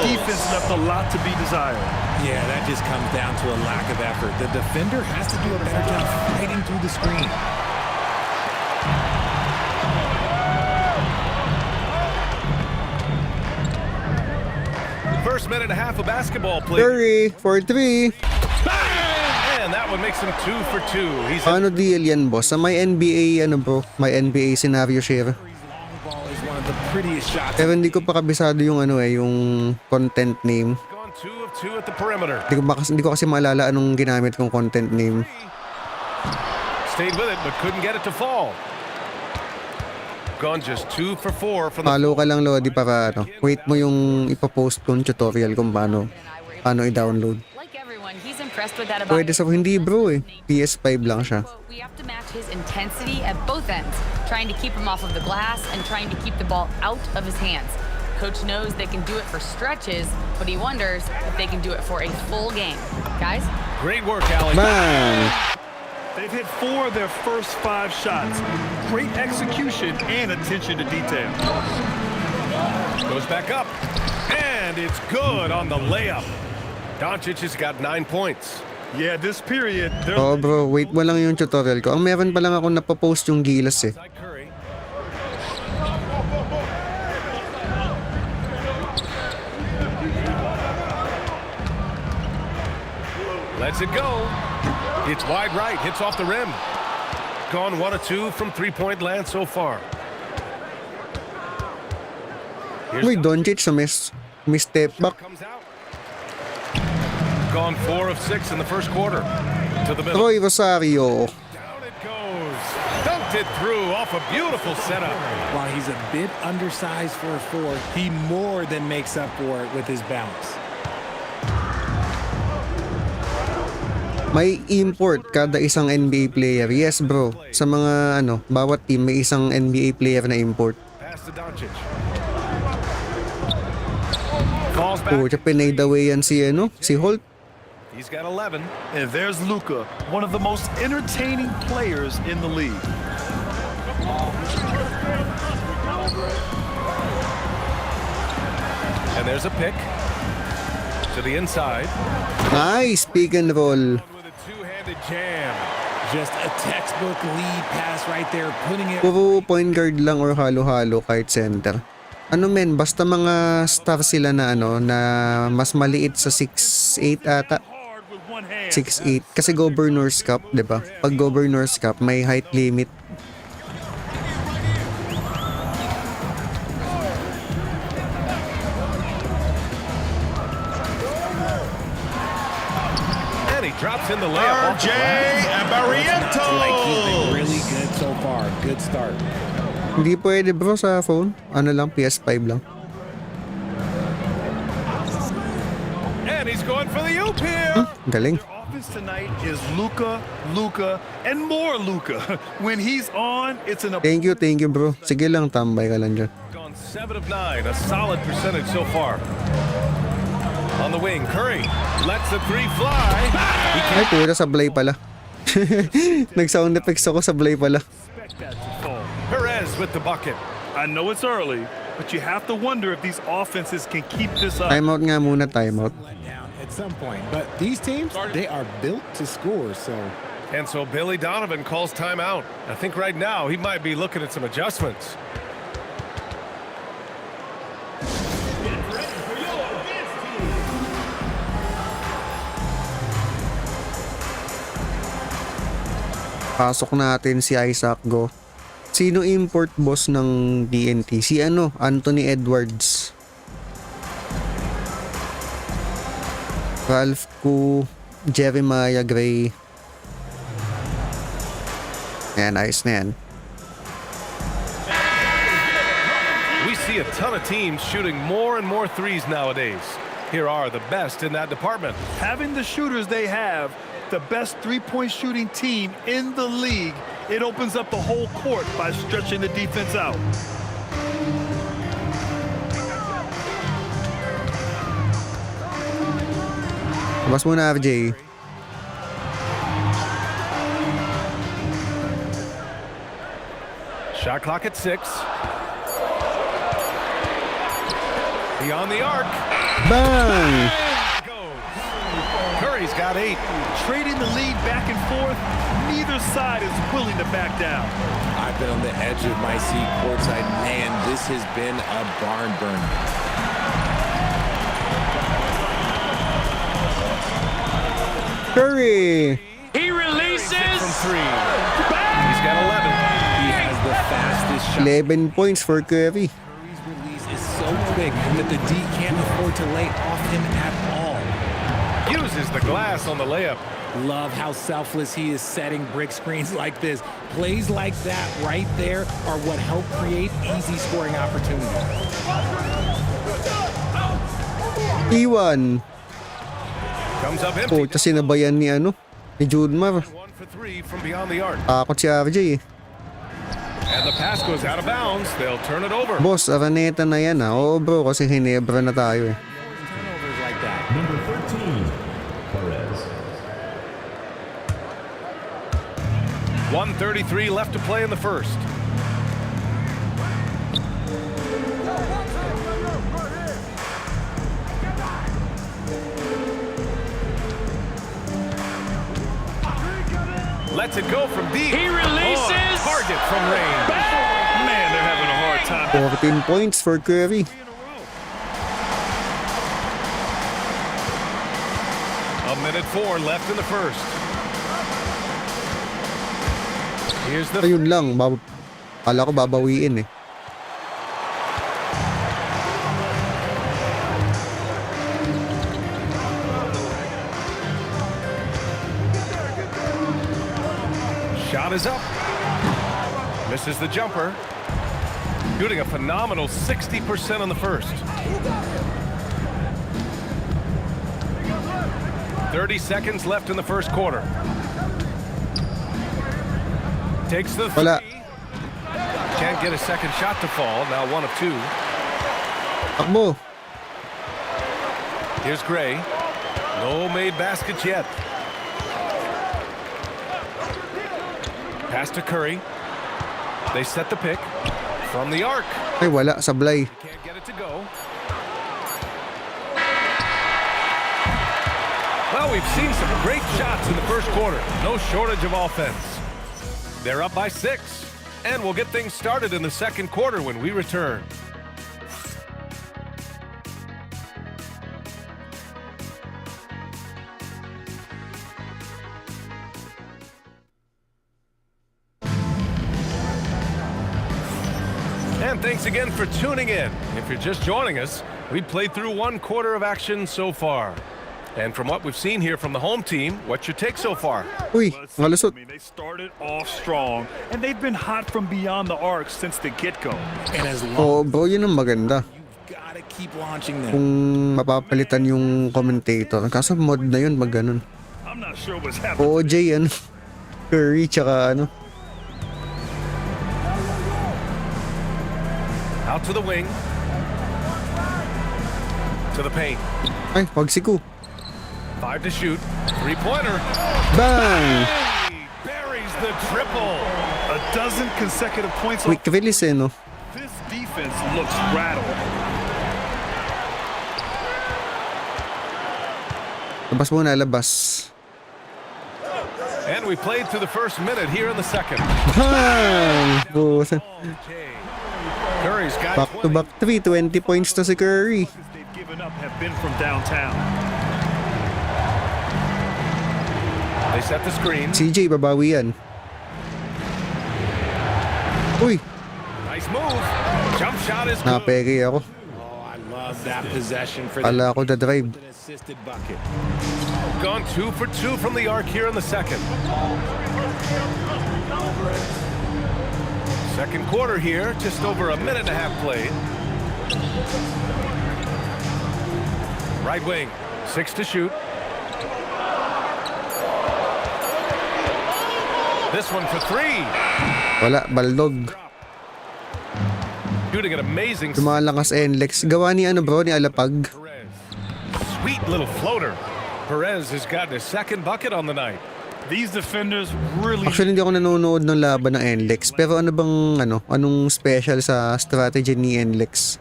The defense left a lot to be desired. Yeah, that just comes down to a lack of effort. The defender has to do a better job fighting through the screen. First minute and a half of basketball play. Curry for 3. Bang! And that one makes him 2 for 2. He's Ano deal yan, boss? Sa may NBA, ano bro? May NBA scenario share. Pero hindi ko pa kabisado yung ano yung content name. gone 2 of 2 at the perimeter. Hindi ko kasi maalala anong ginamit kong content name. Stayed with it but couldn't get it to fall. Gone just 2 for 4 from the Follow ka lang, Lodi, para ano. Wait mo yung ipopost kong tutorial kung paano i-download. Pwede sa hindi bro eh. PS5 lang siya. We have to match his intensity at both ends, trying to keep him off of the glass and trying to keep the ball out of his hands. Coach knows they can do it for stretches, but he wonders if they can do it for a full game. Guys? Great work, Alex. Bang! They've hit 4 of their first 5 shots. Great execution and attention to detail. Goes back up. And it's good on the layup. Doncic has got 9 points. Yeah, this period... Oh bro, wait mo lang yung tutorial ko. Ang meron pa lang ako napopost yung gilas eh. Lets it go. It's wide right, hits off the rim. Gone 1 of 2 from 3-point land so far. Uy, Doncic sa step back. Gone 4 of 6 in the first quarter. To the middle. Troy Rosario. Down it goes. Dunked it through off a beautiful setup. While he's a bit undersized for a 4, he more than makes up for it with his balance. May import kada isang NBA player. Yes bro. Sa mga bawat team may isang NBA player na import. Pass to Doncic. Oh, pinade away yan si Holt. He's got 11. And there's Luka, one of the most entertaining players in the league. And there's a pick to the inside. Nice pick and roll. Jam. Just a textbook lead pass right there, putting it... Puro point guard lang or halo-halo kahit center. Basta mga star sila na na mas maliit sa 6'8 ata. 6'8 kasi Governor's Cup, 'di ba? Pag Governor's Cup may height limit. Drops in the layup. RJ Barriento. Like he's been really good so far. Good start. Hindi pwede bro sa phone. Ano lang, PS5 lang. And he's going for the oop here. Galing. Their offense tonight is Luka, and more Luka. When he's on, it's an... Thank you bro. Sige lang, tambay ka lang dyan. Gone 7 of 9, a solid percentage so far. On the wing, Curry lets the three fly. Ay, pura sablay pala. Nag-sound effects ako, sablay pala. Perez with the bucket. I know it's early, but you have to wonder if these offenses can keep this up. Timeout nga muna, timeout. At some point, but these teams, they are built to score, so... And so Billy Donovan calls timeout. I think right now he might be looking at some adjustments. Pasok natin si Isaac Go. Sino import boss ng DNT? Si Anthony Edwards. Ralph Koo, Jeremiah Gray. Ayan, ayos na yan. We see a ton of teams shooting more and more threes nowadays. Here are the best in that department. Having the shooters they have, the best three-point shooting team in the league, it opens up the whole court by stretching the defense out. Labas muna, RJ. Shot clock at 6. Beyond the arc. Bang! Curry's got 8. Trading the lead back and forth, neither side is willing to back down. I've been on the edge of my seat courtside. Man, this has been a barn burner. Curry! He releases from 3. He's got 11. He has the fastest shot. 11 points for Curry. Curry's release is so quick that the D can't afford to lay off him at all. Uses the glass on the layup. Love how selfless he is setting brick screens like this. Plays like that right there are what help create easy scoring opportunities. Iwan. Comes up Oh, empty. tapos sinabayan ni ni Judmar. 1 for 3 from beyond the arc. Takot si RJ eh. And the pass goes out of bounds. They'll turn it over. Boss, Araneta na yan ah. Oo bro, kasi Ginebra na tayo eh. Turnovers like that. Number 13, Perez. 1:33 left to play in the first. Lets it go from deep. He releases. Target from range. Man, they're having a hard time. 14 points for Curry. A minute 4 left in the first. Here's the Ayun lang, kala ko babawiin eh. shot is up. Misses the jumper. Shooting a phenomenal 60% on the first. 30 seconds left in the first quarter. Takes the three. Can't get a second shot to fall. Now 1 of 2. Takbo. Here's Gray. No made baskets yet. Pass to Curry. They set the pick from the arc. Ay, wala. Sablay. Can't get it to go. Well, we've seen some great shots in the first quarter. No shortage of offense. They're up by 6. And we'll get things started in the second quarter when we return. And thanks again for tuning in. If you're just joining us, we played through 1 quarter of action so far. And from what we've seen here from the home team, what's your take so far? Uy, malusot. They started off strong, and they've been hot from beyond the arc since the get-go. And as Oh, bro, yun ang maganda. gotta keep launching them. Kung mapapalitan yung commentator. Kaso mod na yun, mag ganun. I'm not sure what's happening. OJ, ano? Curry, tsaka ano? Out to the wing. To the paint. Ay, wag si Ku. 5 to shoot. 3-pointer. Bang! Buries the triple. A dozen consecutive points. Quick release eh, no? This defense looks rattled. Labas muna, labas. And we played through the first minute here in the second. Bang! Puta. Curry's got Back to back 3, 20 points to si Curry. They've given up have been from downtown. They set the screen. CJ, babawi yan. Uy, Nice move. Jump shot is good. napeke ako. Oh, I love that possession for Kala ko drive. an assisted bucket. Gone 2 for 2 from the arc here in the second. Second quarter here, just over a minute and a half played. Right wing, 6 to shoot. This one for 3. Wala, baldog. Shooting an amazing Lumalakas Enlex. Gawa ni ano bro, ni Alapag. sweet little floater. Perez has gotten his second bucket on the night. These defenders really. Actually, hindi ako nanonood ng laban ng Enlex. Pero ano bang, anong special sa strategy ni Enlex?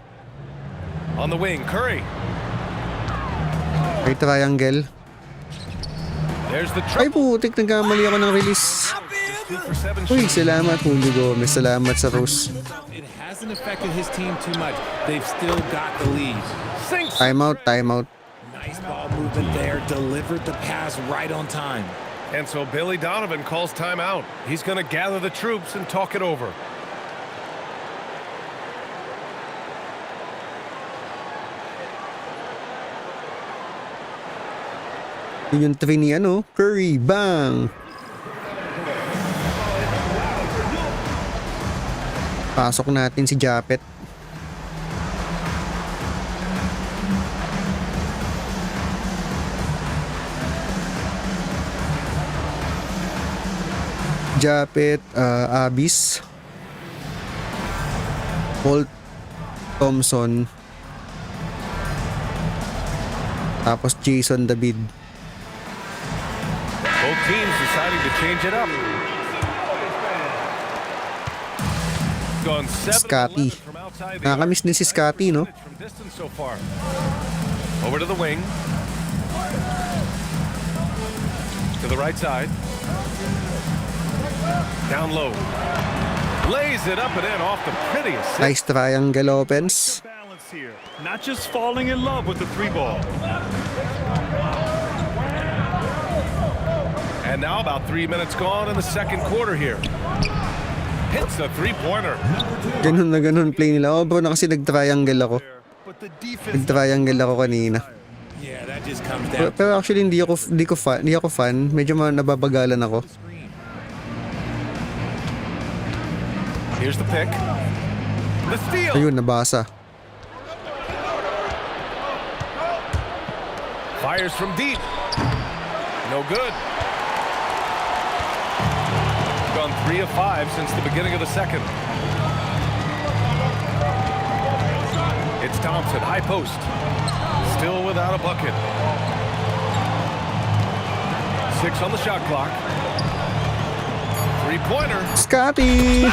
On the wing, Curry. May triangle. There's the Ay triple. putik, nagkamali ako ng release. 2 for 7 Uy, shooting. salamat Julio Gomez. Salamat sa Rose. It hasn't affected his team too much. They've still got the lead. Sinks. Time out, time out. Nice ball movement there. Delivered the pass right on time. And so Billy Donovan calls timeout. He's going to gather the troops and talk it over. Yun yung 3 ni Curry. Bang! Pasok natin si Japet. Japet, Abis, Holt, Thompson, tapos Jason David. Both teams deciding to change it up. Gone 7 Scotty. from outside the Nakakamiss din si Scotty, no? from distance so far. Over to the wing. To the right side. Down low. Lays it up and in off the prettiest. Nice triangle opens. Balance here. Not just falling in love with the 3-ball. And now about 3 minutes gone in the second quarter here. Hits the 3-pointer. Ganun na ganun play nila. Oh bro, na kasi nag-triangle ako. Nag-triangle ako kanina. Yeah, that just comes down. Pero actually hindi ako fan. Medyo nababagalan ako. Here's the pick. The steal. Ayun, nabasa. Fires from deep. No good. Gone 3 of 5 since the beginning of the second. It's Thompson, high post. Still without a bucket. 6 on the shot clock. 3-pointer. Scotty!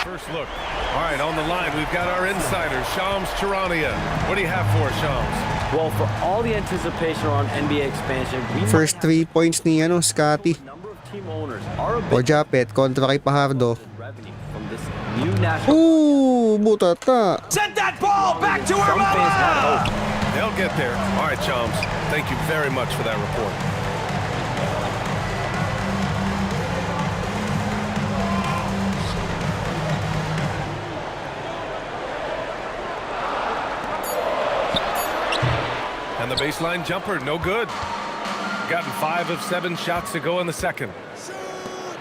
First look. All right, on the line, we've got our insider, Shams Charania. What do you have for us, Shams? Well, for all the anticipation around NBA expansion, we First 3 points ni Scotty. number of team owners are a O big Japet, kontra kay Pajardo. revenue from this new national. Ooh, butata. Send that ball back to her mama! They'll get there. All right, Shams. Thank you very much for that report. And the baseline jumper, no good. Gotten 5 of 7 shots to go in the second.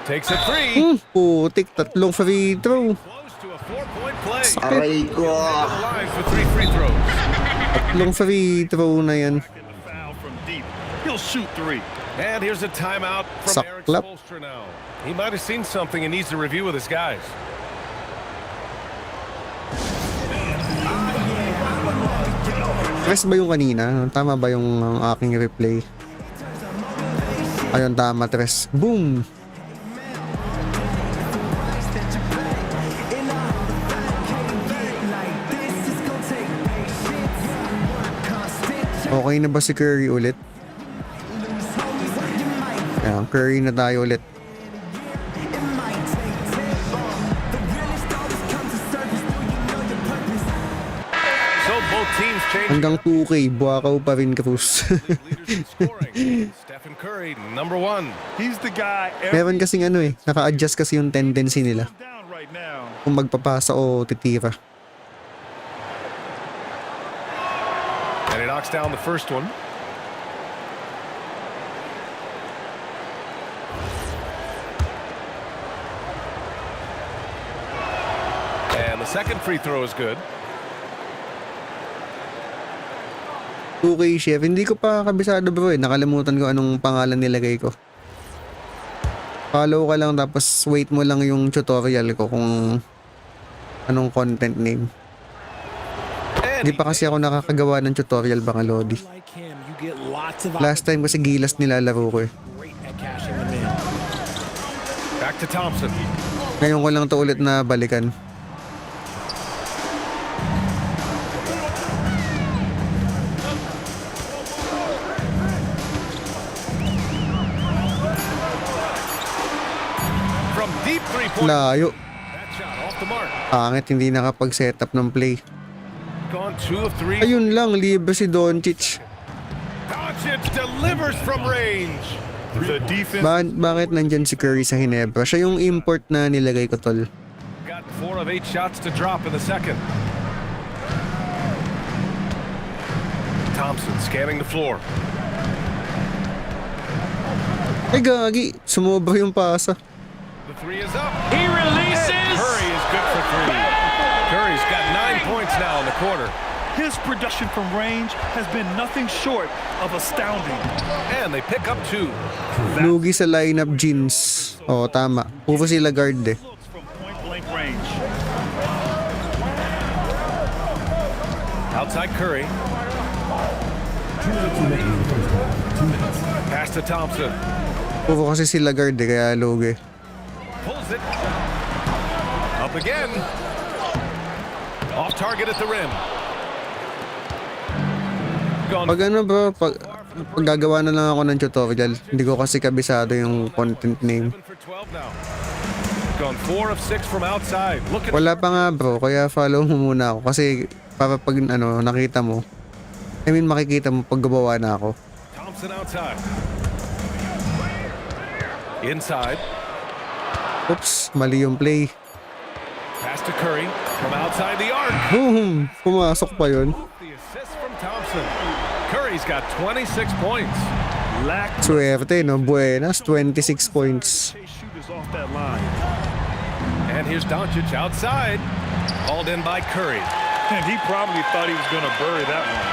Takes a 3. Putik, tatlong free throw. Close to a 4-point play. Aray ko. The lines with 3 free throws. Tatlong free throw na yan. Foul from deep. He'll shoot 3. And here's a timeout from Eric Saklap. Spoelstra now. He might have seen something and needs to review with his guys. Tres ba yung kanina? Tama ba yung aking replay? Ayun, tama, Tres. Boom! Okay na ba si Curry ulit? Ayan, Curry na tayo ulit. So both teams change. Hanggang 2K, buwakaw pa rin, Cruz. Stephen Curry, number 1. He's the guy. Meron kasing ano eh, naka-adjust kasi yung tendency nila. Kung magpapasa o titira. And he knocks down the first one. And the second free throw is good. 2K chef, hindi ko pa kabisado bro eh. Nakalimutan ko anong pangalan nilagay ko. Follow ka lang tapos wait mo lang yung tutorial ko kung anong content name. Hindi pa kasi ako nakakagawa ng tutorial baka Lodi. Last time kasi Gilas nilalaro ko eh. Back to Thompson. Ngayon ko lang to ulit na balikan. From deep 3-point. Layo. That shot off the mark. Pangit, hindi nakapag-setup ng play. Gone 2 of 3. Ayun lang, libre si Doncic. Doncic delivers from range. The defense. Bakit nandyan si Curry sa Ginebra? Siya yung import na nilagay ko, tol. Got 4 of 8 shots to drop in the second. Thompson scanning the floor. Ay gagi, sumobra yung pasa. The 3 is up. He releases. And Curry is good for 3. Curry's got 9 points now in the quarter. His production from range has been nothing short of astounding. And they pick up 2. Lugi sa lineup jeans. Oo, tama. Puro sila guard eh. From point blank range. Outside Curry. Pass to Thompson. Puro kasi sila guard eh, kaya lugi. Pulls it. Up again. Off target at the rim. Pag ano bro, pag gagawa na lang ako ng tutorial. Hindi ko kasi kabisado yung content name. Gone 4 of 6 from outside. Wala pa nga bro, kaya follow mo muna ako. Kasi para pag ano, nakita mo, I mean makikita mo pag gawa na ako. Thompson outside. Inside. Oops, mali yung play. Pass to Curry from outside the arc. Boom! Pumasok pa yun. The assist from Thompson. Curry's got 26 points. Suerte, no? Buenas, 26 points. Off that line. And here's Doncic outside. Hauled in by Curry. And he probably thought he was going to bury that one.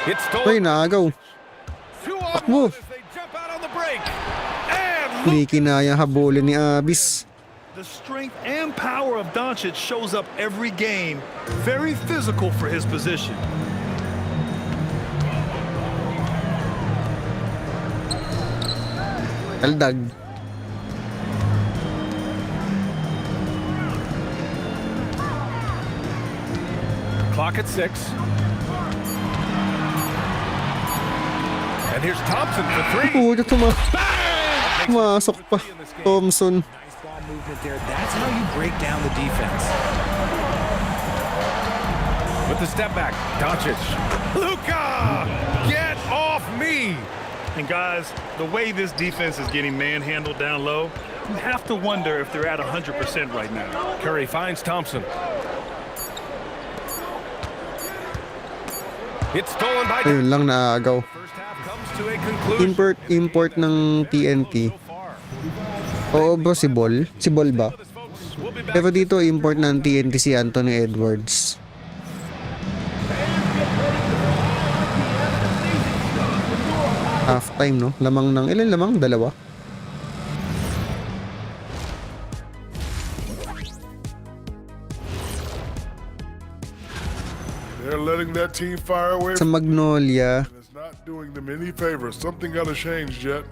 It's Ay, stolen. nagaw. Takbo. They jump out on the break. Hindi kinaya habulin ni Abis. The strength and power of Doncic shows up every game. Very physical for his position. Kaldag. Clock at 6. And here's Thompson for 3. Pumasok pa. Thompson. Movement there. That's how you break down the defense. With the step back, Doncic. Luka! Get off me! And guys, the way this defense is getting manhandled down low, you have to wonder if they're at 100% right now. Curry finds Thompson. It's stolen by Ayun lang, naagaw. comes to a conclusion. Import ng TNT. Oo bro, si Ball. Si Ball ba? Pero dito import ng TNT si Anthony Edwards. Half time, no? Lamang ng ilan lamang? Dalawa. They're letting that team fire away. Sa Magnolia, It's not doing them any favors. Something got to change, Jet.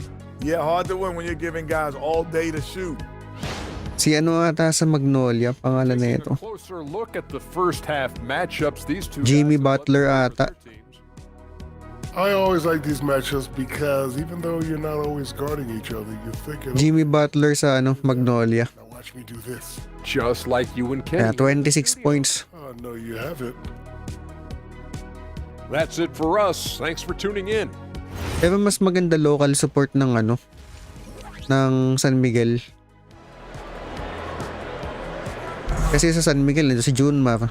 Yeah, hard to win when you're giving guys all day to shoot. si ano ata sa Magnolia, pangalan na ito. Closer look at the first half matchups. These two Jimmy Butler ata. I always like these matchups because even though you're not always guarding each other, you're thinking, Jimmy Butler sa ano, Magnolia. now watch me do this. just like you and Kaya Kenny. 26 points. Oh, no, you have it. That's it for us. Thanks for tuning in. Pero mas maganda local support ng ano, ng San Miguel. Kasi sa San Miguel, nandito si Junmar,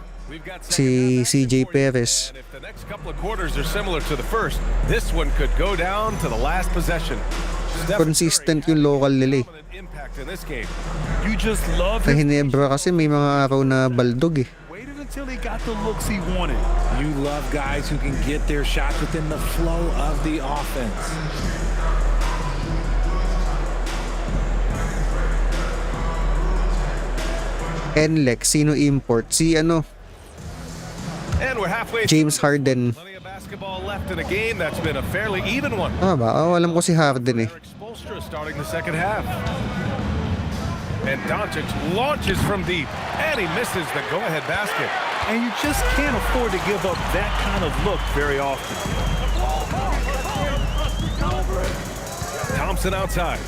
si CJ Perez. If the next couple of quarters are similar to the first, this one could go down to the last possession. Consistent yung local nila eh. Impact in this game. You just love Sa his Ginebra kasi may mga araw na baldog eh. waited until he got the looks he wanted. You love guys who can get their shots within the flow of the offense. Enlex, sino import? Si ano, And we're halfway James Harden. Plenty of basketball left in a game that's been a fairly even one. Tama ba? Oh, alam ko si Harden eh. Spoelstra starting the second half. And Doncic launches from deep, and he misses the go-ahead basket. And you just can't afford to give up that kind of look very often. Thompson outside.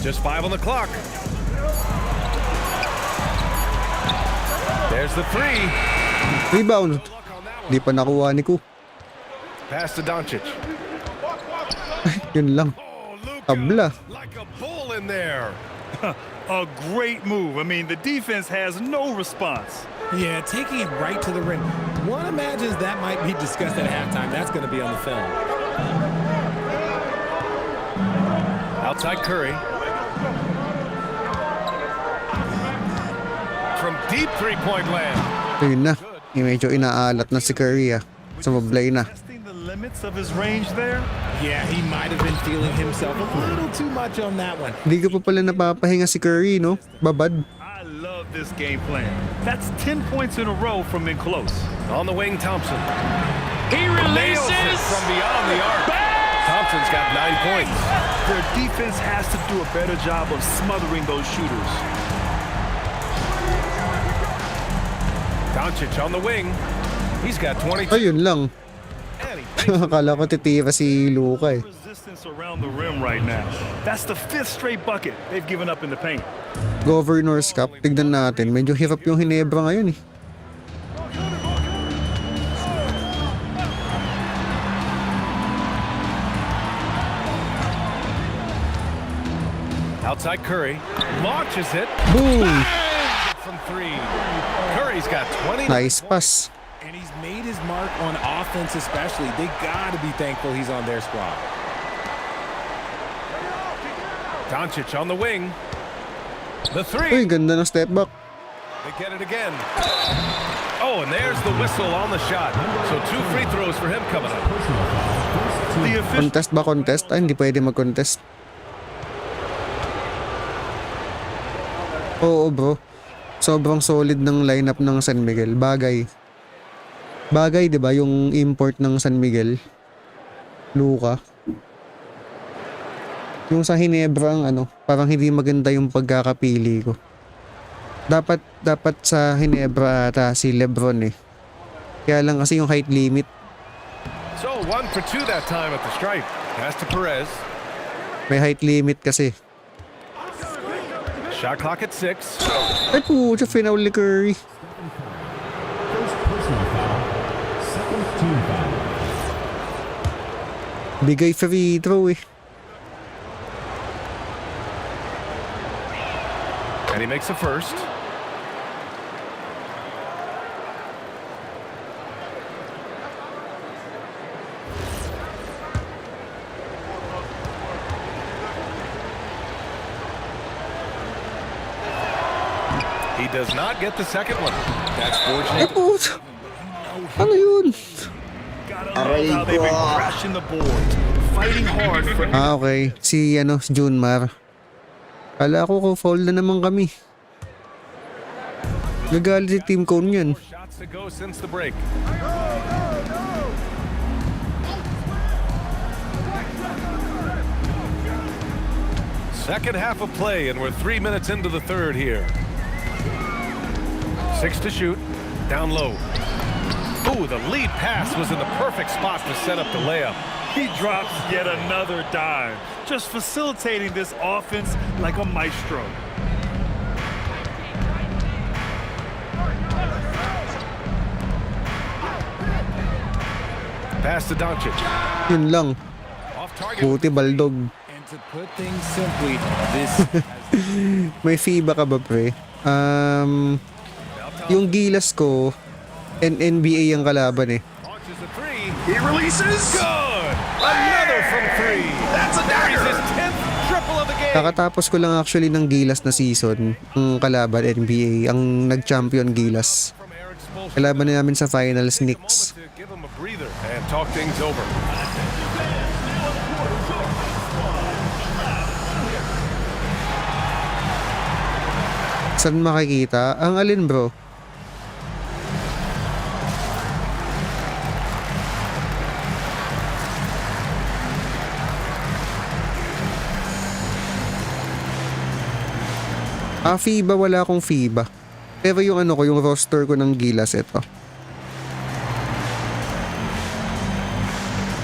Just 5 on the clock. There's the three. Rebound. Di pa nakuha ni Ku. Pass to Doncic. Yun lang. Tabla. Like a bull in there. A great move. I mean, the defense has no response. Yeah, taking it right to the rim. One imagines that might be discussed at halftime. That's going to be on the film. Outside Curry. From deep three-point land. Yun na. Medyo inaalat na si Curry ah. Sumablay na. Limits of his range there. Yeah, he might have been feeling himself a little too much on that one. Hindi ko pa pala napapahinga si Curry, no? Babad. I love this game plan. That's 10 points in a row from in close. On the wing, Thompson. He Nails it from beyond the arc. Thompson's got 9 points. Their defense has to do a better job of smothering those shooters. Doncic on the wing. He's got 22. Ayun lang. Akala ko titira si Luka eh. Resistance around the rim right now. That's the 5th straight bucket they've given up in the paint. Governor's Cup. Tignan natin. Medyo hirap yung Ginebra ngayon eh. Outside Curry. Launches it. Boom! From 3. Curry's got 20. Nice pass. And he's made his mark on offense especially. They got to be thankful he's on their squad. Doncic on the wing. The 3. Uy, ganda ng step back. They get it again. Oh, and there's the whistle on the shot. So 2 free throws for him coming up. Contest ba contest? Ay, hindi pwede mag-contest. Oo bro. Sobrang solid ng lineup ng San Miguel. Bagay. Bagay, 'di ba, yung import ng San Miguel. Luka. Yung sa Ginebra ang ano, parang hindi maganda yung pagkakapili ko. Dapat sa Ginebra ata si LeBron eh. Kaya lang kasi yung height limit. So 1 for 2 that time at the stripe. Pass to Perez. May height limit kasi. Shot clock at 6. Ay po, siya final ni Curry. Bigay free throw eh. And he makes the first. He does not get the second one. That's Ay fortunate. puta. Ano yun? Love how they've been crashing the boards, fighting hard for. Okay. Si Junmar. Kala ko foul na naman kami. Nagalit si Team Cone yan. Shots to go since the break. Second half of play, and we're 3 minutes into the third here. 6 to shoot, down low. Ooh, the lead pass was in the perfect spot to set up the layup. He drops yet another dime, just facilitating this offense like a maestro. Pass to Doncic. Yun lang. Buti baldog. And to put things simply, this May FIBA ka ba, pre? Yung Gilas ko, NBA ang kalaban eh. He releases. Good! Another from 3. That's a dagger. His 10th triple of the game. Kakatapos ko lang actually ng Gilas na season. Ang kalaban NBA, ang nag-champion Gilas. Kalaban na namin sa finals, Knicks. Give him a breather and talk things over. Saan makikita? Ang alin, bro? FIBA, wala akong FIBA. Pero yung ano ko, yung roster ko ng Gilas, ito.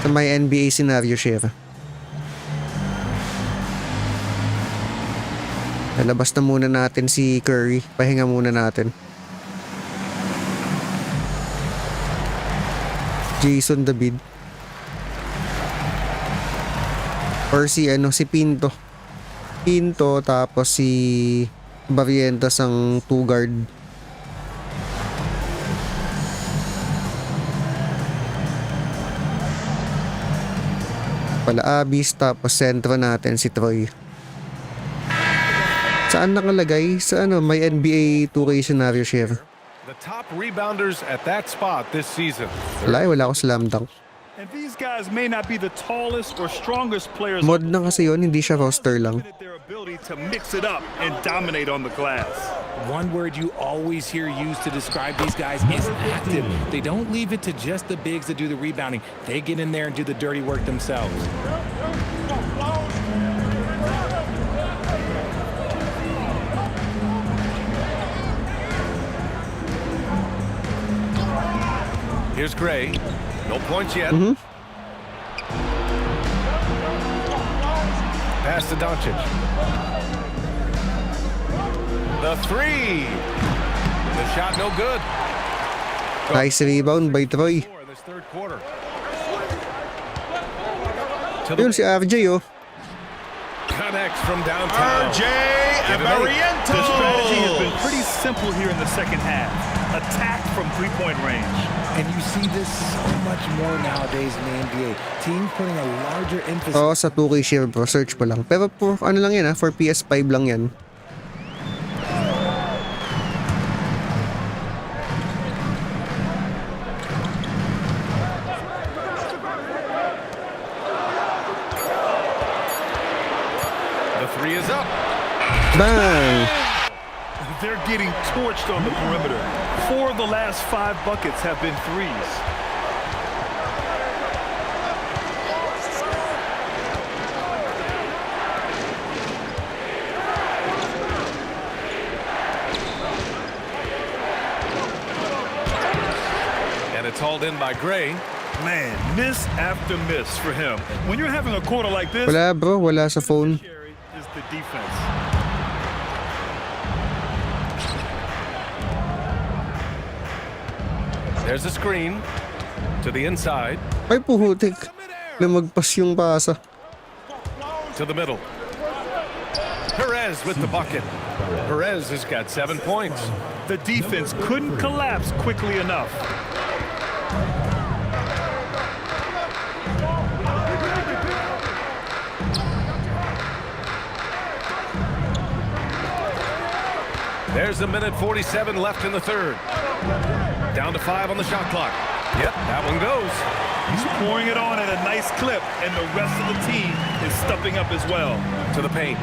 Sa may NBA scenario share. Lalabas na muna natin si Curry. Pahinga muna natin. Jason David. Or si Pinto. Pinto, tapos si Barrientos ang 2 guard. Pala Abis, tapos sentro natin si Troy. Saan nakalagay? Sa may NBA 2K scenario share. The top rebounders at that spot this season. Wala ako slam dunk. And these guys may not be the tallest or strongest players. Mod na kasi yun, hindi siya roster lang. Their ability to mix it up and dominate on the glass. one word you always hear used to describe these guys is active. They don't leave it to just the bigs to do the rebounding. They get in there and do the dirty work themselves. Here's Gray. No points yet. Pass to Doncic. The three. The shot no good. Nice rebound by Troy. In this third quarter. Yun si RJ oh. Connects from downtown. RJ and Barrientos. The strategy has been pretty simple here in the second half. Attack from three-point range. And you see this so much more nowadays in the NBA. Teams putting a larger emphasis. Oo, sa 2K share bro. Search ko lang. Pero for ano lang yan for PS5 lang yan. The three is up. Bang! They're getting torched on the perimeter. 4 of the last 5 buckets have been threes. And it's hauled in by Gray. Man, miss after miss for him. When you're having a quarter like this, Wala bro, wala sa phone. is the defense. There's a screen to the inside. Ay puhutik. Lumagpas yung pasa. To the middle. Perez with the bucket. Perez has got 7 points. The defense couldn't collapse quickly enough. There's a minute 47 left in the third. Down to 5 on the shot clock. Yep, that one goes. He's pouring it on at a nice clip, and the rest of the team is stepping up as well. To the paint.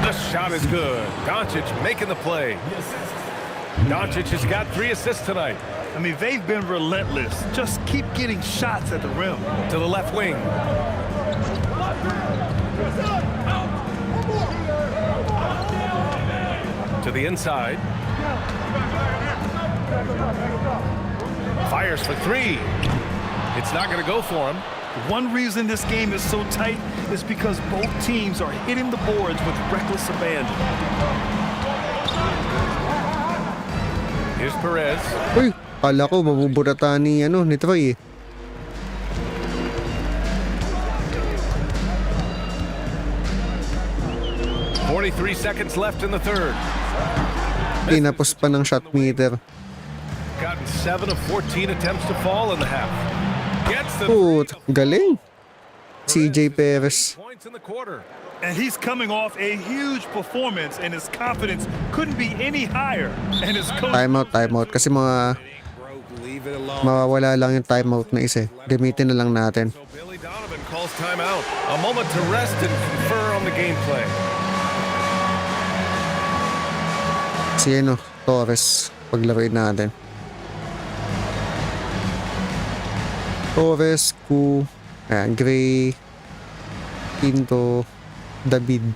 The shot is good. Doncic making the play. Doncic has got 3 assists tonight. I mean, they've been relentless. Just keep getting shots at the rim. To the left wing. To the inside. Fires for 3. It's not going to go for him. One reason this game is so tight is because both teams are hitting the boards with reckless abandon. Here's Perez. Uy, kala ko mabuburatan ni Troy eh. .43 seconds left in the third. Tinapos pa ng shot meter. Gotten 7 of 14 attempts to fall in the half. Gets the galing. CJ Perez. points in the quarter. And he's coming off a huge performance, and his confidence couldn't be any higher. And his coach... Timeout. Kasi mawawala lang yung timeout na isa. Gamitin na lang natin. So Billy Donovan calls timeout. A moment to rest and confer on the gameplay. Si Torres, paglaruin natin. Torres, Gray, Pinto, David.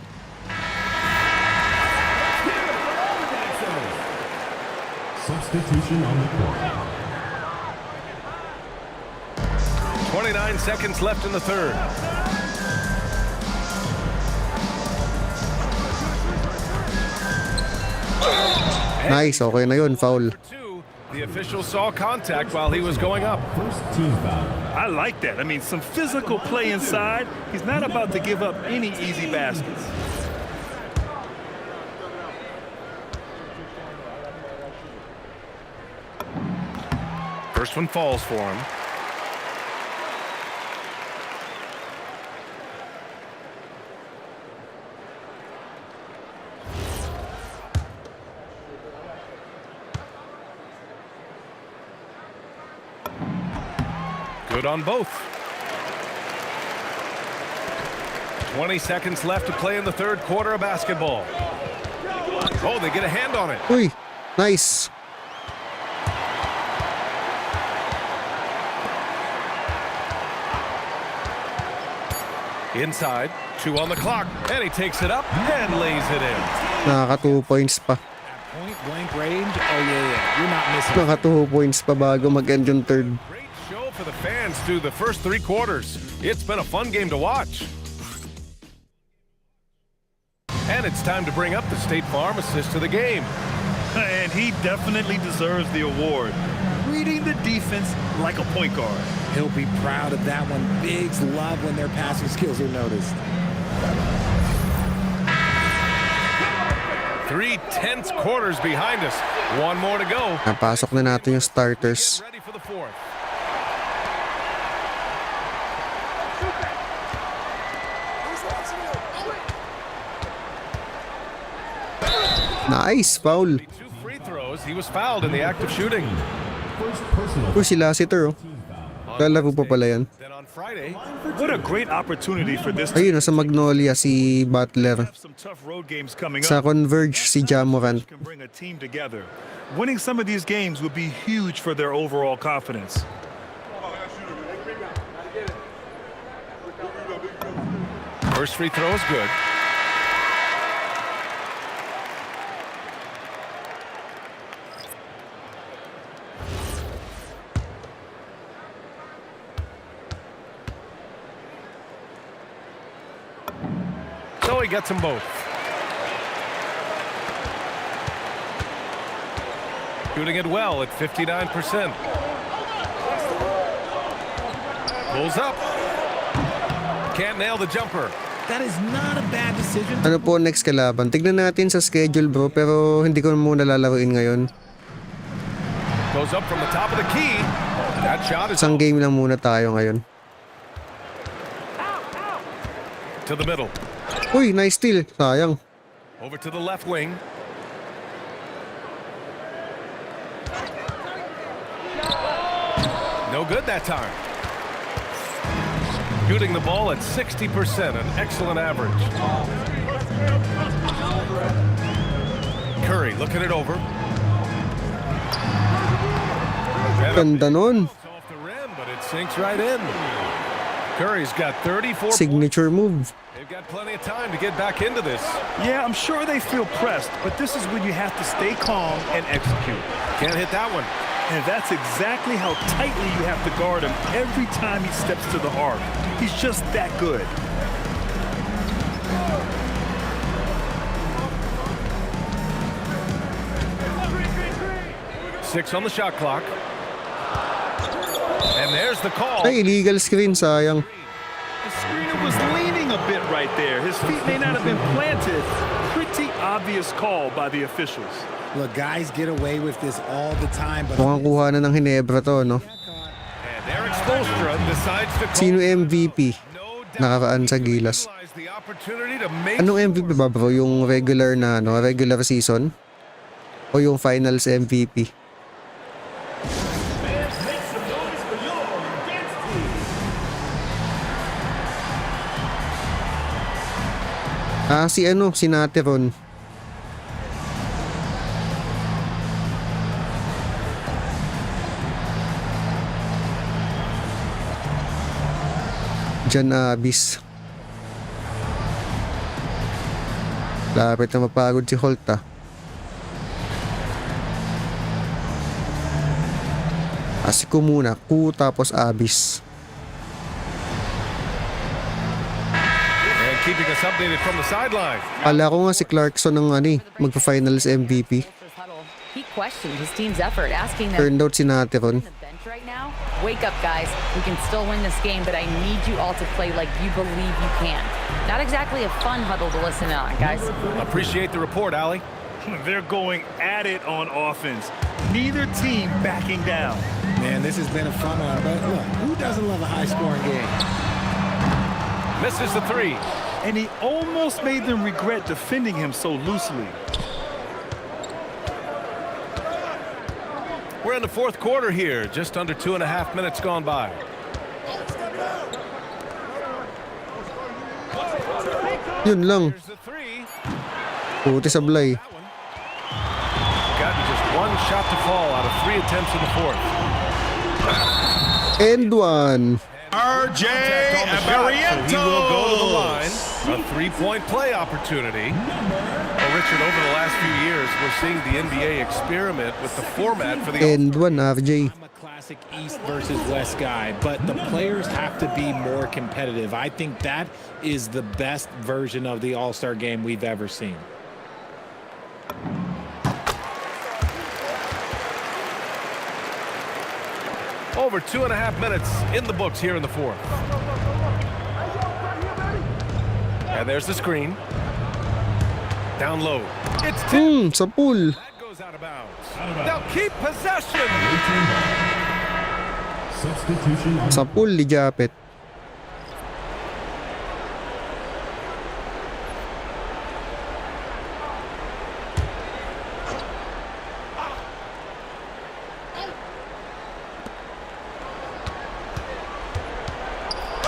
Substitution on the court. 29 seconds left in the third. Nice, okay na yun, foul. The official saw contact while he was going up. I like that. I mean, some physical play inside. He's not about to give up any easy baskets. First one falls for him. Good on both. 20 seconds left to play in the third quarter of basketball. Oh, they get a hand on it. Uy, nice. Inside, 2 on the clock, and he takes it up and lays it in. Nakaka 2 points pa. Point blank range. Oh yeah. You're not missing. Nakaka 2 points pa bago mag-end yung third. Great show for the fans through the first 3 quarters. It's been a fun game to watch. And it's time to bring up the State Farm assist to the game. And he definitely deserves the award. Reading the defense like a point guard. He'll be proud of that one. Bigs love when their passing skills are noticed. 3 tense quarters behind us. 1 more to go. Napasok na natin yung starters. Ready for the fourth. Nice, foul. 2 free throws. He was fouled in the act of shooting. Uy, si Lassiter, oh. Lalaro pa pala yan. Then on Friday, what a great opportunity for this Ayun, sa Magnolia si Butler. some tough road games coming up. Sa Converge si Jamorant. Can bring a team together. Winning some of these games would be huge for their overall confidence. first free throw is good. So he gets them both. Shooting it well at 59%. Pulls up. Can't nail the jumper. That is not a bad decision. Ano po next kalaban? Tignan natin sa schedule, bro, pero hindi ko muna lalaruin ngayon. Goes up from the top of the key. That shot is Isang game lang muna tayo ngayon. to the middle. Uy, nice steal. Sayang. Over to the left wing. No good that time. Shooting the ball at 60%, an excellent average. Curry looking it over. Ganda nun. Off the rim, but it sinks right in. Curry's got 34 Signature move. They've got plenty of time to get back into this. Yeah, I'm sure they feel pressed, but this is when you have to stay calm and execute. Can't hit that one. And that's exactly how tightly you have to guard him every time he steps to the arc. He's just that good. Six on the shot clock. And there's the call. Ay, illegal screen, sayang. The screener was leaning a bit right there. His feet may not have been planted. Pretty obvious call by the officials. Look, guys get away with this all the time, but Mukhang kuha na ng Ginebra to, no? And Eric Spoelstra decides to call. Sino MVP? Nakaraan sa Gilas. The opportunity to make. Anong MVP ba, bro? Yung regular na, no? Regular season? O yung finals MVP? Si Nateron. Jan Abis. Lapit na mapagod si Holt, ah. Asiko muna, Ku tapos Abis. And keeping us updated from the sideline. Kala ko nga si Clarkson ang magpa-finals MVP. He questioned his team's effort, asking them, Turned out si Nateron. bench right now? Wake up, guys. We can still win this game, but I need you all to play like you believe you can. Not exactly a fun huddle to listen on, guys. Appreciate the report, Allie. They're going at it on offense. Neither team backing down. man, this has been a fun one. But look, who doesn't love a high-scoring game? Misses the three. And he almost made them regret defending him so loosely. We're in the fourth quarter here, just under 2.5 minutes gone by. Yun lang. Puti sablay. Gotten just one shot to fall out of 3 attempts in the fourth. And one. RJ Barrientos. So he will go to the line. A three-point play opportunity. Well, Richard, over the last few years, we're seeing the NBA experiment with the format for the. And one, RJ. I'm a classic East versus West guy, but the players have to be more competitive. I think that is the best version of the All-Star game we've ever seen. Over 2.5 minutes in the books here in the fourth. And there's the screen. Down low. It's tipped. Sa pool. That goes out of bounds. They'll keep possession. Sa pool, lijapit.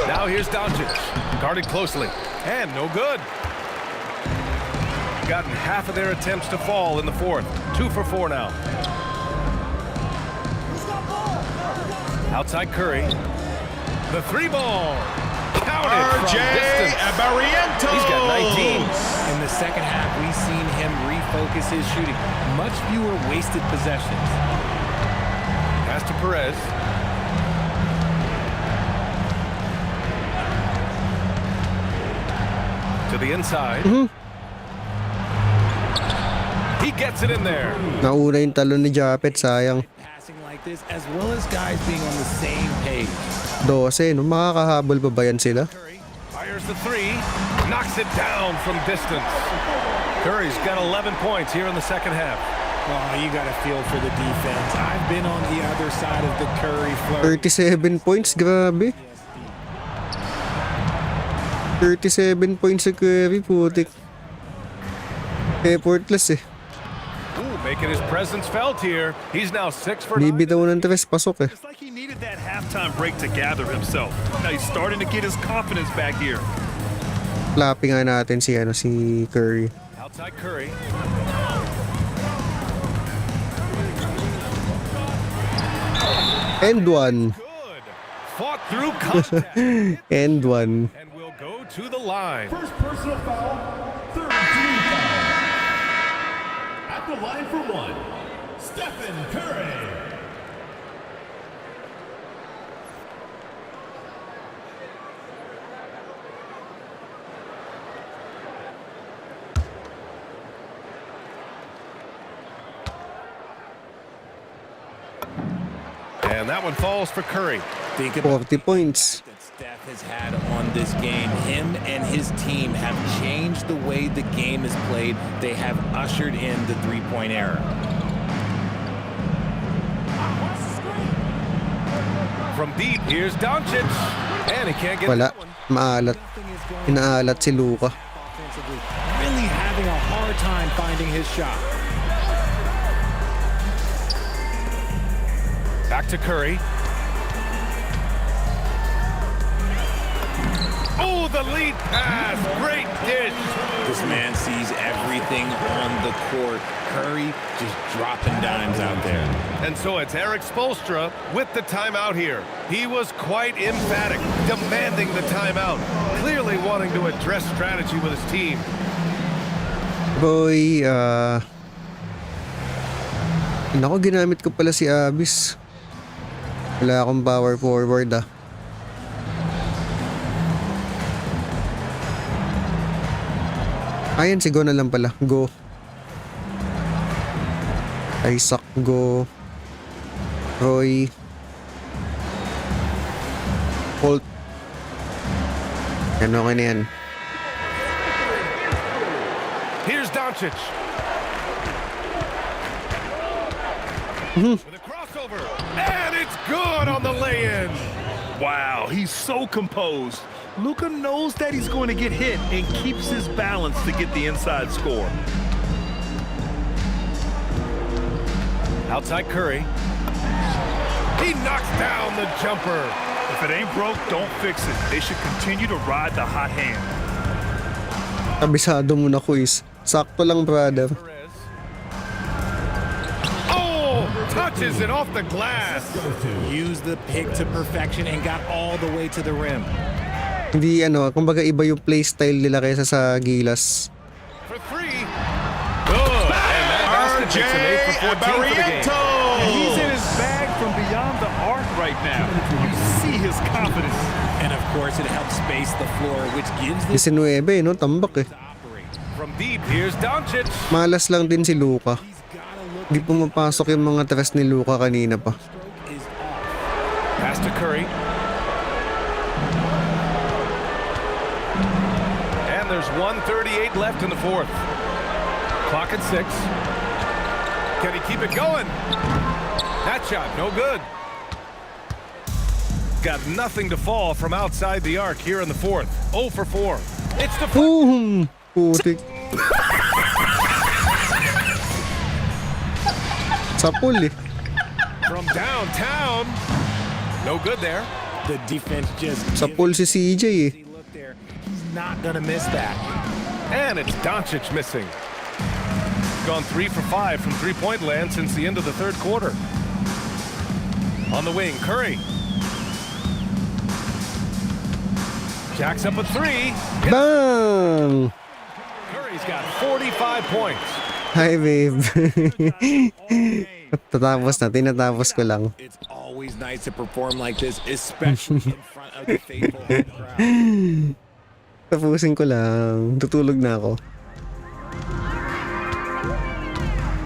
Now here's Doncic, guarded closely, and no good. Gotten half of their attempts to fall in the fourth. 2 for 4 now. Outside Curry. The three ball. Counted RJ from distance. Barrientos. He's got 19. In the second half, we've seen him refocus his shooting. Much fewer wasted possessions. Pass to Perez. To the inside. He gets it in there. Nauna yung talon ni Japet, sayang. Passing like this, as well as guys being on the same page. 12, no? Makakahabol pa ba yan sila? Fires the three. Knocks it down from distance. Curry's got 11 points here in the second half. Oh, you got a feel for the defense. I've been on the other side of the Curry flurry. 37 points, grabe. 37 points sa Curry, putik. Effortless eh. Ooh, making his presence felt here. He's now 6 for 9. Bibitaw ng tres, pasok eh. It's like he needed that halftime break to gather himself. Now he's starting to get his confidence back here. Lapping nga natin si Curry. Outside Curry. And one. Fought through contact. And one. And we'll go to the line. First personal foul, third team foul. At the line for one, Stephen Curry. And that one falls for Curry. Think about 40 points. that Steph has had on this game. Him and his team have changed the way the game is played. They have ushered in the three-point era. From deep, here's Doncic. And he can't get Wala. that one. Maalat. Inaalat si Luka. Really having a hard time finding his shot. Back to Curry. Oh, the lead pass. Great dish. This man sees everything on the court. Curry just dropping dimes out there. And so it's Eric Spoelstra with the timeout here. He was quite emphatic, demanding the timeout, clearly wanting to address strategy with his team. Boy, Nako, ginamit ko pala si Abis. Wala akong power forward Ayan, si Go na lang pala. Go. Isaac, Go. Roy. Holt. Yan, okay na yan. Here's Doncic. With a crossover. And it's good on the lay-in. Wow, he's so composed. Luka knows that he's going to get hit and keeps his balance to get the inside score. Outside Curry. He knocks down the jumper. If it ain't broke, don't fix it. They should continue to ride the hot hand. Kabisado mo na, quiz. Sakto lang, brother. Oh, touches it off the glass. Used the pick to perfection and got all the way to the rim. Hindi kumbaga iba yung playstyle nila kaysa sa Gilas. For three. Good. And that basket takes an 8 for 14 for the game. And he's in his bag from beyond the arc right now. You see his confidence. And of course, it helps space the floor, which gives the 19, no? Tambak eh. From deep, here's Doncic. Malas lang din si Luka. Hindi pumapasok yung mga tres ni Luka kanina pa. Pass to Curry. And there's 1:38 left in the fourth. Clock at 6. Can he keep it going? That shot, no good. Got nothing to fall from outside the arc here in the fourth. 0 for 4. It's the Boom! Putik. Sa pool eh. From downtown. No good there. The defense just Sa pool si CJ eh. He's not gonna miss that. And it's Doncic missing. Gone 3 for 5 from three-point land since the end of the third quarter. On the wing, Curry. Jacks up a 3. Bang! Curry's got 45 points. Hi babe. Tinatapos ko lang. It's always nice to perform like this, especially in front of the faithful home crowd. Tapusin ko lang. Tutulog na ako.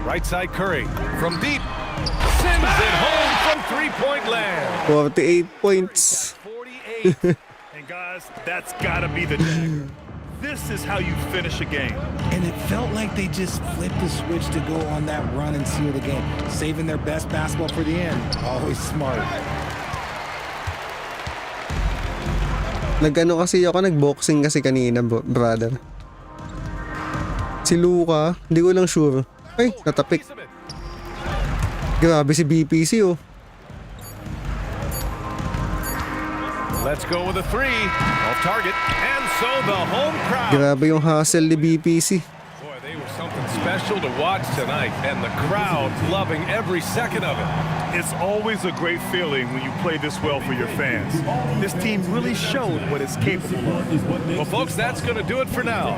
Right side Curry from deep. Sends it home from three-point land. 48 points. 48. And guys, that's got to be the dagger. This is how you finish a game. And it felt like they just flipped the switch to go on that run and seal the game, saving their best basketball for the end. Always smart. Nag-boxing kasi kanina, brother. Si Luka, hindi ko lang sure. Ay, natapik. Grabe si BPC oh. Let's go with a three. Off target. And so the home crowd. Grabe yung hustle ni BPC. Boy, they were something special to watch tonight. And the crowd loving every second of it. It's always a great feeling when you play this well for your fans. This team really showed what it's capable of. Well, folks, that's going to do it for now.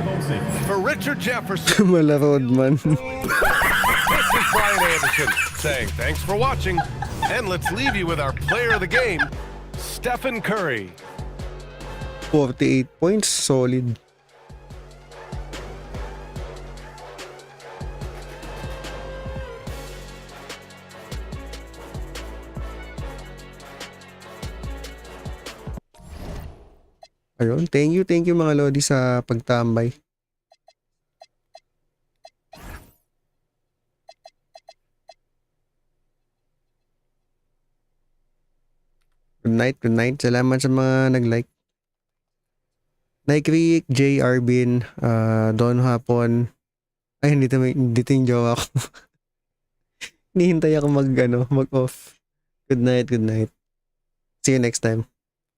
For Richard Jefferson, Malarod man. this is Brian Anderson saying thanks for watching. And let's leave you with our player of the game, Stephen Curry. 48 points, solid. Ayun, thank you mga Lodi sa pagtambay. Good night. Salamat sa mga nag-like. Night Creek, J. Arbin, Don Hapon. Ay, hindi yung jowa ko. Hinihintay ako mag-off. Good night. See you next time.